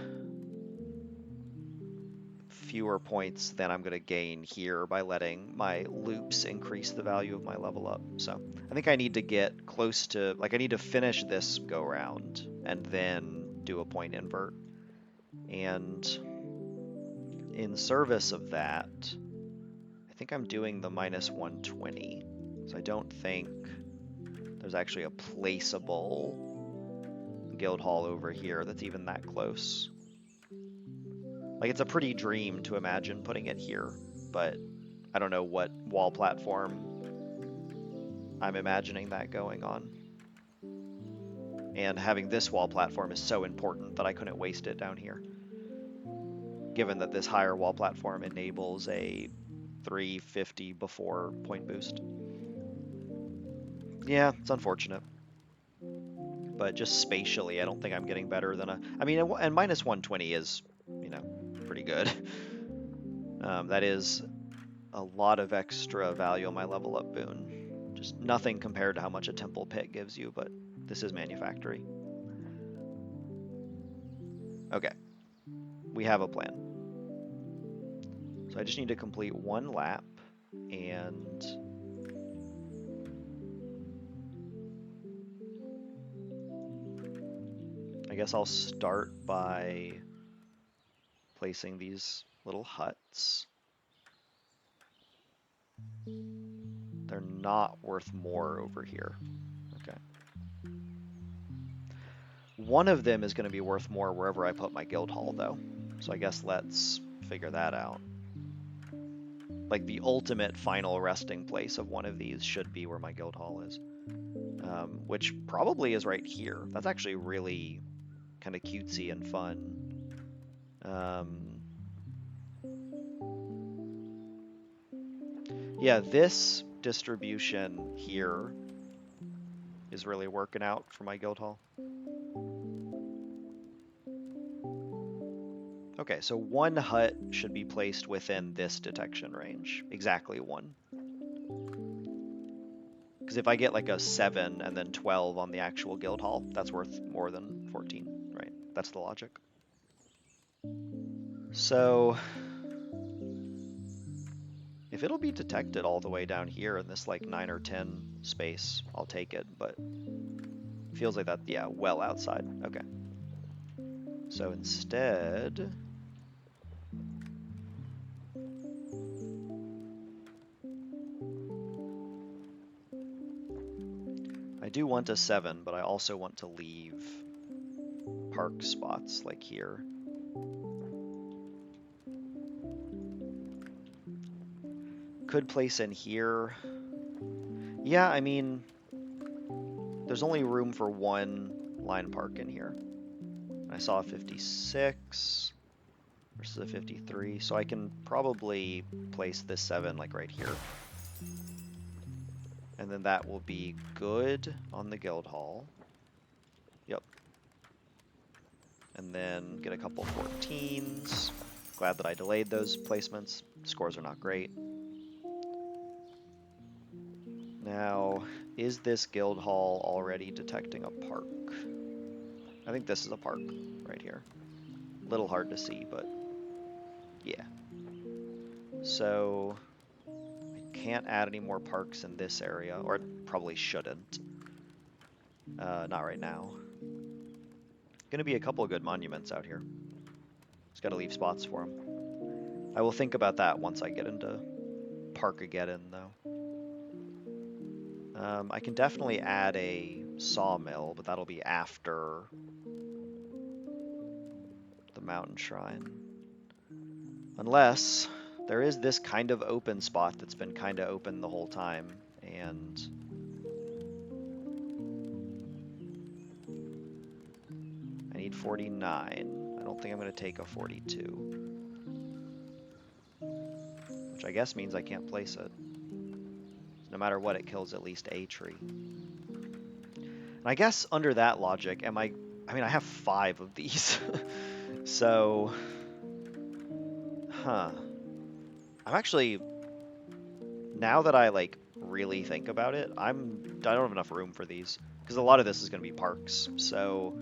fewer points than I'm going to gain here by letting my loops increase the value of my level up. So I think I need to get close to, like, I need to finish this go round and then do a point invert. And in service of that, I think I'm doing the minus 120. So I don't think there's actually a placeable guild hall over here that's even that close. Like, it's a pretty dream to imagine putting it here, but I don't know what wall platform I'm imagining that going on. And having this wall platform is so important that I couldn't waste it down here, given that this higher wall platform enables a 350 before point boost. Yeah, it's unfortunate. But just spatially, I don't think I'm getting better than a... I mean, and minus 120 is, you know, pretty good. That is a lot of extra value on my level up boon. Just nothing compared to how much a temple pit gives you, but this is Manufactory. Okay, we have a plan. So I just need to complete one lap, and I guess I'll start by placing these little huts. They're not worth more over here. Okay. One of them is going to be worth more wherever I put my guild hall, though. So I guess let's figure that out. Like, the ultimate final resting place of one of these should be where my guild hall is. Which probably is right here. That's actually really kind of cutesy and fun. Yeah, this distribution here is really working out for my guild hall. Okay, so one hut should be placed within this detection range. Exactly one. Because if I get like a 7 and then 12 on the actual guild hall, that's worth more than 14, right? That's the logic. So if it'll be detected all the way down here in this like 9 or 10 space, I'll take it, but it feels like that, yeah, well outside. Okay. So instead, I do want a 7, but I also want to leave park spots like here. Could place in here. Yeah, I mean, there's only room for one line park in here. I saw a 56 versus a 53, so I can probably place this 7 like right here. And then that will be good on the guild hall. Yep. And then get a couple 14s. Glad that I delayed those placements. Scores are not great. Now, is this guild hall already detecting a park? I think this is a park right here. Little hard to see, but yeah. So I can't add any more parks in this area, or it probably shouldn't. Not right now. Gonna be a couple of good monuments out here. Just gotta leave spots for them. I will think about that once I get into Parkageddon, though. I can definitely add a sawmill, but that'll be after the mountain shrine. Unless there is this kind of open spot that's been kind of open the whole time, and I need 49. I don't think I'm going to take a 42. Which I guess means I can't place it. No matter what, it kills at least a tree. And I guess under that logic, I mean, I have 5 of these. So, I'm actually, now that I like really think about it, I don't have enough room for these because a lot of this is going to be parks. So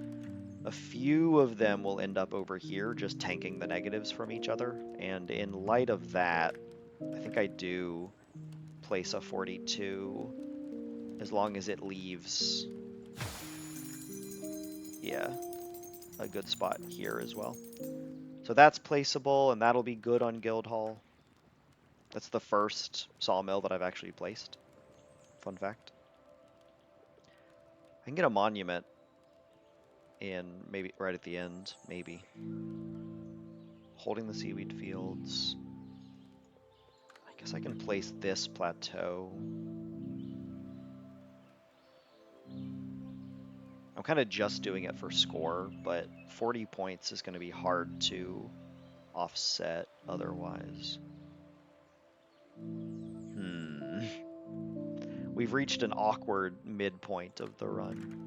a few of them will end up over here just tanking the negatives from each other. And in light of that, I think I do place a 42 as long as it leaves, yeah, a good spot here as well. So that's placeable, and that'll be good on Guildhall. That's the first sawmill that I've actually placed. Fun fact. I can get a monument in maybe right at the end, maybe. Holding the seaweed fields. I guess I can place this plateau. I'm kind of just doing it for score, but 40 points is going to be hard to offset otherwise. We've reached an awkward midpoint of the run.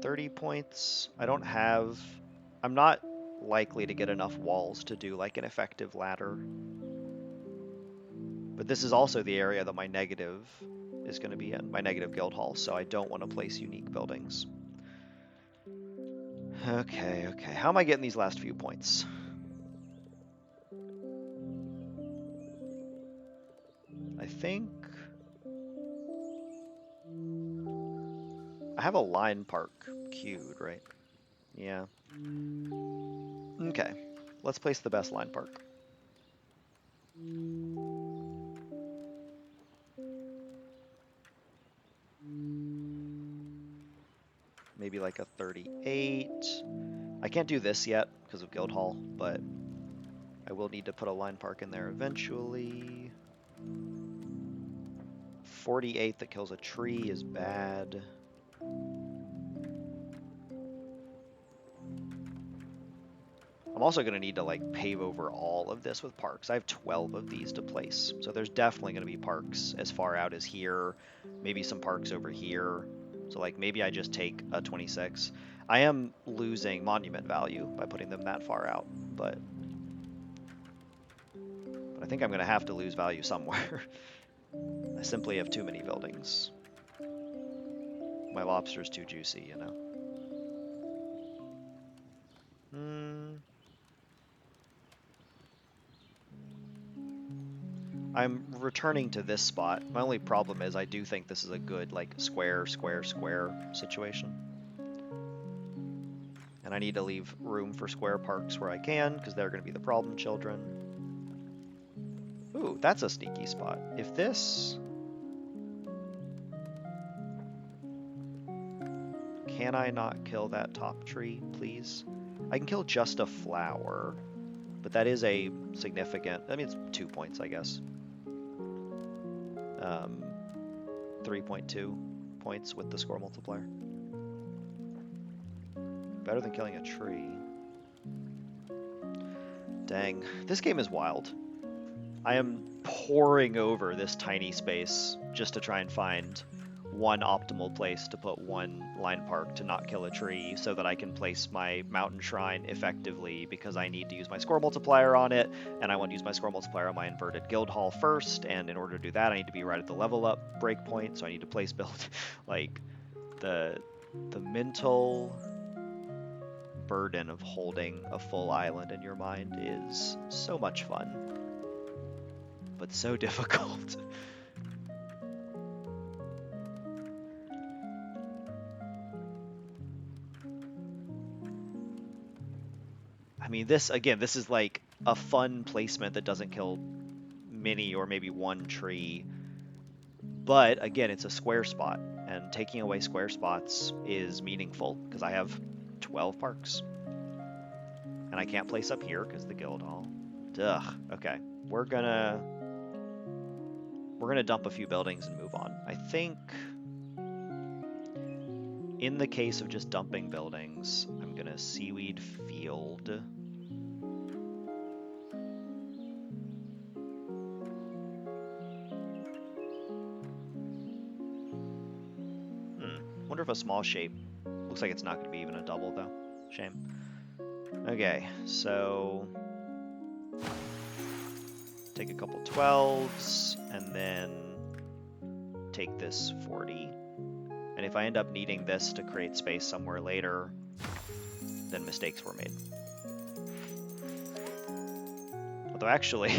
$30 points. I'm not likely to get enough walls to do like an effective ladder. But this is also the area that my negative is going to be in, my negative guild hall, so I don't want to place unique buildings. Okay. How am I getting these last few points? I think I have a line park queued, right? Yeah. Okay, let's place the best line park. Maybe like a 38. I can't do this yet because of guild hall, but I will need to put a line park in there eventually. 48 that kills a tree is bad. I'm also going to need to like pave over all of this with parks. I have 12 of these to place, so there's definitely going to be parks as far out as here, maybe some parks over here. So like maybe I just take a 26. I am losing monument value by putting them that far out, but I think I'm going to have to lose value somewhere. I simply have too many buildings. My lobster's too juicy, you know. I'm returning to this spot. My only problem is I do think this is a good, like, square situation. And I need to leave room for square parks where I can, because they're going to be the problem children. Ooh, that's a sneaky spot. If this... Can I not kill that top tree, please? I can kill just a flower, but that is a significant... I mean, it's 2 points, I guess. 3.2 points with the score multiplier. Better than killing a tree. Dang, this game is wild. I am poring over this tiny space just to try and find one optimal place to put one line park to not kill a tree so that I can place my mountain shrine effectively, because I need to use my score multiplier on it, and I want to use my score multiplier on my inverted guild hall first, and in order to do that I need to be right at the level up breakpoint, so I need to place build. Like, the mental burden of holding a full island in your mind is so much fun, but so difficult. I mean, this is like a fun placement that doesn't kill many or maybe one tree. But again, it's a square spot, and taking away square spots is meaningful because I have 12 parks. And I can't place up here because of the guild hall. Ugh. Okay. We're gonna dump a few buildings and move on. I think in the case of just dumping buildings, I'm gonna seaweed field. Wonder if a small shape. Looks like it's not going to be even a double though. Shame. Okay, so take a couple 12s and then take this 40. And if I end up needing this to create space somewhere later, then mistakes were made. Although actually,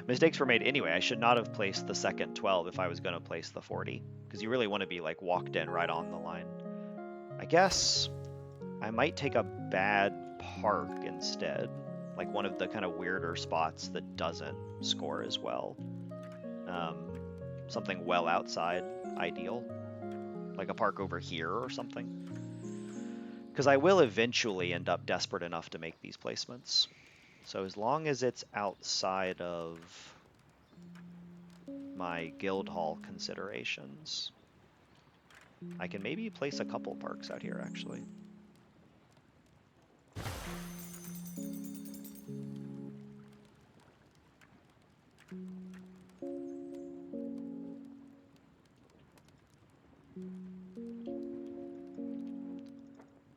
mistakes were made anyway. I should not have placed the second 12 if I was going to place the 40. Because because you really want to be like walked in right on the line. I guess I might take a bad park instead, like one of the kind of weirder spots that doesn't score as well. Something well outside ideal, like a park over here or something. Because I will eventually end up desperate enough to make these placements. So as long as it's outside of my guild hall considerations, I can maybe place a couple parks out here, actually.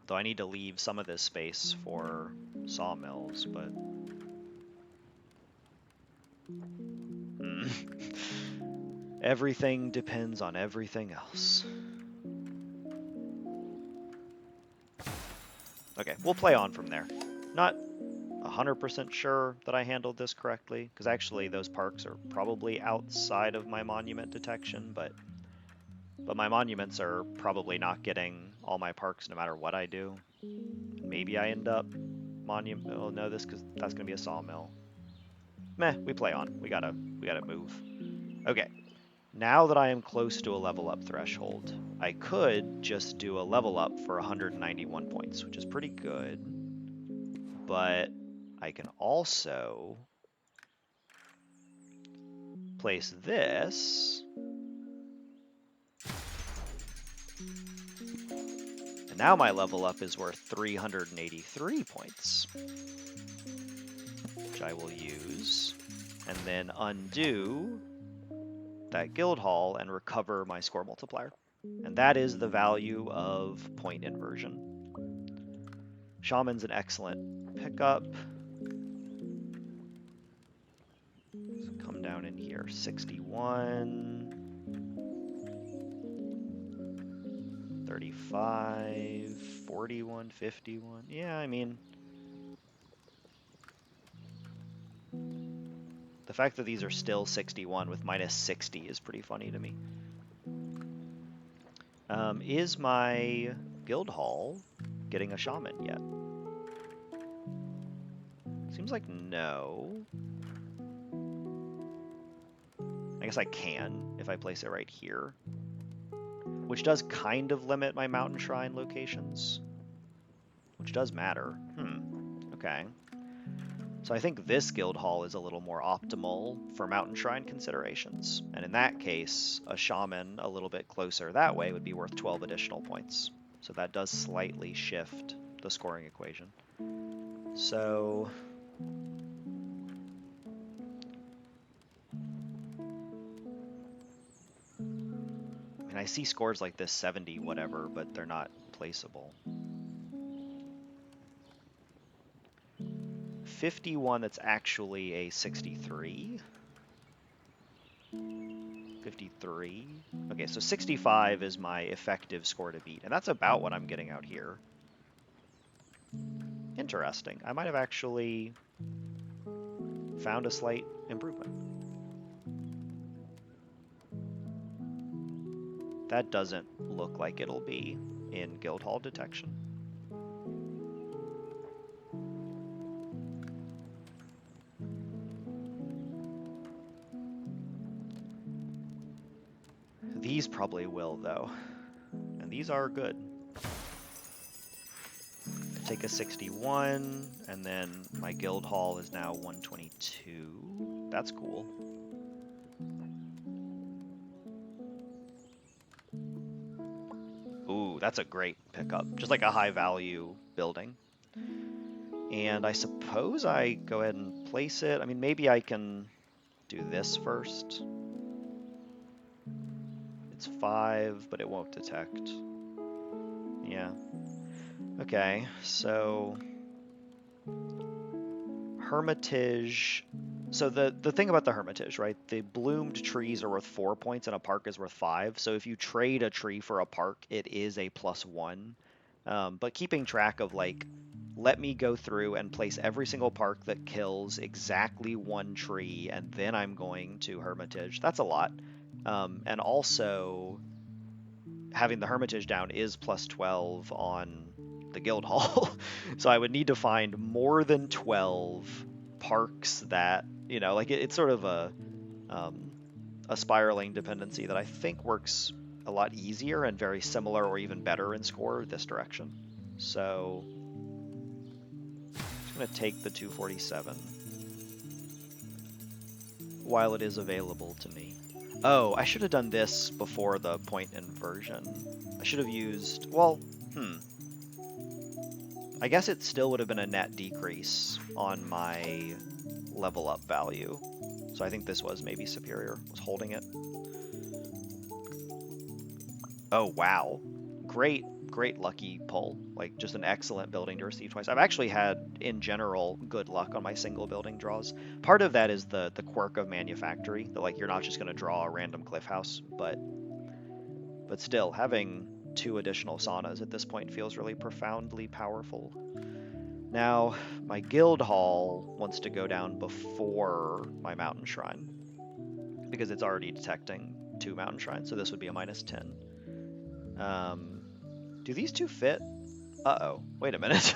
Though I need to leave some of this space for sawmills, but... Everything depends on everything else. Okay, we'll play on from there. Not 100% sure that I handled this correctly, because actually those parks are probably outside of my monument detection, but my monuments are probably not getting all my parks no matter what I do. Maybe I end up monument. Oh no, this because that's gonna be a sawmill. Meh, we play on. We gotta move. Okay. Now that I am close to a level up threshold, I could just do a level up for 191 points, which is pretty good. But I can also place this. And now my level up is worth 383 points, which I will use, and then undo that guild hall and recover my score multiplier. And that is the value of point inversion. Shaman's an excellent pickup. So come down in here, 61, 35, 41, 51. Yeah, I mean, the fact that these are still 61 with minus 60 is pretty funny to me. Is my guild hall getting a shaman yet? Seems like no. I guess I can if I place it right here, which does kind of limit my mountain shrine locations, which does matter. Okay. So I think this guild hall is a little more optimal for mountain shrine considerations. And in that case, a shaman a little bit closer that way would be worth 12 additional points. So that does slightly shift the scoring equation. So... I mean, I see scores like this 70 whatever, but they're not placeable. 51, that's actually a 63. 53. Okay, so 65 is my effective score to beat, and that's about what I'm getting out here. Interesting. I might have actually found a slight improvement. That doesn't look like it'll be in guild hall detection. These probably will, though. And these are good. Take a 61, and then my guild hall is now 122. That's cool. Ooh, that's a great pickup. Just like a high value building. And I suppose I go ahead and place it. I mean, maybe I can do this first. It's 5, but it won't detect. Yeah. Okay, so Hermitage. So the thing about the Hermitage, right? The bloomed trees are worth 4 points and a park is worth 5. So if you trade a tree for a park, it is a +1. But keeping track of, like, let me go through and place every single park that kills exactly one tree, and then I'm going to Hermitage. That's a lot. And also, having the Hermitage down is plus 12 on the guild hall. So I would need to find more than 12 parks that, like it's sort of a spiraling dependency that I think works a lot easier and very similar or even better in score this direction. So I'm just going to take the 247 while it is available to me. Oh, I should have done this before the point inversion. I should have used, well, I guess it still would have been a net decrease on my level up value. So I think this was maybe superior, was holding it. Oh, wow. Great lucky pull. Like, just an excellent building to receive twice. I've actually had, in general, good luck on my single building draws. Part of that is the quirk of Manufactory, that, like, you're not just going to draw a random cliff house, but still, having 2 additional saunas at this point feels really profoundly powerful. Now, my guild hall wants to go down before my mountain shrine, because it's already detecting 2 mountain shrines, so this would be a -10. Do these 2 fit? Uh-oh, wait a minute.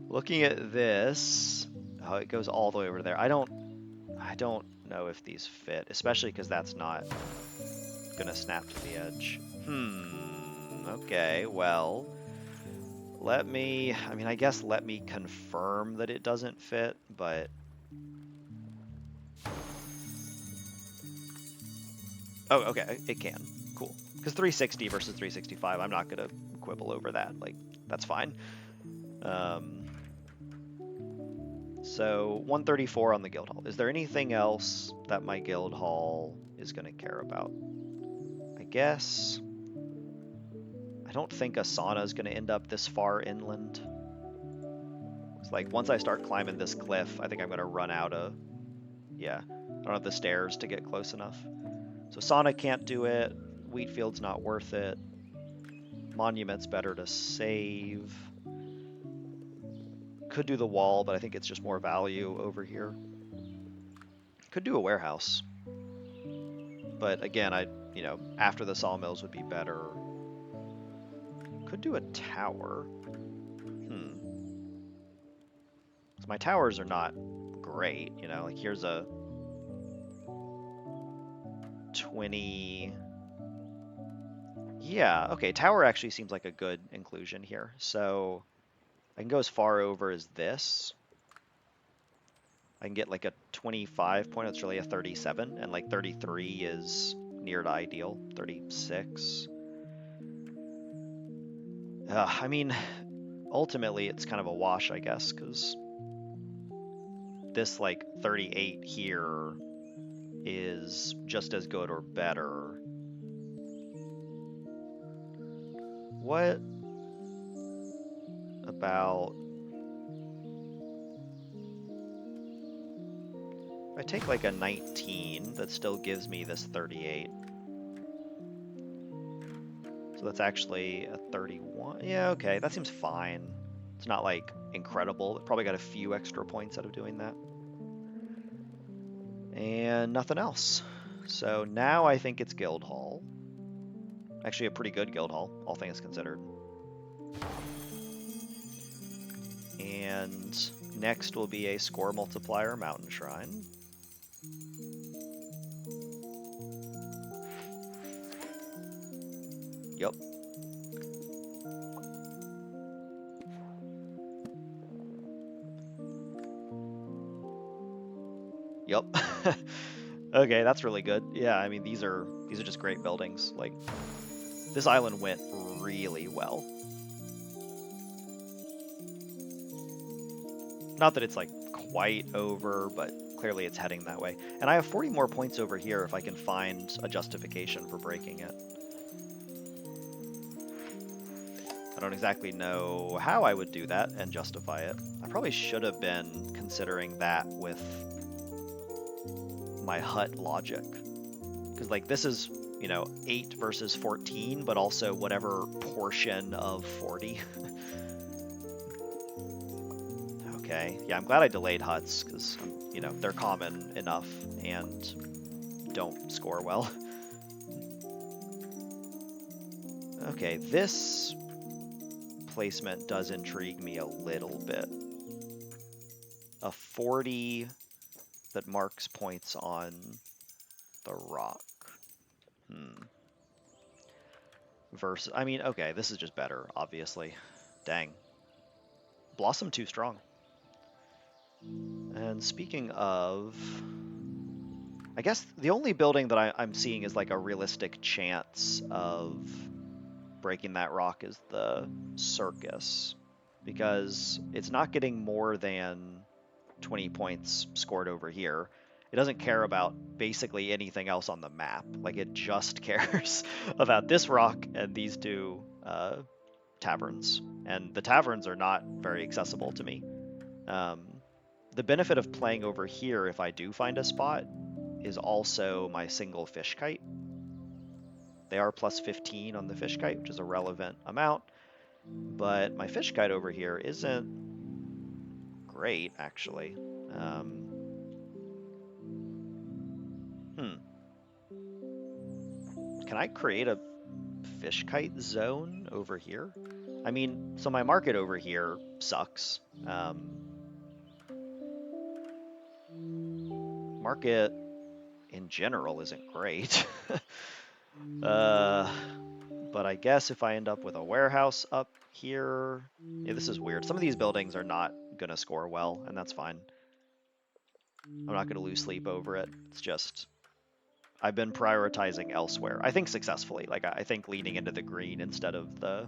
Looking at this, oh, it goes all the way over there. I don't know if these fit, especially because that's not gonna snap to the edge. Okay, well, I guess let me confirm that it doesn't fit, but oh, okay, it can. Cool. Because 360 versus 365, I'm not gonna quibble over that. Like, that's fine. So 134 on the guild hall. Is there anything else that my guild hall is gonna care about? I guess I don't think a sauna is gonna end up this far inland. It's like once I start climbing this cliff, I think I'm gonna run out of, I don't have the stairs to get close enough. So sauna can't do it. Wheatfield's not worth it. Monument's better to save. Could do the wall, but I think it's just more value over here. Could do a warehouse. But again, after the sawmills would be better. Could do a tower. So my towers are not great, like here's a 20. Yeah, okay, tower actually seems like a good inclusion here. So I can go as far over as this. I can get like a 25 point, it's really a 37, and like 33 is near to ideal, 36. I mean, ultimately it's kind of a wash, I guess, because this like 38 here is just as good or better. What about... I take like a 19, that still gives me this 38. So that's actually a 31. Yeah, okay, that seems fine. It's not like incredible. It probably got a few extra points out of doing that. And nothing else. So now I think it's guild hall. Actually a pretty good guild hall, all things considered. And next will be a score multiplier mountain shrine. Yep. Yep. Okay, that's really good. Yeah, I mean these are just great buildings. Like, this island went really well. Not that it's like quite over, but clearly it's heading that way. And I have 40 more points over here if I can find a justification for breaking it. I don't exactly know how I would do that and justify it. I probably should have been considering that with my hut logic. Because like this is, 8 versus 14, but also whatever portion of 40. Okay, yeah, I'm glad I delayed huts, because, they're common enough and don't score well. Okay, this placement does intrigue me a little bit. A 40 that marks points on the rock. Versus, I mean, okay, this is just better, obviously. Dang. Blossom too strong. And speaking of, I guess the only building that I'm seeing is like a realistic chance of breaking that rock is the circus, because it's not getting more than 20 points scored over here. It doesn't care about basically anything else on the map. Like, it just cares about this rock and these two taverns. And the taverns are not very accessible to me. The benefit of playing over here, if I do find a spot, is also my single fish kite. They are plus 15 on the fish kite, which is a relevant amount. But my fish kite over here isn't great, actually. Can I create a fish kite zone over here? I mean, so my market over here sucks. Market in general isn't great. But I guess if I end up with a warehouse up here, yeah, this is weird. Some of these buildings are not gonna score well, and that's fine. I'm not gonna lose sleep over it. It's just I've been prioritizing elsewhere. I think successfully. Like, I think leaning into the green instead of the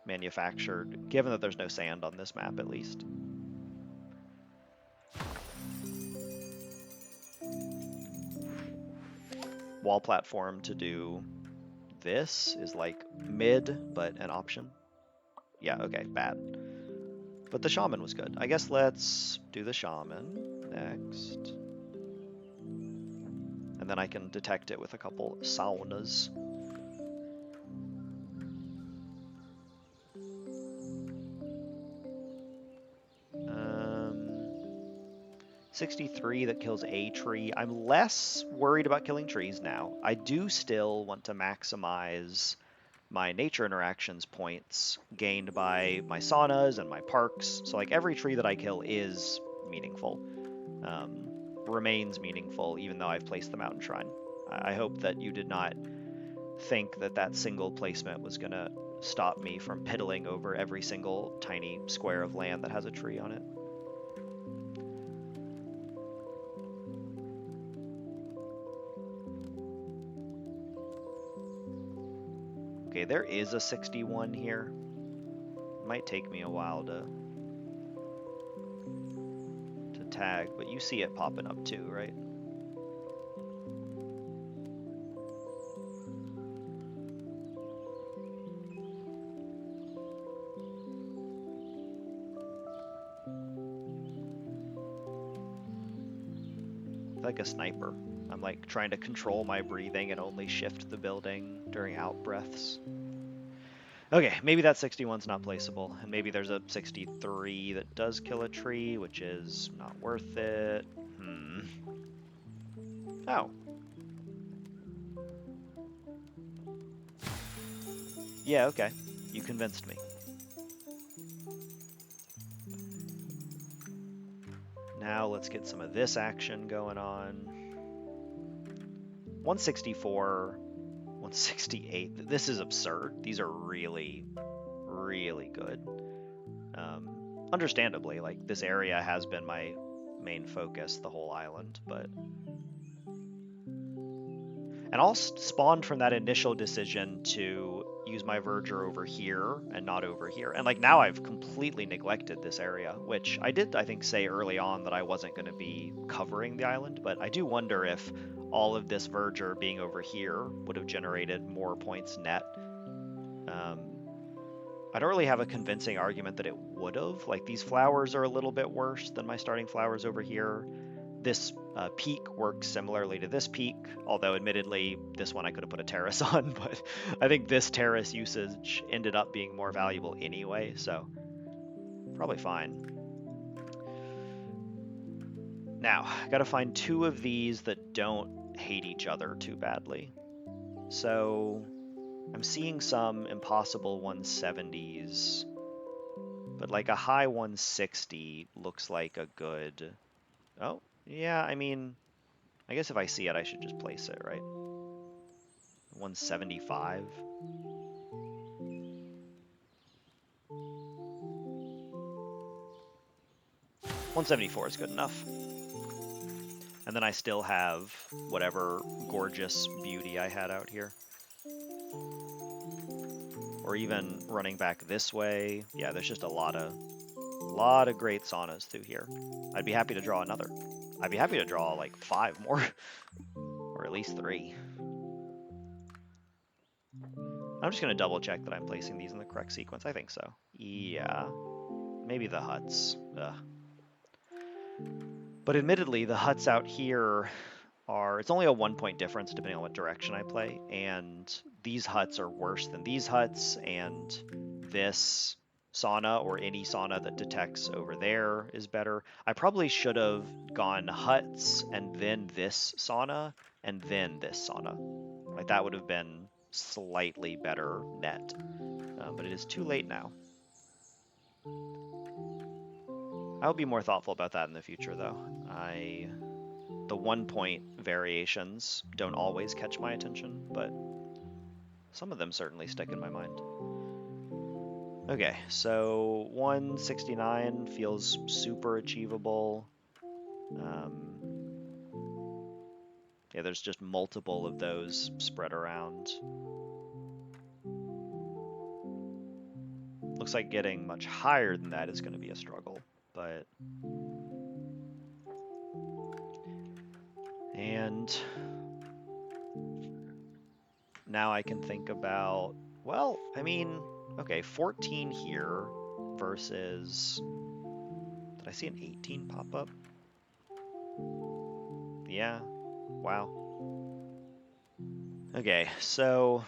manufactured, given that there's no sand on this map at least. Wall platform to do this is like mid, but an option. Yeah, okay, bad. But the shaman was good. I guess let's do the shaman next. And then I can detect it with a couple saunas. 63 that kills a tree. I'm less worried about killing trees now. I do still want to maximize my nature interactions points gained by my saunas and my parks. So like every tree that I kill is meaningful, remains meaningful, even though I've placed the mountain shrine. I hope that you did not think that that single placement was going to stop me from piddling over every single tiny square of land that has a tree on it. Okay, there is a 61 here. It might take me a while to tag, but you see it popping up too, right? Like a sniper. I'm like trying to control my breathing and only shift the building during out breaths. Okay, maybe that 61's not placeable, and maybe there's a 63 that does kill a tree, which is not worth it. Oh. Yeah, okay. You convinced me. Now let's get some of this action going on. 164, 168. This is absurd. These are really, really good. Understandably, like, this area has been my main focus, the whole island, but... And all spawned from that initial decision to use my verdure over here and not over here. And like now I've completely neglected this area, which I did, I think, say early on that I wasn't going to be covering the island, but I do wonder if all of this verdure being over here would have generated more points net. I don't really have a convincing argument that it would have. Like, these flowers are a little bit worse than my starting flowers over here. This peak works similarly to this peak, although admittedly this one I could have put a terrace on, but I think this terrace usage ended up being more valuable anyway, so probably fine. Now, gotta find two of these that don't hate each other too badly. So I'm seeing some impossible 170s, but like a high 160 looks like a good... Oh, yeah, I mean, I guess if I see it, I should just place it, right? 175. 174 is good enough. And then I still have whatever gorgeous beauty I had out here. Or even running back this way. Yeah, there's just a lot of great saunas through here. I'd be happy to draw another. I'd be happy to draw like 5 more, or at least 3. I'm just gonna double check that I'm placing these in the correct sequence. I think so. Yeah, maybe the huts. Ugh. But admittedly, the huts out here are, it's only a 1-point difference depending on what direction I play, and these huts are worse than these huts, and this sauna or any sauna that detects over there is better. I probably should have gone huts and then this sauna and then this sauna. Like that would have been slightly better net, but it is too late now. I'll be more thoughtful about that in the future though. The 1-point variations don't always catch my attention, but some of them certainly stick in my mind. Okay, so 169 feels super achievable. Yeah, there's just multiple of those spread around. Looks like getting much higher than that is going to be a struggle, but... And now I can think about, well, I mean, okay, 14 here versus, did I see an 18 pop up? Yeah, wow. Okay, so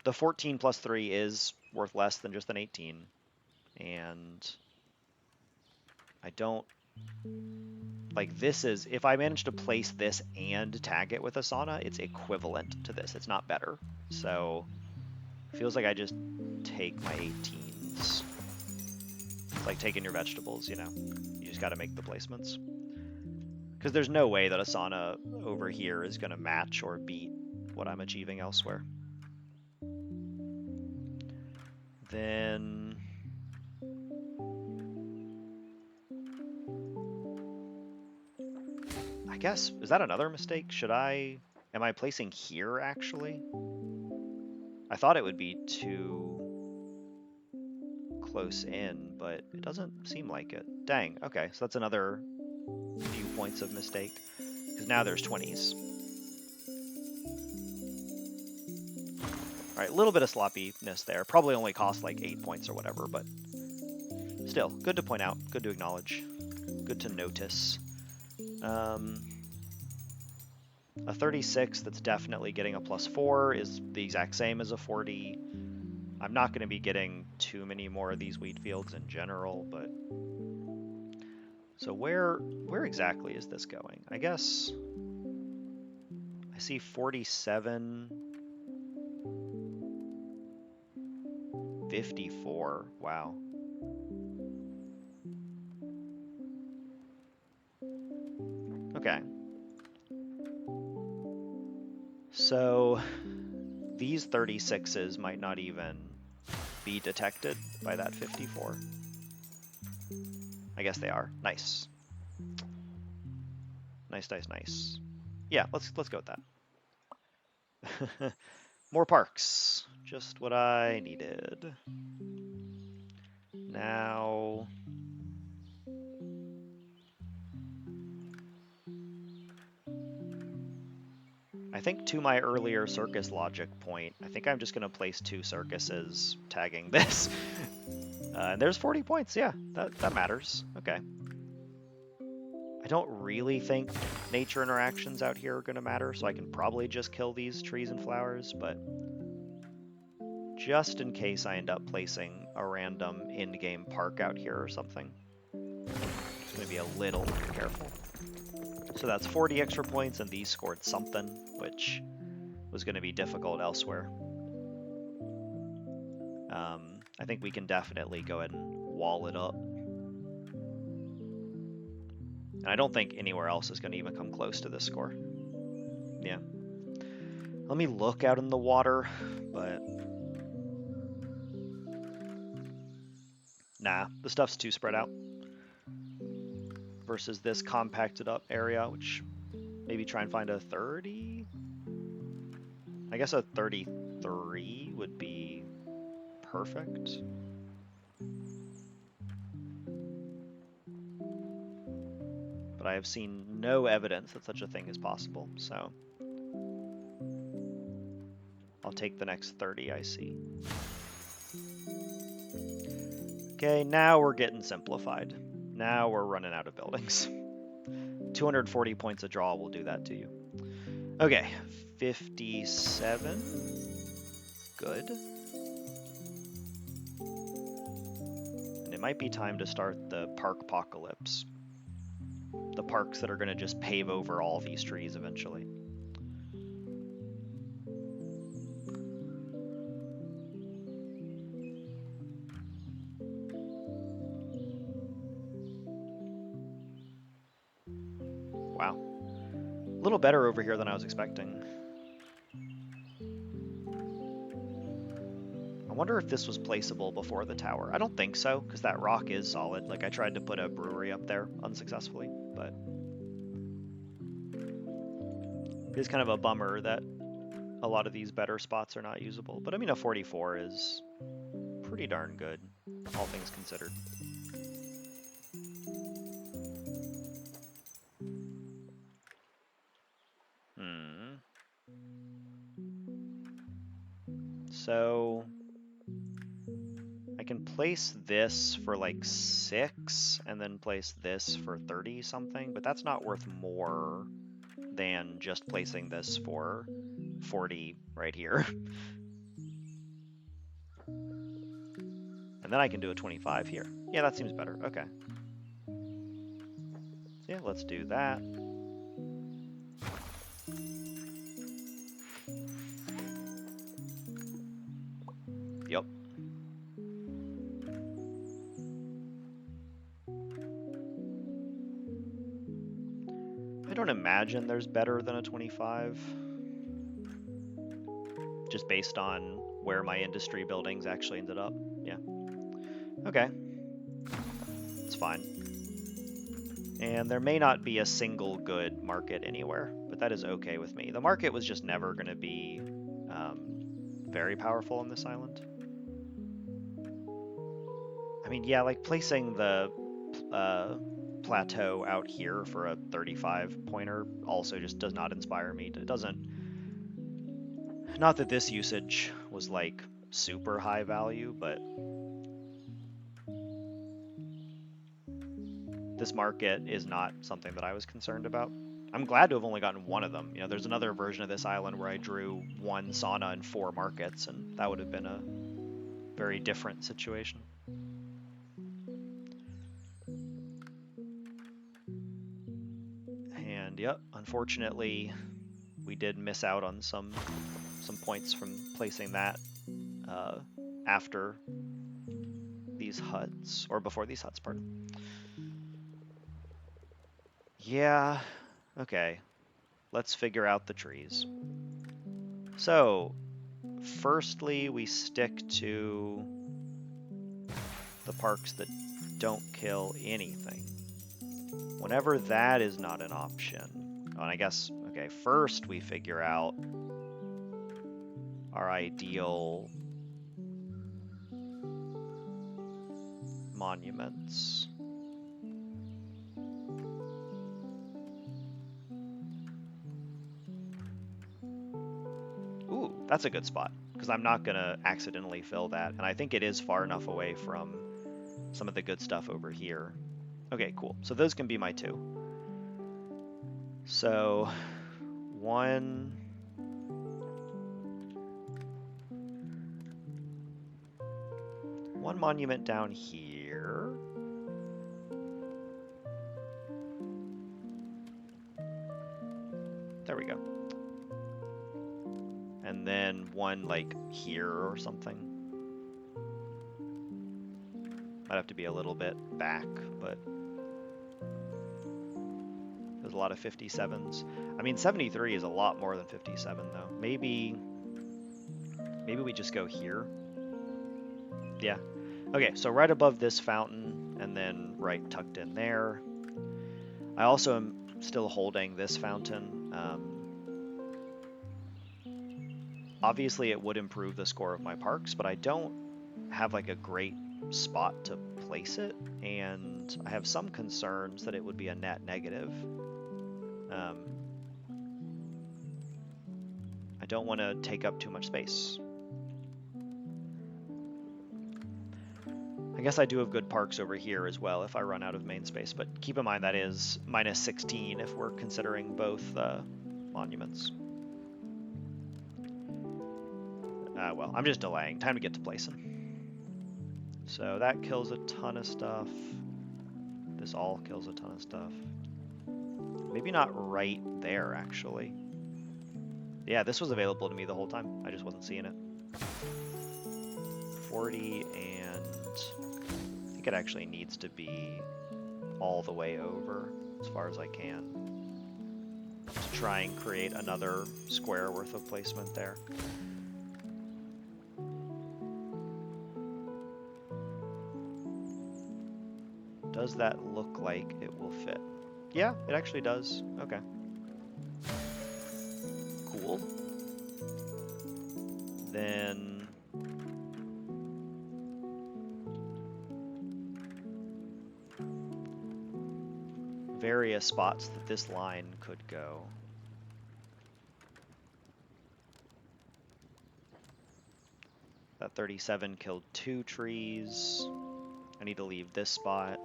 the 14 plus 3 is worth less than just an 18, and I don't, like this is, if I manage to place this and tag it with a sauna, it's equivalent to this, it's not better. So, feels like I just take my 18s. It's like taking your vegetables, you know? You just gotta make the placements. Because there's no way that a sauna over here is gonna match or beat what I'm achieving elsewhere. Then... I guess, is that another mistake? Am I placing here actually? I thought it would be too close in, but it doesn't seem like it. Dang, okay, so that's another few points of mistake, because now there's 20s. All right, a little bit of sloppiness there. Probably only cost like 8 points or whatever, but still, good to point out, good to acknowledge, good to notice. A 36 that's definitely getting a +4 is the exact same as a 40. I'm not going to be getting too many more of these wheat fields in general, but... So where exactly is this going? I guess I see 47, 54, wow. Okay. So these 36s might not even be detected by that 54. I guess they are. Nice. Nice, nice, nice. Yeah, let's go with that. More parks. Just what I needed. Now... I think to my earlier circus logic point, I think I'm just going to place 2 circuses tagging this. And there's 40 points, yeah, that matters. Okay. I don't really think nature interactions out here are going to matter, so I can probably just kill these trees and flowers, but just in case I end up placing a random in-game park out here or something, I'm going to be a little careful. So that's 40 extra points, and these scored something, which was going to be difficult elsewhere. I think we can definitely go ahead and wall it up. And I don't think anywhere else is going to even come close to this score. Yeah. Let me look out in the water, but nah, the stuff's too spread out. Versus this compacted up area, which maybe try and find a 30? I guess a 33 would be perfect. But I have seen no evidence that such a thing is possible, so I'll take the next 30 I see. Okay, now we're getting simplified. Now we're running out of buildings. 240 points a draw will do that to you. Okay, 57. Good. And it might be time to start the park apocalypse. The parks that are going to just pave over all these trees eventually. Wow. A little better over here than I was expecting. I wonder if this was placeable before the tower. I don't think so, because that rock is solid. Like, I tried to put a brewery up there unsuccessfully, but it is kind of a bummer that a lot of these better spots are not usable. But I mean, a 44 is pretty darn good, all things considered. So I can place this for like 6 and then place this for 30 something, but that's not worth more than just placing this for 40 right here. And then I can do a 25 here. Yeah, that seems better. Okay. So yeah, let's do that. Yep. I don't imagine there's better than a 25. Just based on where my industry buildings actually ended up. Yeah. Okay. It's fine. And there may not be a single good market anywhere, but that is okay with me. The market was just never going to be very powerful on this island. I mean, yeah, like placing the plateau out here for a 35 pointer also just does not inspire me. It doesn't. Not that this usage was like super high value, but this market is not something that I was concerned about. I'm glad to have only gotten one of them. You know, there's another version of this island where I drew 1 sauna and 4 markets, and that would have been a very different situation. And yep, unfortunately, we did miss out on some points from placing that after these huts, or before these huts, pardon. Yeah, okay. Let's figure out the trees. So, firstly, we stick to the parks that don't kill anything. Whenever that is not an option, and I guess, okay, first we figure out our ideal monuments. Ooh, that's a good spot, because I'm not going to accidentally fill that, and I think it is far enough away from some of the good stuff over here. Okay, cool. So those can be my 2. So, one monument down here. There we go. And then one like here or something. I'd have to be a little bit back, but there's a lot of 57s. I mean, 73 is a lot more than 57, though. Maybe we just go here. Yeah. Okay, so right above this fountain, and then right tucked in there. I also am still holding this fountain. Obviously, it would improve the score of my parks, but I don't have like a great spot to place it, and I have some concerns that it would be a net negative. I don't want to take up too much space. I guess I do have good parks over here as well if I run out of main space, but keep in mind that is minus 16 if we're considering both monuments. Well, I'm just delaying. Time to get to placing. So that kills a ton of stuff. This all kills a ton of stuff. Maybe not right there, actually. Yeah, this was available to me the whole time. I just wasn't seeing it. 40, and I think it actually needs to be all the way over as far as I can to try and create another square worth of placement there. Does that look like it will fit? Yeah, it actually does. Okay. Cool. Then various spots that this line could go. That 37 killed 2 trees. I need to leave this spot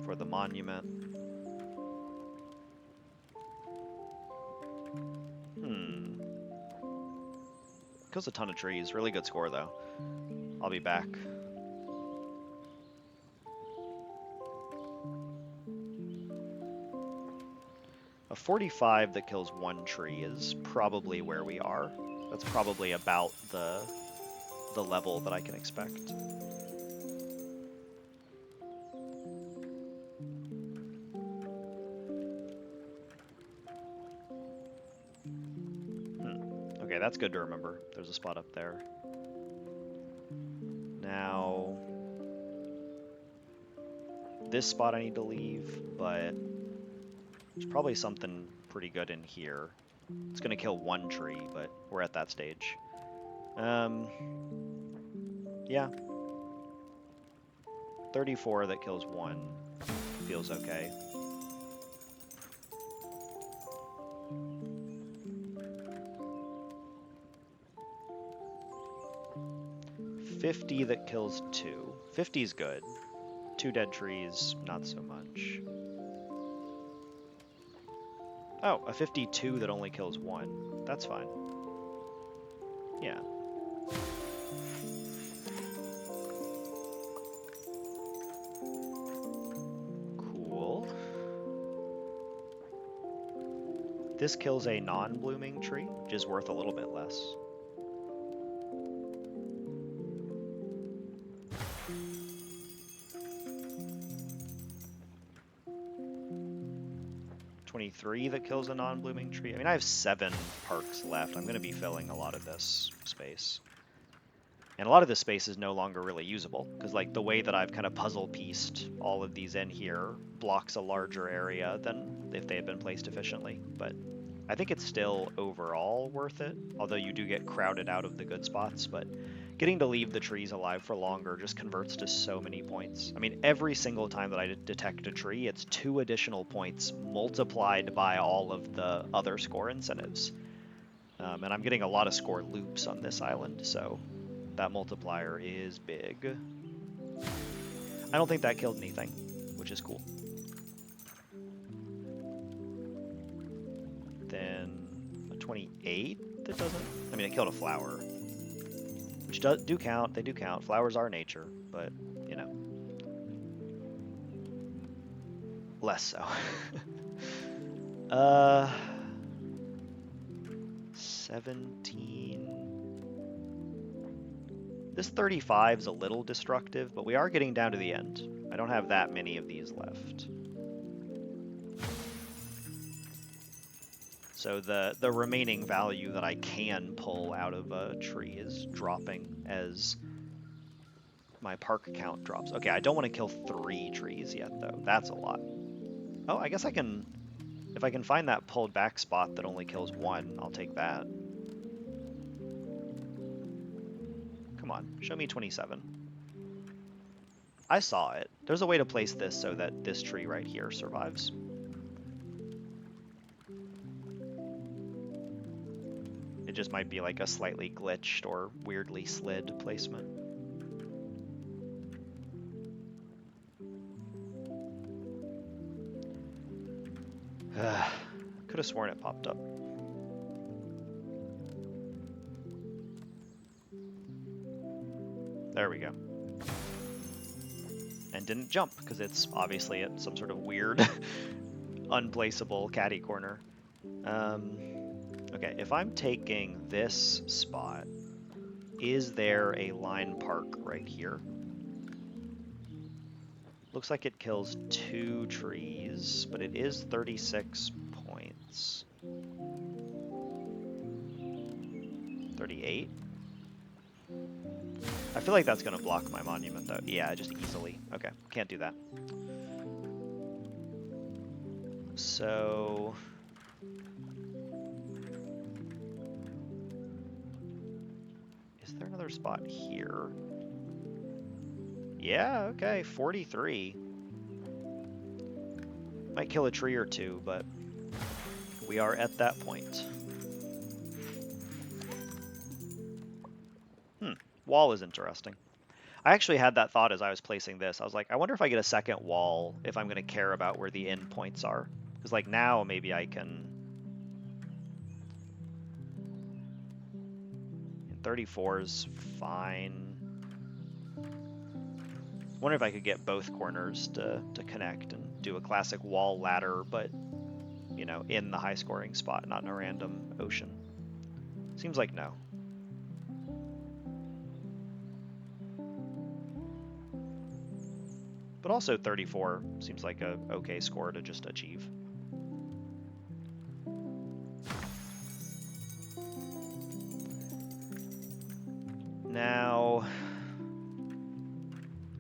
for the monument. Kills a ton of trees. Really good score, though. I'll be back. A 45 that kills 1 tree is probably where we are. That's probably about the level that I can expect. Okay, that's good to remember. There's a spot up there. Now, this spot I need to leave, but there's probably something pretty good in here. It's going to kill 1 tree, but we're at that stage. Yeah. 34 that kills 1 feels okay. $50 that kills 2. 50 is good. 2 dead trees, not so much. Oh, a 52 that only kills 1. That's fine. Yeah. Cool. This kills a non-blooming tree, which is worth a little bit less. That kills a non-blooming tree. I mean, I have 7 parks left. I'm going to be filling a lot of this space. And a lot of this space is no longer really usable, because like the way that I've kind of puzzle pieced all of these in here blocks a larger area than if they had been placed efficiently. But I think it's still overall worth it, although you do get crowded out of the good spots. But getting to leave the trees alive for longer just converts to so many points. I mean, every single time that I detect a tree, it's 2 additional points multiplied by all of the other score incentives. And I'm getting a lot of score loops on this island, so that multiplier is big. I don't think that killed anything, which is cool. Then a 28 that doesn't... I mean, it killed a flower. Which do count, they do count. Flowers are nature, but, you know. Less so. 17... This 35 is a little destructive, but we are getting down to the end. I don't have that many of these left. So the remaining value that I can pull out of a tree is dropping as my park count drops. Okay, I don't want to kill 3 trees yet, though. That's a lot. Oh, I guess I can... If I can find that pulled back spot that only kills 1, I'll take that. Come on, show me 27. I saw it. There's a way to place this so that this tree right here survives. It just might be like a slightly glitched or weirdly slid placement. Could have sworn it popped up. There we go. And didn't jump, because it's obviously at some sort of weird, unplaceable catty corner. Okay, if I'm taking this spot, is there a line park right here? Looks like it kills 2 trees, but it is 36 points. 38? I feel like that's going to block my monument, though. Yeah, just easily. Okay, can't do that. So... is there another spot here? Yeah, okay, 43. Might kill a tree or 2, but we are at that point. Wall is interesting. I actually had that thought as I was placing this. I was like, I wonder if I get a second wall if I'm going to care about where the end points are. Because like now maybe I can... 34 is fine. I wonder if I could get both corners to connect and do a classic wall ladder, but, you know, in the high scoring spot, not in a random ocean. Seems like no. But also 34 seems like a okay score to just achieve. Now,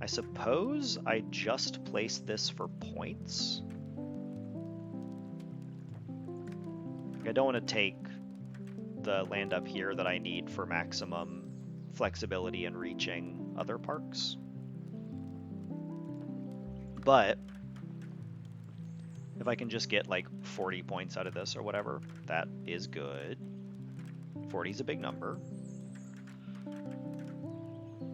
I suppose I just place this for points. I don't want to take the land up here that I need for maximum flexibility in reaching other parks. But if I can just get like 40 points out of this or whatever, that is good. 40 is a big number.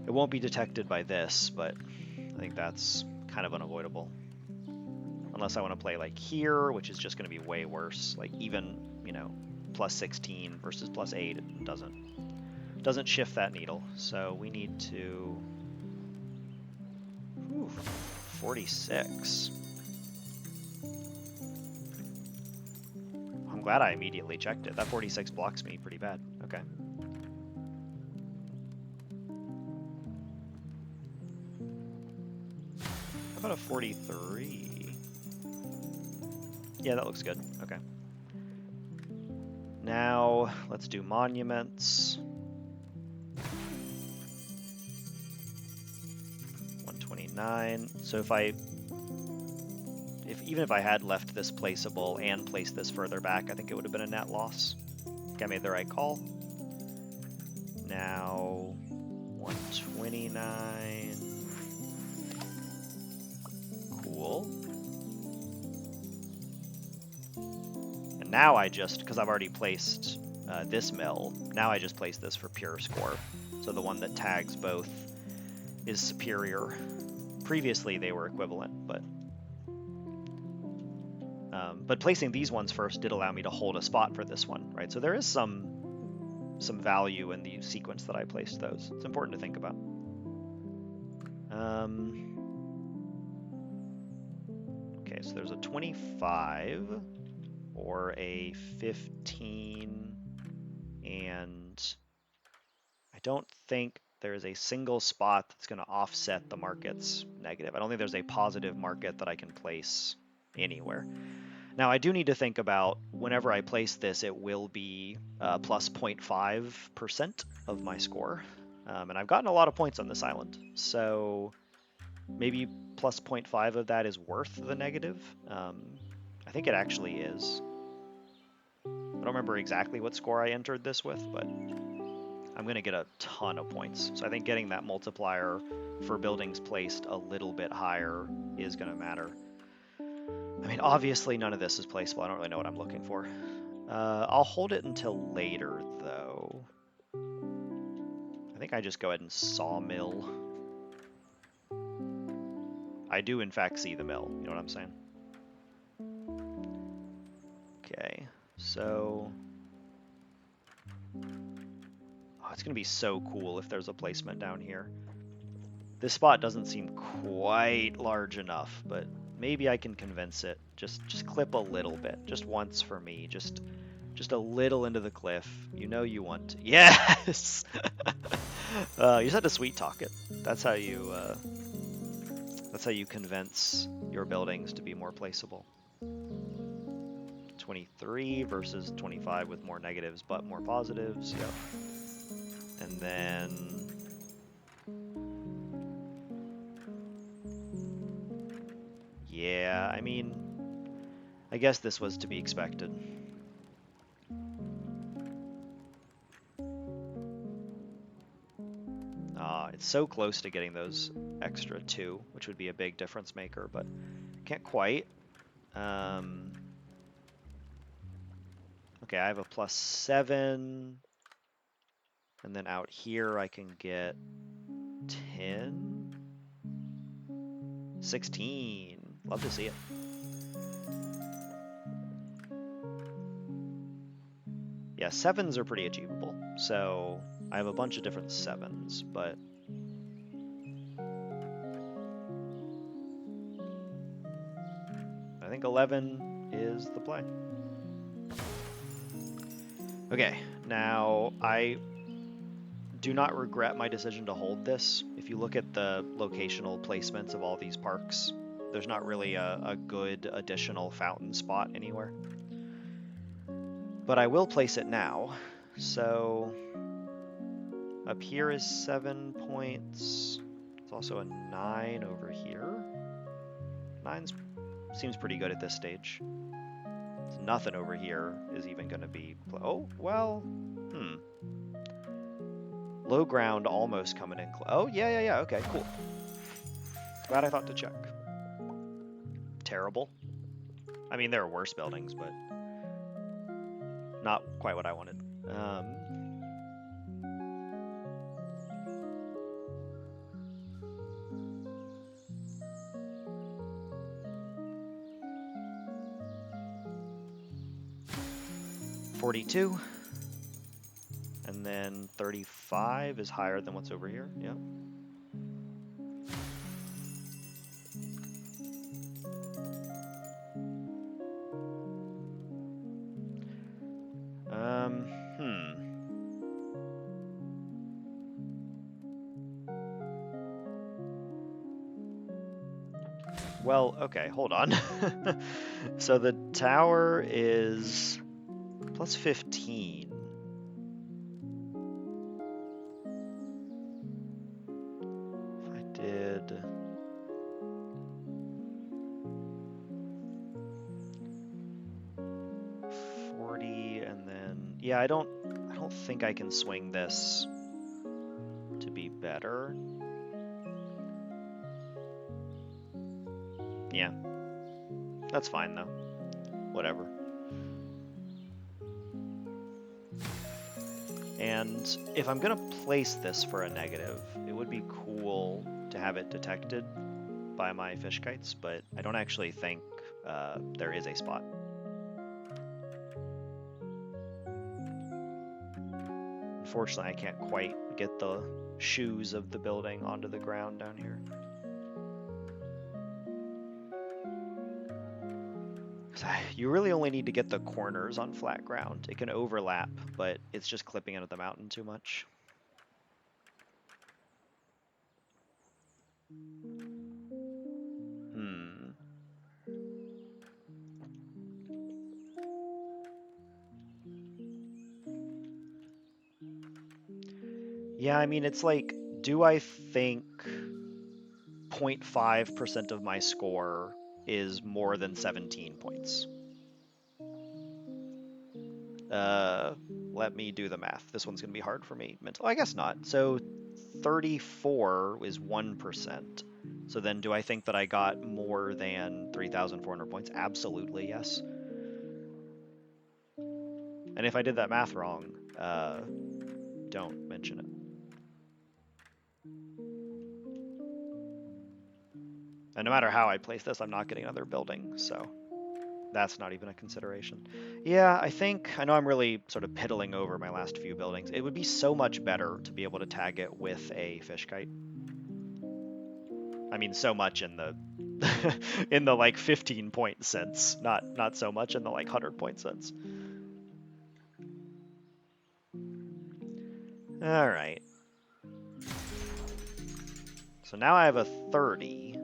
It won't be detected by this, but I think that's kind of unavoidable. Unless I want to play like here, which is just going to be way worse. Like even, you know, plus 16 versus plus 8, it doesn't shift that needle. So we need to... Whew, 46. I'm glad I immediately checked it. That 46 blocks me pretty bad. Okay. How about a 43? Yeah, that looks good. Okay. Now, let's do monuments. 129. So even if I had left this placeable and placed this further back, I think it would have been a net loss. I think I made the right call. Now, 129. Cool. And now I just, because I've already placed this mill, now I just place this for pure score. So the one that tags both is superior. Previously they were equivalent, but placing these ones first did allow me to hold a spot for this one, right? So there is some value in the sequence that I placed those. It's important to think about. Okay, so there's a 25 or a 15, and I don't think there is a single spot that's going to offset the market's negative. I don't think there's a positive market that I can place anywhere. Now, I do need to think about whenever I place this, it will be plus 0.5% of my score. And I've gotten a lot of points on this island, so maybe plus 0.5 of that is worth the negative. I think it actually is. I don't remember exactly what score I entered this with, but I'm going to get a ton of points. So I think getting that multiplier for buildings placed a little bit higher is going to matter. I mean, obviously none of this is placeable. I don't really know what I'm looking for. I'll hold it until later, though. I think I just go ahead and sawmill. I do, in fact, see the mill. You know what I'm saying? Okay, so... Oh, it's going to be so cool if there's a placement down here. This spot doesn't seem quite large enough, but maybe I can convince it. Just clip a little bit, just once for me, just a little into the cliff. You know you want to. Yes. You just had to sweet talk it. That's how you convince your buildings to be more placeable. 23 versus 25 with more negatives but more positives. Yep. And then yeah, I mean, I guess this was to be expected. It's so close to getting those extra 2, which would be a big difference maker, but can't quite. Okay, I have a plus 7, and then out here I can get 10, 16. Love to see it. Yeah, 7s are pretty achievable. So I have a bunch of different 7s, but I think 11 is the play. Okay, now I do not regret my decision to hold this. If you look at the locational placements of all these parks, there's not really a good additional fountain spot anywhere. But I will place it now. So up here is 7 points. There's also a 9 over here. 9 seems pretty good at this stage. There's nothing over here is even going to be... Oh, well, Low ground almost coming in. Oh, yeah. Okay, cool. Glad I thought to check. Terrible. I mean, there are worse buildings, but not quite what I wanted. 42. And then 35 is higher than what's over here. Yep. Well, okay, hold on. So the tower is plus 15. If I did 40 and then yeah, I don't think I can swing this to be better. Yeah. That's fine though. Whatever. And if I'm gonna place this for a negative, it would be cool to have it detected by my fish kites, but I don't actually think there is a spot. Unfortunately, I can't quite get the shoes of the building onto the ground down here. You really only need to get the corners on flat ground. It can overlap, but it's just clipping into the mountain too much. Yeah, I mean, it's like, do I think 0.5% of my score is more than 17 points? Uh, Let me do the math. This one's going to be hard for me. Mental. I guess not. So 34 is 1%. So then do I think that I got more than 3,400 points? Absolutely, yes. And if I did that math wrong, don't mention it. And no matter how I place this, I'm not getting another building, so that's not even a consideration. Yeah, I know I'm really sort of piddling over my last few buildings. It would be so much better to be able to tag it with a fish kite. I mean, so much in the in the like 15 point sense, not so much in the like 100 point sense. All right. So now I have a 30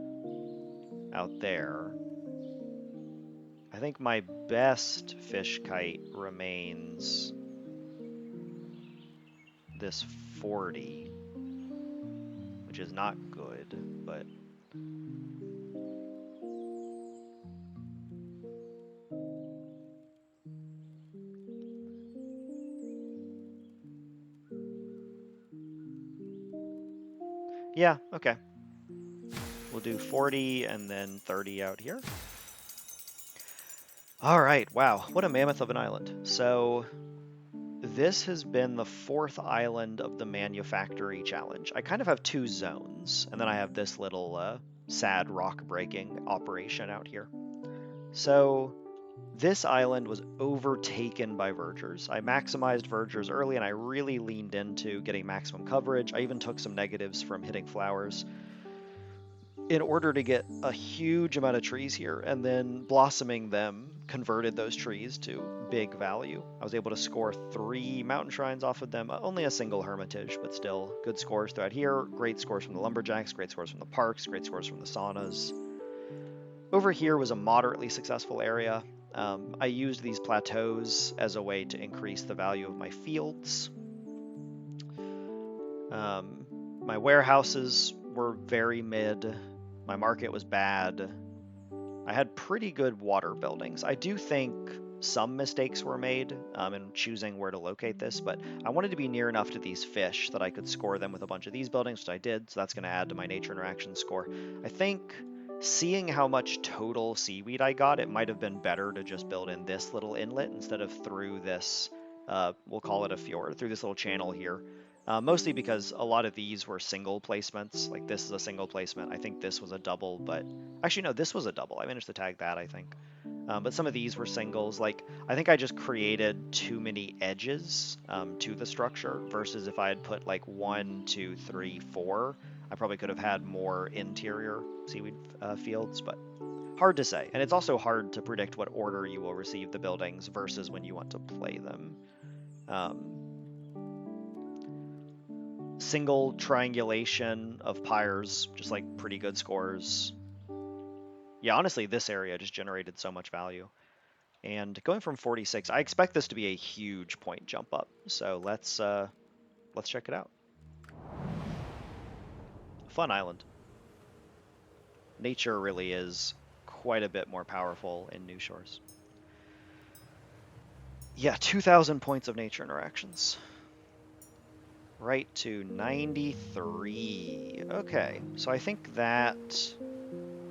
out there. I think my best fish kite remains this 40, which is not good, but yeah, okay. We'll do 40 and then 30 out here. All right, wow, what a mammoth of an island. So this has been the 4th island of the Manufactory challenge. I kind of have 2 zones, and then I have this little sad rock breaking operation out here. So this island was overtaken by verdures. I maximized verdures early, and I really leaned into getting maximum coverage. I even took some negatives from hitting flowers in order to get a huge amount of trees here, and then blossoming them converted those trees to big value. I was able to score 3 mountain shrines off of them, only a single hermitage, but still good scores throughout here. Great scores from the lumberjacks, great scores from the parks, great scores from the saunas. Over here was a moderately successful area. I used these plateaus as a way to increase the value of my fields. My warehouses were very mid. My market was bad. I had pretty good water buildings. I do think some mistakes were made in choosing where to locate this, but I wanted to be near enough to these fish that I could score them with a bunch of these buildings, which I did, so that's going to add to my nature interaction score. I think seeing how much total seaweed I got, it might have been better to just build in this little inlet instead of through this, we'll call it a fjord, through this little channel here. Mostly because a lot of these were single placements. Like this is a single placement. I think this was a double, but actually no, this was a double. I managed to tag that, I think. But some of these were singles. Like I think I just created too many edges to the structure versus if I had put like 1, 2, 3, 4, I probably could have had more interior seaweed fields, but hard to say. And it's also hard to predict what order you will receive the buildings versus when you want to play them. Single triangulation of pyres, just like pretty good scores. Yeah, honestly, this area just generated so much value. And going from 46, I expect this to be a huge point jump up. So let's check it out. Fun island. Nature really is quite a bit more powerful in New Shores. Yeah, 2,000 points of nature interactions. Right to 93. Okay, so I think that,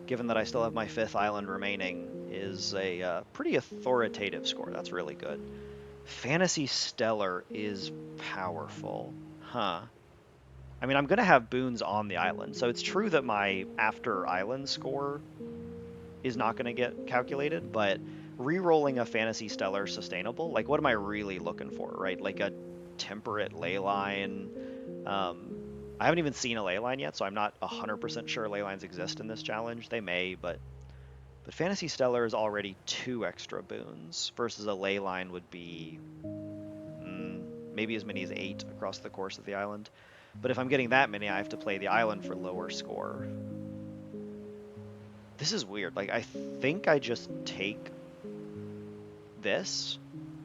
given that I still have my 5th island remaining, is a pretty authoritative score. That's really good. Fantasy Stellar is powerful. Huh. I mean, I'm going to have boons on the island, so it's true that my after island score is not going to get calculated, but re-rolling a Fantasy Stellar sustainable, like what am I really looking for, right? Like a temperate ley line. I haven't even seen a ley line yet, so I'm not 100% sure ley lines exist in this challenge. They may, but Fantasy Stellar is already 2 extra boons versus a ley line would be maybe as many as 8 across the course of the island. But if I'm getting that many, I have to play the island for lower score. This is weird. Like, I think I just take this.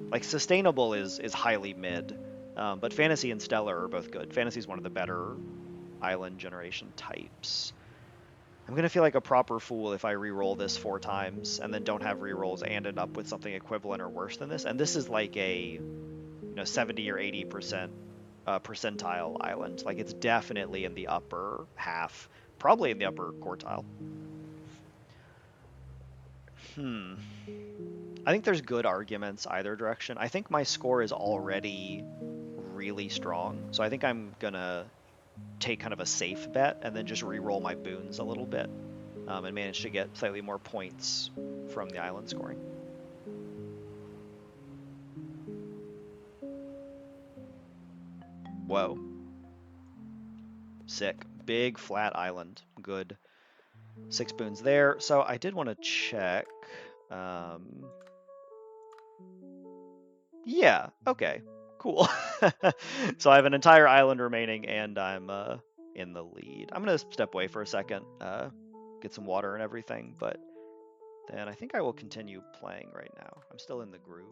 Like, sustainable is highly mid. But Fantasy and Stellar are both good. Fantasy is one of the better island generation types. I'm gonna feel like a proper fool if I re-roll this 4 times and then don't have re-rolls and end up with something equivalent or worse than this. And this is like a 70 or 80% percentile island. Like it's definitely in the upper half, probably in the upper quartile. Hmm. I think there's good arguments either direction. I think my score is already really strong, so I think I'm gonna take kind of a safe bet and then just re-roll my boons a little bit and manage to get slightly more points from the island scoring. Whoa. Sick. Big flat island. Good. 6 boons there. So I did want to check. Um, yeah, okay. Cool. So I have an entire island remaining and I'm in the lead. I'm going to step away for a second, get some water and everything, but then I think I will continue playing right now. I'm still in the groove.